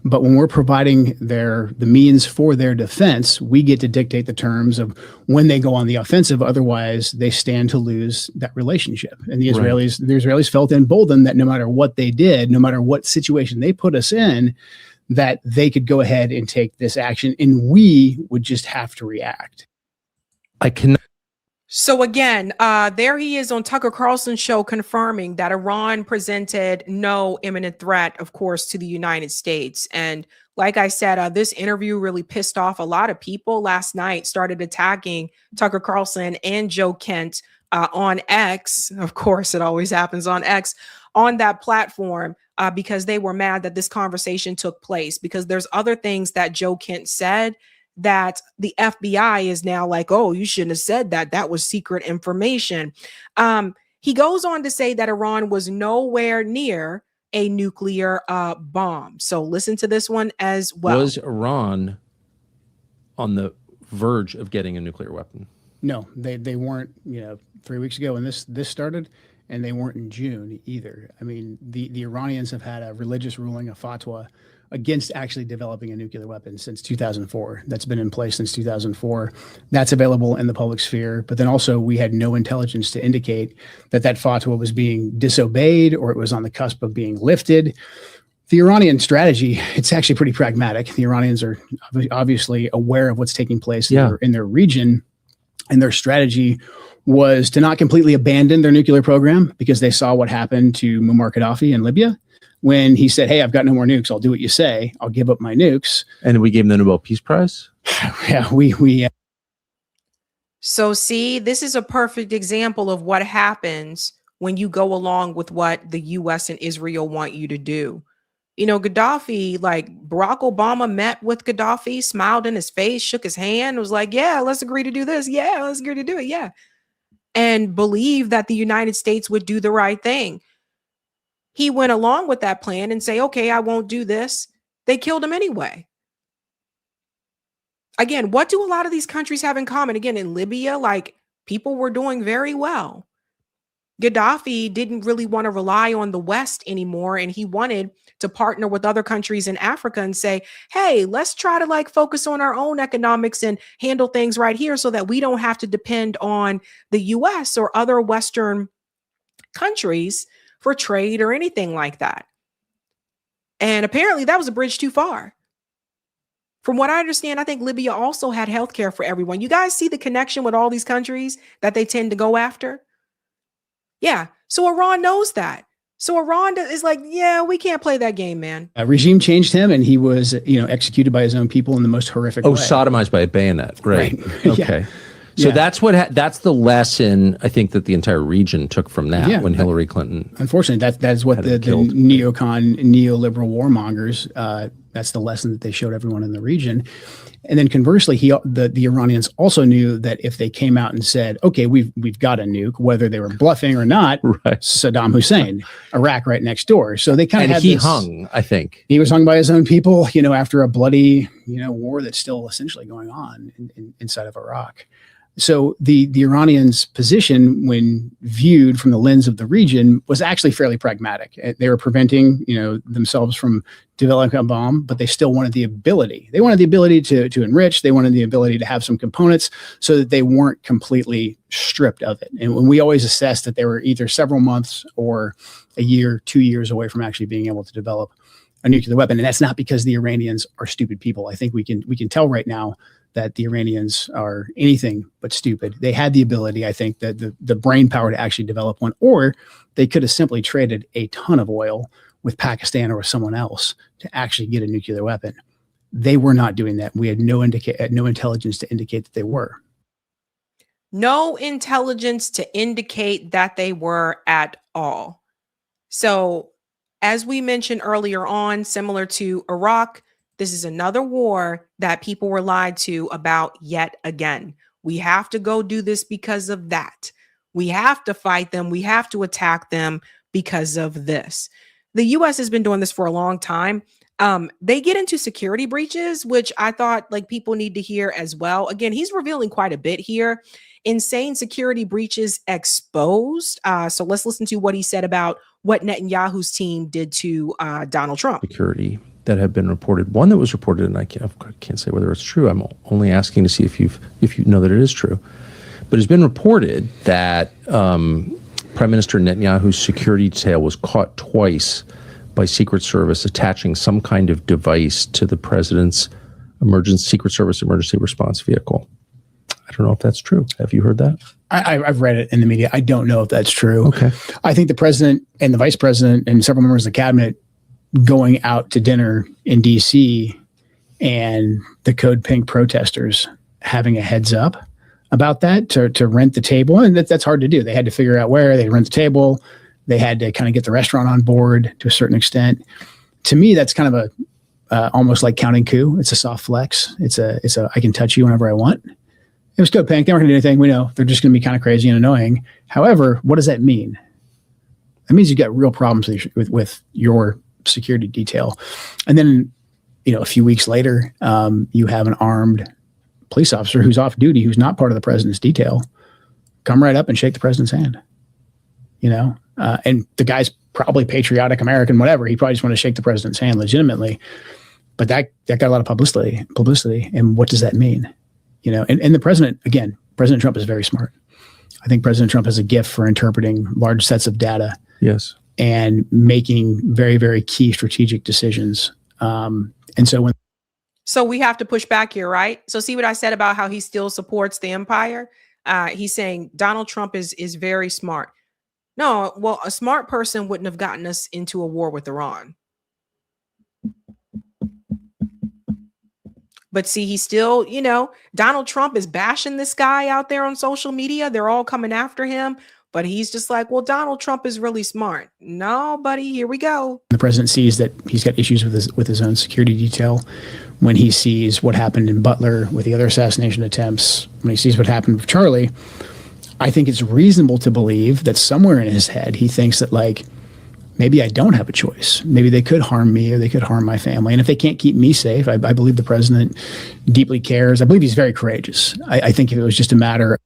But when we're providing the means for their defense, we get to dictate the terms of when they go on the offensive. Otherwise, they stand to lose that relationship. And the Israelis felt emboldened that no matter what they did, no matter what situation they put us in, that they could go ahead and take this action, and we would just have to react. I cannot. So again, there he is on Tucker Carlson's show confirming that Iran presented no imminent threat, of course, to the United States. And like I said, this interview really pissed off a lot of people last night, started attacking Tucker Carlson and Joe Kent on X. Of course, it always happens on X, on that platform, because they were mad that this conversation took place, because there's other things that Joe Kent said that the FBI is now like, oh, you shouldn't have said that. That was secret information. He goes on to say that Iran was nowhere near a nuclear bomb. So listen to this one as well. Was Iran on the verge of getting a nuclear weapon? No, they weren't, 3 weeks ago when this started, and they weren't in June either. I mean, the Iranians have had a religious ruling, a fatwa, against actually developing a nuclear weapon since 2004. That's been in place since 2004. That's available in the public sphere. But then also we had no intelligence to indicate that fatwa was being disobeyed or it was on the cusp of being lifted. The Iranian strategy, it's actually pretty pragmatic. The Iranians are obviously aware of what's taking place in their region, and their strategy was to not completely abandon their nuclear program, because they saw what happened to Muammar Gaddafi in Libya. When he said, hey, I've got no more nukes, I'll do what you say, I'll give up my nukes. And we gave him the Nobel Peace Prize? Yeah, we So see, this is a perfect example of what happens when you go along with what the US and Israel want you to do. Gaddafi, like Barack Obama met with Gaddafi, smiled in his face, shook his hand, was like, yeah, let's agree to do this. Yeah, let's agree to do it. Yeah. And believe that the United States would do the right thing. He went along with that plan and say, okay, I won't do this. They killed him anyway. Again, what do a lot of these countries have in common? Again, in Libya, like, people were doing very well. Gaddafi didn't really want to rely on the West anymore, and he wanted to partner with other countries in Africa and say, hey, let's try to focus on our own economics and handle things right here so that we don't have to depend on the US or other Western countries for trade or anything like that. And apparently that was a bridge too far. From what I understand, I think Libya also had healthcare for everyone. You guys see the connection with all these countries that they tend to go after? Yeah. So Iran knows that. So Iran is like, yeah, we can't play that game, man. Regime changed him, and he was, executed by his own people in the most horrific way. Sodomized by a bayonet. Right. Okay. Yeah. So that's that's the lesson I think that the entire region took from that when Hillary Clinton. Unfortunately, that's what the neocon, neoliberal warmongers, that's the lesson that they showed everyone in the region. And then conversely, the Iranians also knew that if they came out and said, okay, we've got a nuke, whether they were bluffing or not, Saddam Hussein, Iraq right next door. So they kind of had he hung, I think. He was hung by his own people, after a bloody, war that's still essentially going on inside of Iraq. So the Iranians' position, when viewed from the lens of the region, was actually fairly pragmatic. They were preventing, themselves from developing a bomb, but they still wanted the ability. They wanted the ability to enrich. They wanted the ability to have some components so that they weren't completely stripped of it. And when we always assessed that they were either several months or a year, 2 years away from actually being able to develop a nuclear weapon. And that's not because the Iranians are stupid people. I think we can tell right now that the Iranians are anything but stupid. They had the ability, I think, that the brain power to actually develop one, or they could have simply traded a ton of oil with Pakistan or with someone else to actually get a nuclear weapon. They were not doing that. We had no intelligence to indicate that they were. No intelligence to indicate that they were at all. So, as we mentioned earlier on, similar to Iraq, this is another war that people were lied to about yet again. We have to go do this because of that. We have to fight them. We have to attack them because of this. The US has been doing this for a long time. They get into security breaches, which I thought people need to hear as well. Again, he's revealing quite a bit here. Insane security breaches exposed. So let's listen to what he said about what Netanyahu's team did to Donald Trump. Security that have been reported. One that was reported, and I can't say whether it's true. I'm only asking to see if you know that it is true. But it's been reported that Prime Minister Netanyahu's security detail was caught twice by Secret Service attaching some kind of device to the president's Secret Service emergency response vehicle. I don't know if that's true. Have you heard that? I've read it in the media. I don't know if that's true. Okay. I think the president and the vice president and several members of the cabinet going out to dinner in D.C. and the Code Pink protesters having a heads up about that to rent the table. And that's hard to do. They had to figure out where they rent the table. They had to kind of get the restaurant on board to a certain extent. To me, that's kind of almost like counting coup. It's a soft flex. It's a I can touch you whenever I want. It was Code Pink. They weren't going to do anything. We know they're just going to be kind of crazy and annoying. However, what does that mean? That means you've got real problems with your security detail. And then, a few weeks later, you have an armed police officer who's off duty, who's not part of the president's detail, come right up and shake the president's hand. And the guy's probably patriotic American, whatever. He probably just wanted to shake the president's hand legitimately. But that got a lot of publicity. And what does that mean? And the president, again, President Trump is very smart. I think President Trump has a gift for interpreting large sets of data. Yes. And making very, very key strategic decisions. So we have to push back here, right? So see what I said about how he still supports the empire? He's saying Donald Trump is very smart. No, well, a smart person wouldn't have gotten us into a war with Iran. But see, he's still, Donald Trump is bashing this guy out there on social media. They're all coming after him. But he's just like, well, Donald Trump is really smart. No, buddy, here we go. The president sees that he's got issues with his own security detail. When he sees what happened in Butler with the other assassination attempts, when he sees what happened with Charlie, I think it's reasonable to believe that somewhere in his head, he thinks that, maybe I don't have a choice. Maybe they could harm me or they could harm my family. And if they can't keep me safe, I believe the president deeply cares. I believe he's very courageous. I think if it was just a matter.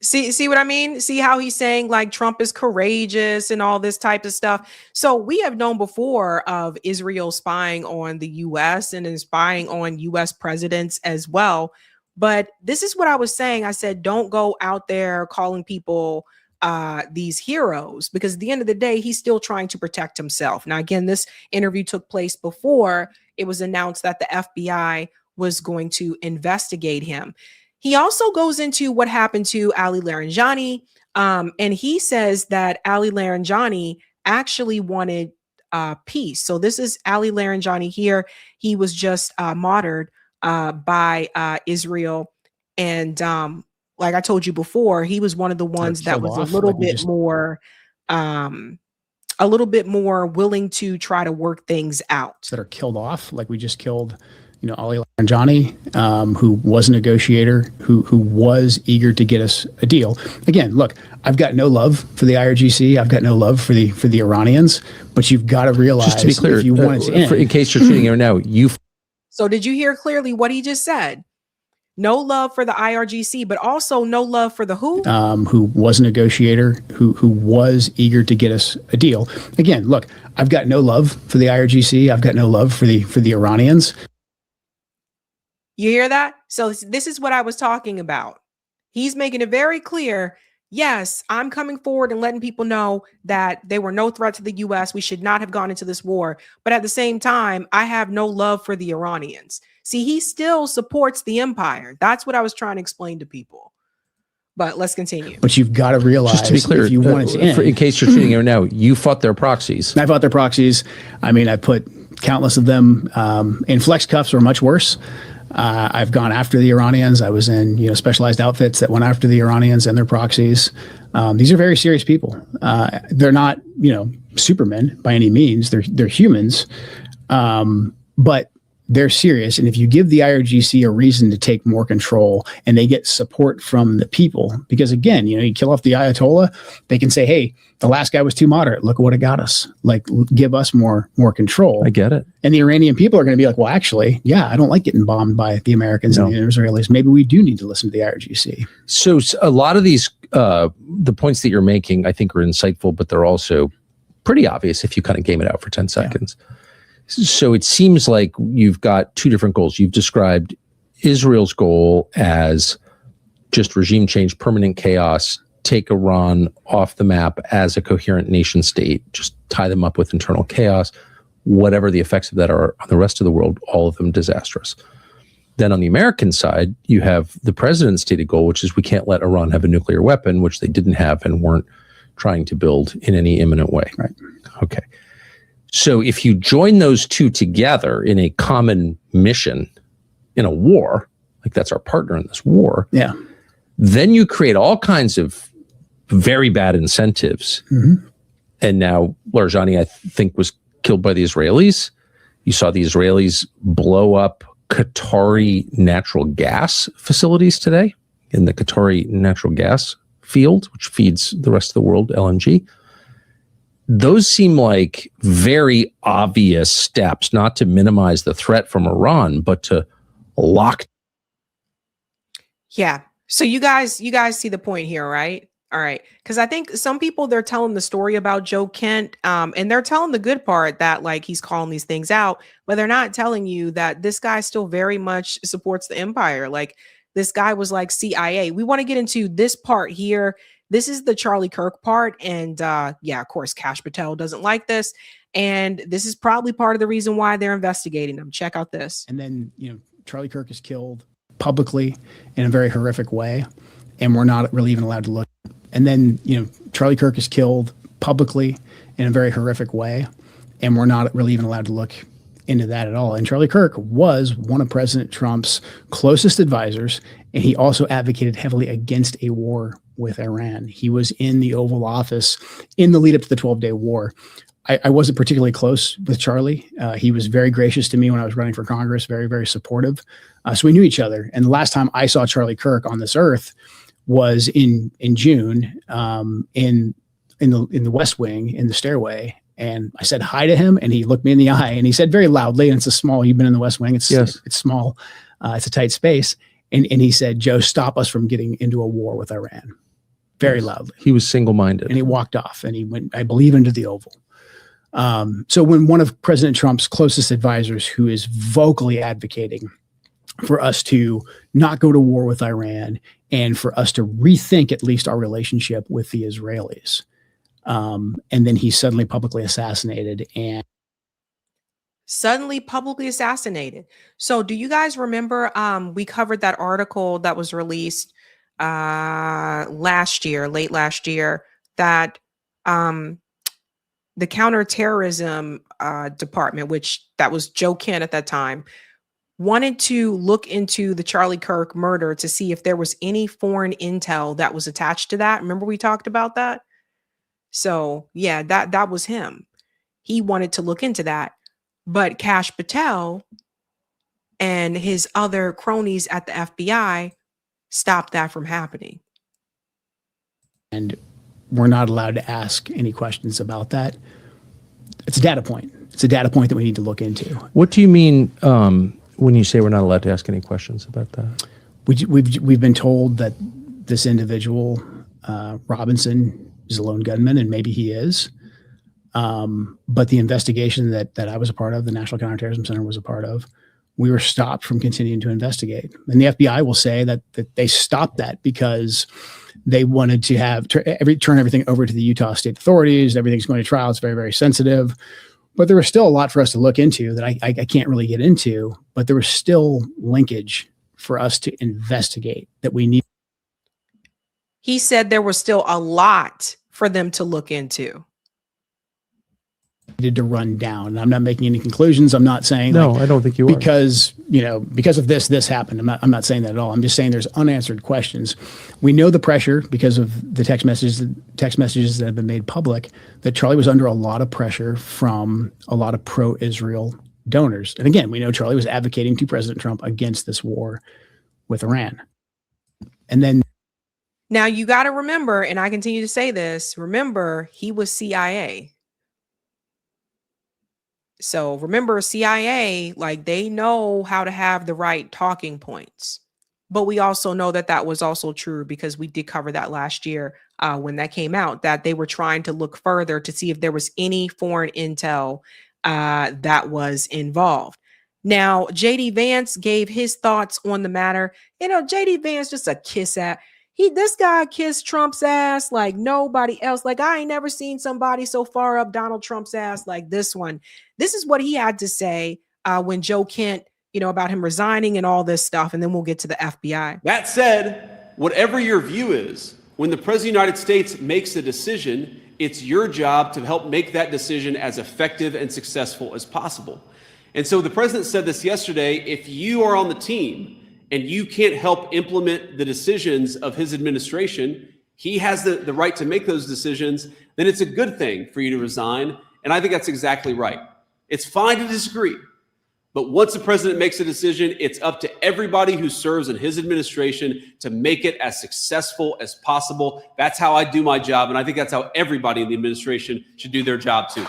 See what I mean? See how he's saying Trump is courageous and all this type of stuff. So we have known before of Israel spying on the U.S. and spying on U.S. presidents as well. But this is what I was saying. I said, don't go out there calling people these heroes, because at the end of the day, he's still trying to protect himself. Now, again, this interview took place before it was announced that the FBI was going to investigate him. He also goes into what happened to Ali Laranjani, and he says that Ali Laranjani actually wanted peace. So this is Ali Laranjani here. He was just martyred by Israel, and like I told you before, he was one of the ones that was a little bit more willing to try to work things out. That are killed off, like we just killed. Ali Laranjani, who was a negotiator, who was eager to get us a deal. Again, look, I've got no love for the IRGC. I've got no love for the Iranians. But you've got to realize, just to be clear, if you want it to end, in case you're tuning in now, So did you hear clearly what he just said? No love for the IRGC, but also no love for the who? Who was a negotiator, who was eager to get us a deal. Again, look, I've got no love for the IRGC. I've got no love for the Iranians. You hear that? So this is what I was talking about. He's making it very clear. Yes, I'm coming forward and letting people know that they were no threat to the U.S. We should not have gone into this war. But at the same time, I have no love for the Iranians. See, he still supports the empire. That's what I was trying to explain to people. But let's continue. But you've got to realize, just to be clear, if you want it to end, in case you're tuning in now, you fought their proxies. I fought their proxies. I mean, I put countless of them in flex cuffs or much worse. I've gone after the Iranians. I was in, specialized outfits that went after the Iranians and their proxies. These are very serious people. They're not, supermen by any means. They're humans, but they're serious. And if you give the IRGC a reason to take more control and they get support from the people, because again, you kill off the Ayatollah, they can say, hey, the last guy was too moderate. Look at what it got us. Give us more control. I get it. And the Iranian people are going to be like, well, actually, yeah, I don't like getting bombed by the Americans and the Israelis. Maybe we do need to listen to the IRGC. So a lot of these, the points that you're making, I think are insightful, but they're also pretty obvious if you kind of game it out for 10 seconds. Yeah. So it seems like you've got two different goals. You've described Israel's goal as just regime change, permanent chaos, take Iran off the map as a coherent nation state, just tie them up with internal chaos, whatever the effects of that are on the rest of the world, all of them disastrous. Then on the American side, you have the president's stated goal, which is we can't let Iran have a nuclear weapon, which they didn't have and weren't trying to build in any imminent way. Right. Okay. So if you join those two together in a common mission in a war, like that's our partner in this war, yeah, then you create all kinds of very bad incentives. Mm-hmm. And now Larijani, I think, was killed by the Israelis. You saw the Israelis blow up Qatari natural gas facilities today in the Qatari natural gas field, which feeds the rest of the world LNG. Those seem like very obvious steps, not to minimize the threat from Iran, but to lock. Yeah. So you guys see the point here, right? All right. Because I think some people, they're telling the story about Joe Kent, and they're telling the good part that like he's calling these things out, but they're not telling you that this guy still very much supports the empire. Like this guy was like CIA. We want to get into this part here. This is the Charlie Kirk part. And yeah, of course, Kash Patel doesn't like this. And this is probably part of the reason why they're investigating him. Check out this. And then, Charlie Kirk is killed publicly in a very horrific way. And we're not really even allowed to look. And then, Charlie Kirk is killed publicly in a very horrific way. And we're not really even allowed to look into that at all. And Charlie Kirk was one of President Trump's closest advisors. And he also advocated heavily against a war with Iran. He was in the Oval Office in the lead up to the 12-day war. I wasn't particularly close with Charlie. He was very gracious to me when I was running for Congress, very, very supportive. So we knew each other. And the last time I saw Charlie Kirk on this earth was in June in the West Wing in the stairway. And I said hi to him and he looked me in the eye and he said very loudly, and it's a small, you've been in the West Wing. It's small. It's a tight space. And he said, Joe, stop us from getting into a war with Iran. Very loudly. He was single-minded. And he walked off and he went, I believe, into the Oval. So when one of President Trump's closest advisors, who is vocally advocating for us to not go to war with Iran and for us to rethink at least our relationship with the Israelis, and then he's suddenly publicly assassinated. So do you guys remember we covered that article that was released late last year, that the counterterrorism department, which that was Joe Kent at that time, wanted to look into the Charlie Kirk murder to see if there was any foreign intel that was attached to that. Remember we talked about that? So yeah, that was him. He wanted to look into that, but Kash Patel and his other cronies at the FBI stopped that from happening. And we're not allowed to ask any questions about that. It's a data point. It's a data point that we need to look into. What do you mean when you say we're not allowed to ask any questions about that? We've been told that this individual, Robinson, is a lone gunman, and maybe he is. But the investigation that I was a part of, the National Counterterrorism Center was a part of, we were stopped from continuing to investigate. And the FBI will say that they stopped that because they wanted to have turn everything over to the Utah state authorities. Everything's going to trial. It's very, very sensitive. But there was still a lot for us to look into that I can't really get into. But there was still linkage for us to investigate that we need. He said there was still a lot for them to look into. Needed to run down. And I'm not making any conclusions. I'm not saying no, I don't think you are. Because of this happened. I'm not saying that at all. I'm just saying there's unanswered questions. We know the pressure because of the text messages that have been made public, that Charlie was under a lot of pressure from a lot of pro-Israel donors. And again, we know Charlie was advocating to President Trump against this war with Iran. And then now you got to remember, and I continue to say this, remember, he was CIA. So remember, CIA, like, they know how to have the right talking points. But we also know that was also true because we did cover that last year when that came out, that they were trying to look further to see if there was any foreign intel that was involved. Now, JD Vance gave his thoughts on the matter. JD Vance just a kiss at. This guy kissed Trump's ass like nobody else. Like, I ain't never seen somebody so far up Donald Trump's ass like this one. This is what he had to say when Joe Kent, about him resigning and all this stuff. And then we'll get to the FBI. That said, whatever your view is, when the President of the United States makes a decision, it's your job to help make that decision as effective and successful as possible. And so the President said this yesterday, if you are on the team and you can't help implement the decisions of his administration, he has the right to make those decisions, then it's a good thing for you to resign. And I think that's exactly right. It's fine to disagree. But once the president makes a decision, it's up to everybody who serves in his administration to make it as successful as possible. That's how I do my job. And I think that's how everybody in the administration should do their job too.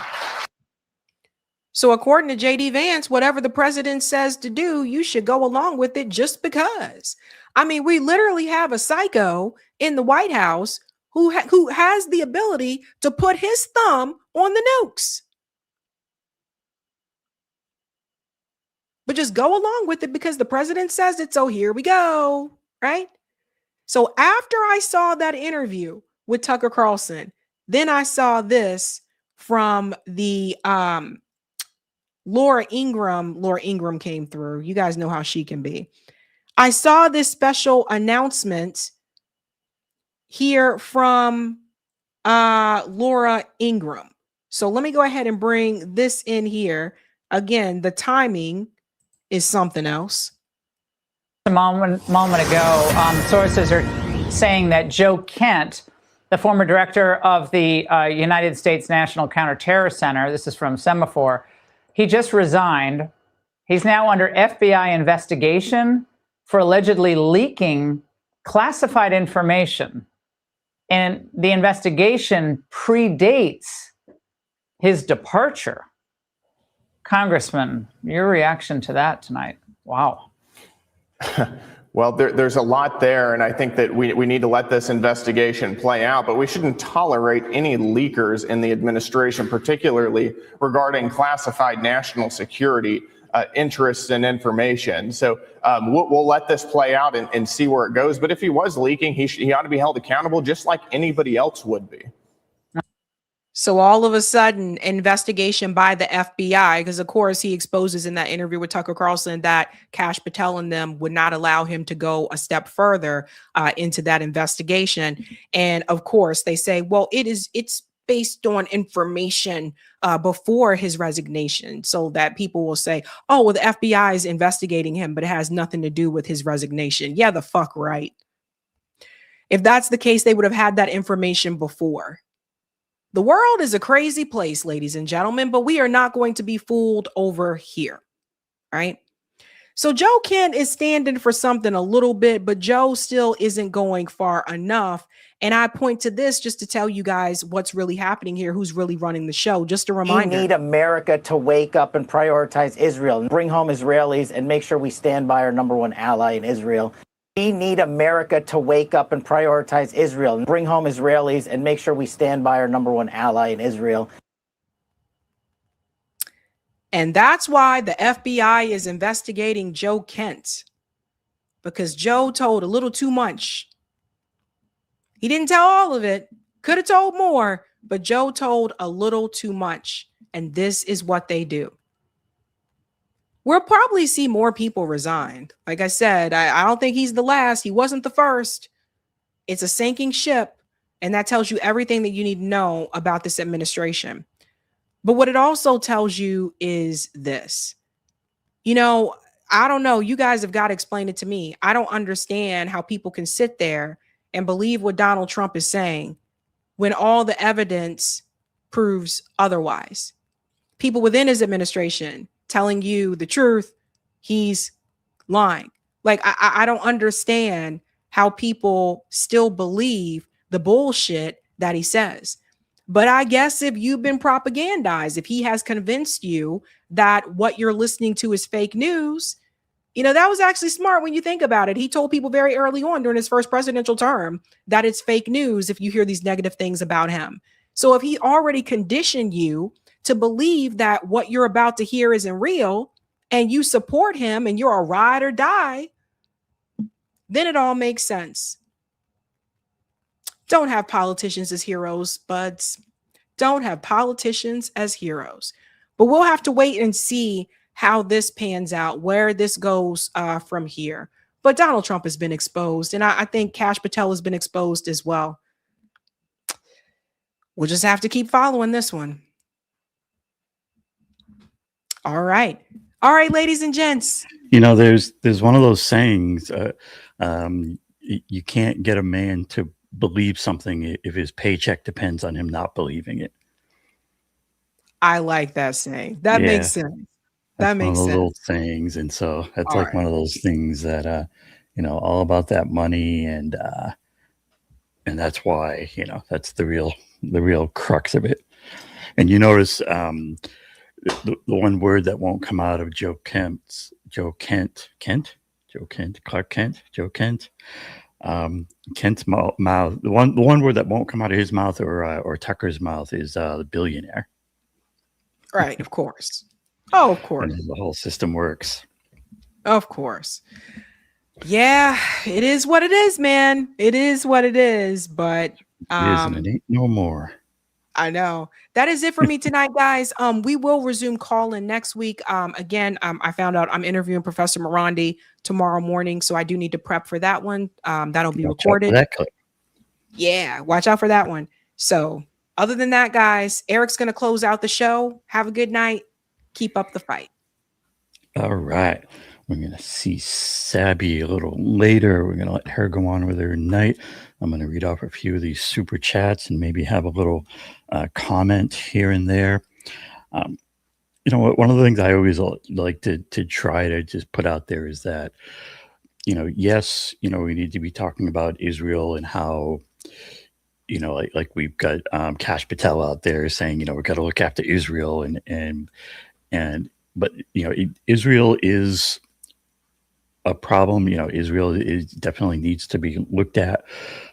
So according to J.D. Vance, whatever the president says to do, you should go along with it just because. I mean, we literally have a psycho in the White House who has the ability to put his thumb on the nukes. But just go along with it because the president says it. So here we go, right? So after I saw that interview with Tucker Carlson, then I saw this from the Laura Ingraham came through. You guys know how she can be. I saw this special announcement here from Laura Ingraham. So let me go ahead and bring this in here. Again, the timing is something else. A moment ago, sources are saying that Joe Kent, the former director of the United States National Counterterror Center, this is from Semaphore, he just resigned. He's now under FBI investigation for allegedly leaking classified information. And the investigation predates his departure. Congressman, your reaction to that tonight? Wow. Well, there's a lot there, and I think that we need to let this investigation play out, but we shouldn't tolerate any leakers in the administration, particularly regarding classified national security interests and information. So we'll let this play out and see where it goes. But if he was leaking, he ought to be held accountable just like anybody else would be. So all of a sudden, investigation by the FBI, because of course he exposes in that interview with Tucker Carlson that Kash Patel and them would not allow him to go a step further into that investigation. And of course they say, well, it's based on information before his resignation, so that people will say, oh, well, the FBI is investigating him, but it has nothing to do with his resignation. Yeah, the fuck right. If that's the case, they would have had that information before. The world is a crazy place, ladies and gentlemen, but we are not going to be fooled over here, right? So Joe Kent is standing for something a little bit, but Joe still isn't going far enough. And I point to this just to tell you guys what's really happening here, who's really running the show. Just a reminder. We need America to wake up and prioritize Israel, and bring home Israelis, and make sure we stand by our #1 ally in Israel. We need America to wake up and prioritize Israel, and bring home Israelis, and make sure we stand by our #1 ally in Israel. And that's why the FBI is investigating Joe Kent, because Joe told a little too much. He didn't tell all of it, could have told more, but Joe told a little too much. And this is what they do. We'll probably see more people resign. Like I said, I don't think he's the last. He wasn't the first. It's a sinking ship. And that tells you everything that you need to know about this administration. But what it also tells you is this. You know, I don't know. You guys have got to explain it to me. I don't understand how people can sit there and believe what Donald Trump is saying when all the evidence proves otherwise. People within his administration telling you the truth, he's lying. Like, I don't understand how people still believe the bullshit that he says. But I guess if you've been propagandized, if he has convinced you that what you're listening to is fake news, you know, that was actually smart when you think about it. He told people very early on during his first presidential term that it's fake news if you hear these negative things about him. So if he already conditioned you to believe that what you're about to hear isn't real, and you support him and you're a ride or die, then it all makes sense. Don't have politicians as heroes, buds. Don't have politicians as heroes. But we'll have to wait and see how this pans out, where this goes from here. But Donald Trump has been exposed, and I think Kash Patel has been exposed as well. We'll just have to keep following this one. All right. All right, ladies and gents. You know, there's one of those sayings, you can't get a man to believe something if his paycheck depends on him not believing it. I like that saying. That makes sense. That makes one of those sense. old sayings. And so that's All like one of those things that, you know, all about that money. And that's why, you know, that's the real crux of it. And you notice the one word that won't come out of Clark Kent, Kent's mouth. The one word that won't come out of his mouth or Tucker's mouth is the billionaire. Right, of course. Oh, of course. And the whole system works. Of course. Yeah, it is what it is, man. It is what it is. But It is, and it ain't no more. I know. That is it for me tonight, guys. We will resume call-in next week. Again, I found out I'm interviewing Professor Morandi tomorrow morning, so I do need to prep for that one. That'll be recorded. That clip. Yeah, watch out for that one. So other than that, guys, Eric's going to close out the show. Have a good night. Keep up the fight. All right. We're going to see Sabby a little later. We're going to let her go on with her night. I'm going to read off a few of these super chats and maybe have a little comment here and there. You know, one of the things I always like to try to just put out there is that, you know, yes, you know, we need to be talking about Israel and how, you know, like we've got Kash Patel out there saying, you know, we've got to look after Israel but you know, Israel is a problem. You know, Israel definitely needs to be looked at,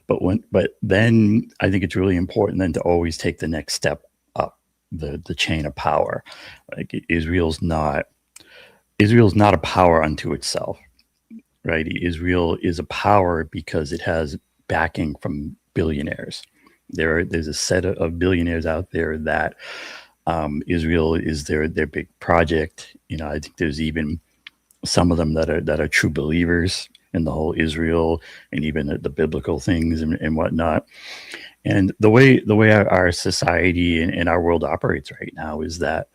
but then I think it's really important then to always take the next step up the chain of power. Like Israel's not a power unto itself, right? Israel is a power because it has backing from billionaires. There's a set of billionaires out there that Israel is their big project. You know, I think there's even some of them that are true believers in the whole Israel and even the biblical things and whatnot. And the way our society and our world operates right now is that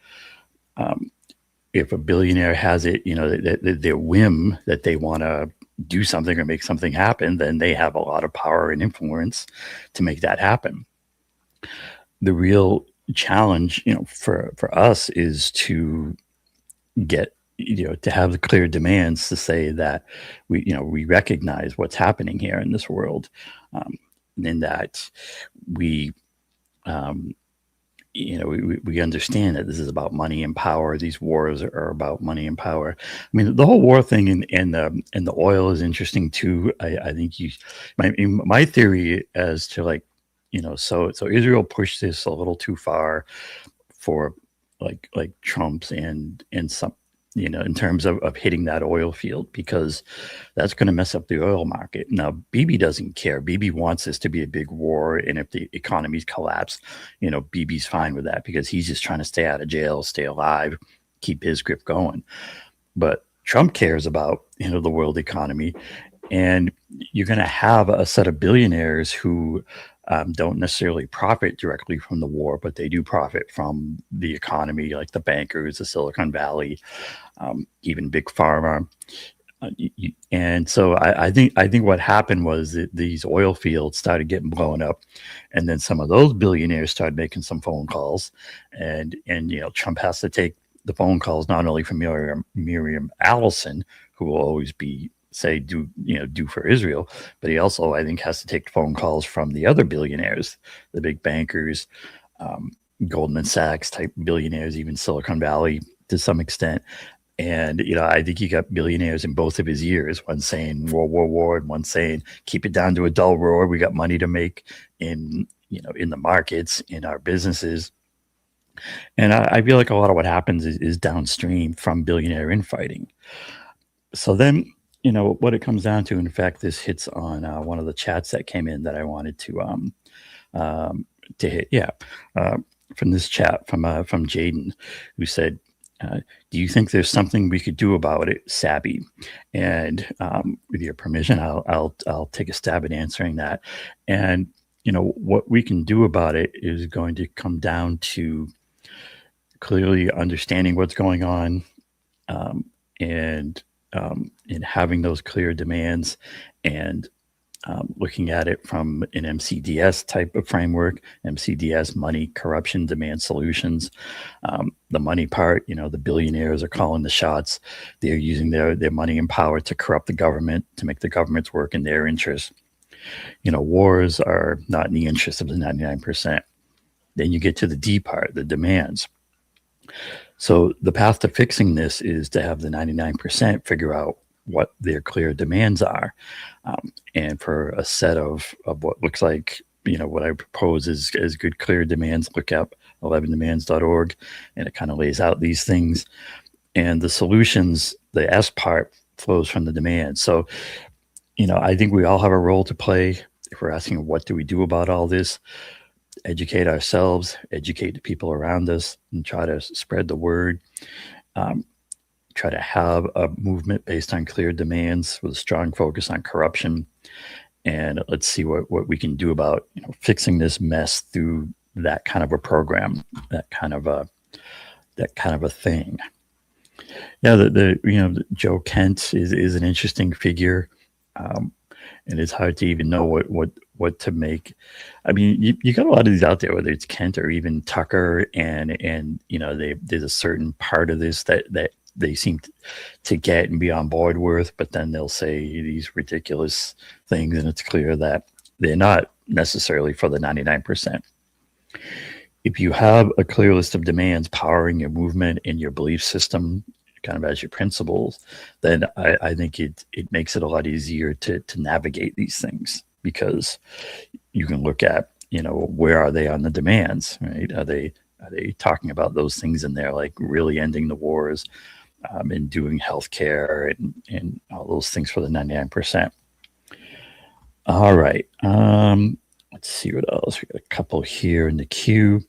if a billionaire has it, you know, their whim that they want to do something or make something happen, then they have a lot of power and influence to make that happen. The real challenge, you know, for us is to get, you know, to have the clear demands to say that we recognize what's happening here in this world, and that we understand that this is about money and power. These wars are about money and power. I mean, the whole war thing and the oil is interesting too. I think my theory as to, like, you know, so Israel pushed this a little too far for like Trump's and some, you know, in terms of hitting that oil field, because that's going to mess up the oil market. Now, Bibi doesn't care. Bibi wants this to be a big war. And if the economy's collapsed, you know, Bibi's fine with that because he's just trying to stay out of jail, stay alive, keep his grip going. But Trump cares about, you know, the world economy. And you're going to have a set of billionaires who don't necessarily profit directly from the war, but they do profit from the economy, like the bankers, the Silicon Valley, even big pharma. And so I think what happened was that these oil fields started getting blown up, and then some of those billionaires started making some phone calls, and you know, Trump has to take the phone calls not only from Miriam Allison, who will always be do for Israel, but he also, I think, has to take phone calls from the other billionaires, the big bankers, Goldman Sachs type billionaires, even Silicon Valley to some extent. And, you know, I think he got billionaires in both of his ears, one saying war, and one saying keep it down to a dull roar. We got money to make in the markets, in our businesses. And I feel like a lot of what happens is downstream from billionaire infighting. So then, you know, what it comes down to, in fact, this hits on one of the chats that came in that I wanted to hit. Yeah. From this chat from Jaden, who said, Do you think there's something we could do about it, Sabby? And with your permission, I'll take a stab at answering that. And what we can do about it is going to come down to clearly understanding what's going on, and having those clear demands, and looking at it from an MCDS type of framework. MCDS: money, corruption, demand, solutions. The money part, the billionaires are calling the shots. They're using their money and power to corrupt the government, to make the governments work in their interest. Wars are not in the interest of the 99%. Then you get to the D part, the demands. So the path to fixing this is to have the 99% figure out what their clear demands are. And for a set of what looks like, what I propose is as good clear demands, look up 11demands.org, and it kind of lays out these things. And the solutions, the S part, flows from the demands. So, I think we all have a role to play. If we're asking what do we do about all this, educate ourselves, educate the people around us, and try to spread the word. Try to have a movement based on clear demands with a strong focus on corruption. And let's see what we can do about fixing this mess through that kind of a program, that kind of a thing. Yeah, the Joe Kent is an interesting figure, and it's hard to even know what to make. I mean, you got a lot of these out there, whether it's Kent or even Tucker, and there's a certain part of this that they seem to get and be on board with, but then they'll say these ridiculous things, and it's clear that they're not necessarily for the 99%. If you have a clear list of demands powering your movement and your belief system, kind of as your principles, then I think it makes it a lot easier to navigate these things, because you can look at, where are they on the demands, right? Are they talking about those things in there, like really ending the wars, and doing healthcare and all those things for the 99%. All right. Let's see what else. We got a couple here in the queue.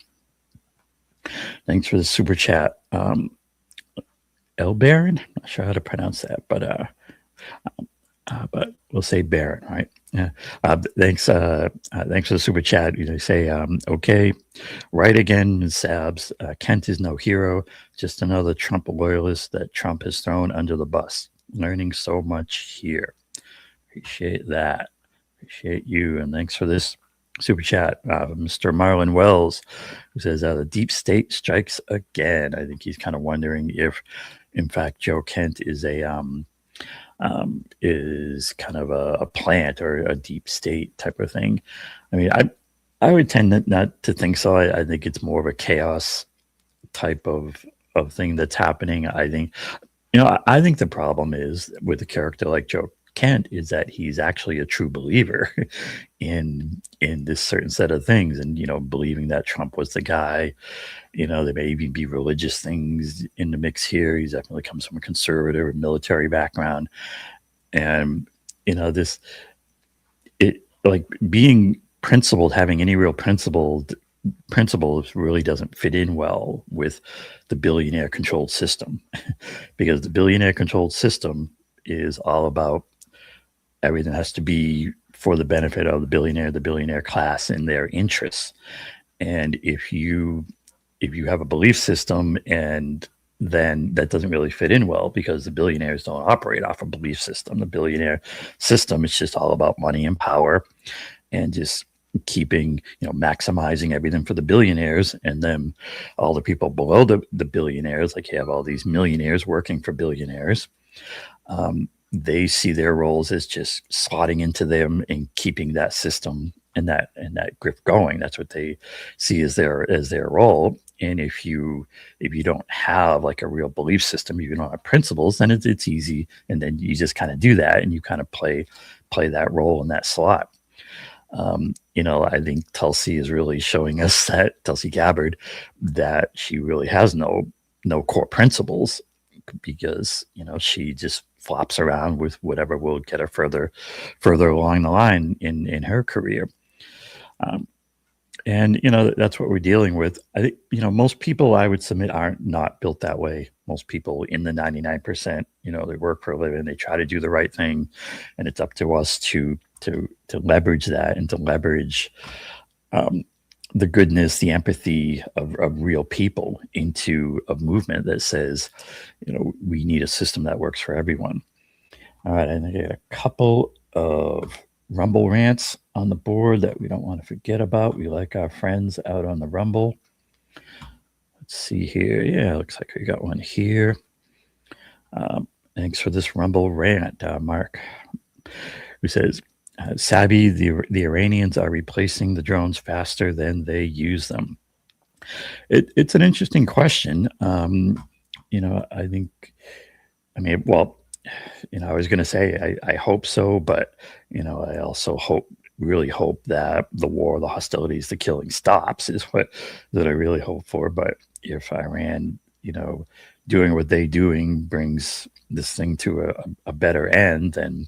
Thanks for the super chat. El Baron, not sure how to pronounce that, but we'll say Baron, right? Yeah. Thanks for the super chat. You say, okay, right again, Sabs. Kent is no hero, just another Trump loyalist that Trump has thrown under the bus. Learning so much here. Appreciate that. Appreciate you, and thanks for this super chat. Mr. Marlon Wells, who says, the deep state strikes again. I think he's kind of wondering if, in fact, Joe Kent is is kind of a plant or a deep state type of thing. I mean, I would tend not to think so. I think it's more of a chaos type of thing that's happening. I think, I think the problem is with a character like Joe Kent is that he's actually a true believer in this certain set of things, and believing that Trump was the guy. There may even be religious things in the mix here. He definitely comes from a conservative military background, and like being principled, having any real principles really doesn't fit in well with the billionaire controlled system, because the billionaire controlled system is all about everything has to be for the benefit of the billionaire class and their interests. And if you have a belief system, and then that doesn't really fit in well, because the billionaires don't operate off a belief system. The billionaire system is just all about money and power, and just keeping, maximizing everything for the billionaires, and then all the people below the billionaires, like you have all these millionaires working for billionaires. They see their roles as just slotting into them and keeping that system and that grip going. That's what they see as their role. And if you don't have like a real belief system, you don't have principles, then it's easy, and then you just kind of do that, and you kind of play that role in that slot. I think Tulsi is really showing us, that Tulsi Gabbard, that she really has no core principles, because she just flops around with whatever will get her further along the line in her career. And, that's what we're dealing with. I think, most people I would submit are not built that way. Most people in the 99%, they work for a living, they try to do the right thing. And it's up to us to leverage that and to leverage the goodness, the empathy of real people into a movement that says, we need a system that works for everyone. All right, and I got a couple of Rumble rants on the board that we don't want to forget about. We like our friends out on the Rumble. Let's see here. Yeah, looks like we got one here. Thanks for this Rumble rant, Mark, who says, Sabby, the Iranians are replacing the drones faster than they use them. It's an interesting question. I was going to say I hope so, but I also really hope that the war, the hostilities, the killing stops is that I really hope for. But if Iran, doing what they're doing brings this thing to a better end, then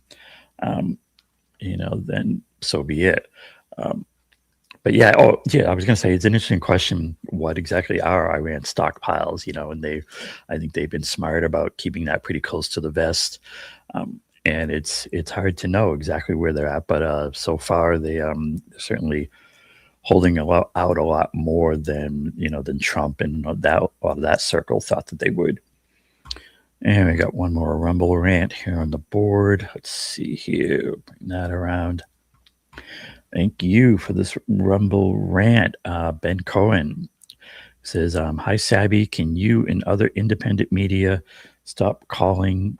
then so be it. But yeah, I was going to say it's an interesting question. What exactly are Iran's stockpiles? And I think they've been smart about keeping that pretty close to the vest. And it's hard to know exactly where they're at, but so far they're certainly holding out a lot more than Trump and that circle thought that they would. And we got one more Rumble rant here on the board. Let's see here, bring that around. Thank you for this Rumble rant. Ben Cohen says, hi, Sabby. Can you and other independent media stop calling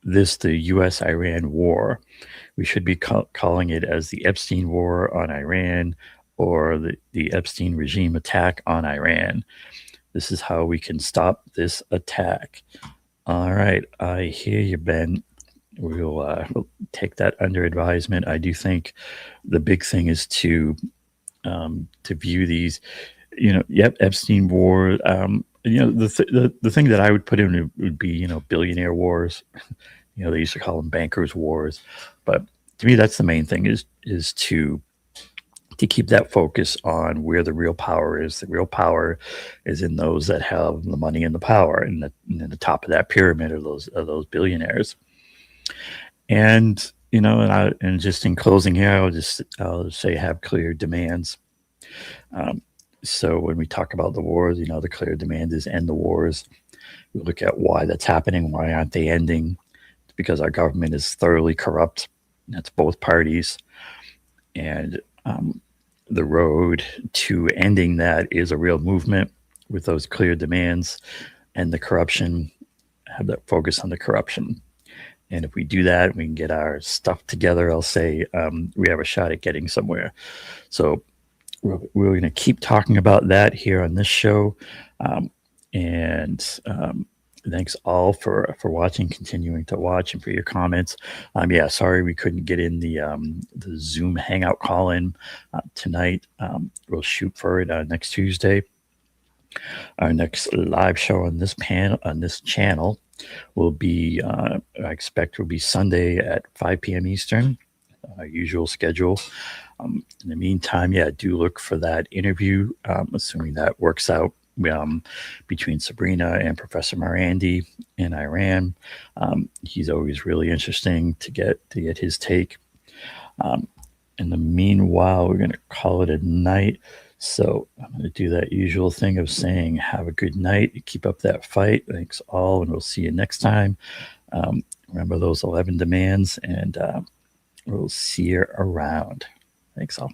this the U.S.-Iran war? We should be calling it as the Epstein war on Iran or the Epstein regime attack on Iran. This is how we can stop this attack. All right. I hear you, Ben. We'll take that under advisement. I do think the big thing is to view these, Epstein war. The thing that I would put in would be, billionaire wars. They used to call them bankers' wars. But to me, that's the main thing is to keep that focus on where the real power is. The real power is in those that have the money and the power, and the top of that pyramid are those billionaires. And and just in closing here, I'll just say have clear demands. So when we talk about the wars, the clear demand is end the wars. We look at why that's happening. Why aren't they ending? It's because our government is thoroughly corrupt. That's both parties, and the road to ending that is a real movement with those clear demands and the corruption. Have that focus on the corruption. And if we do that, we can get our stuff together. I'll say we have a shot at getting somewhere. So we're going to keep talking about that here on this show. Thanks all for watching, continuing to watch, and for your comments. Sorry we couldn't get in the Zoom Hangout call-in tonight. We'll shoot for it next Tuesday. Our next live show on this channel will be, I expect will be Sunday at 5 p.m. Eastern, our usual schedule. In the meantime, do look for that interview, assuming that works out, between Sabrina and Professor Marandi in Iran. He's always really interesting to get his take. In the meanwhile, we're going to call it a night. So I'm going to do that usual thing of saying, have a good night. Keep up that fight. Thanks all, and we'll see you next time. Remember those 11 demands, and we'll see you around. Thanks all.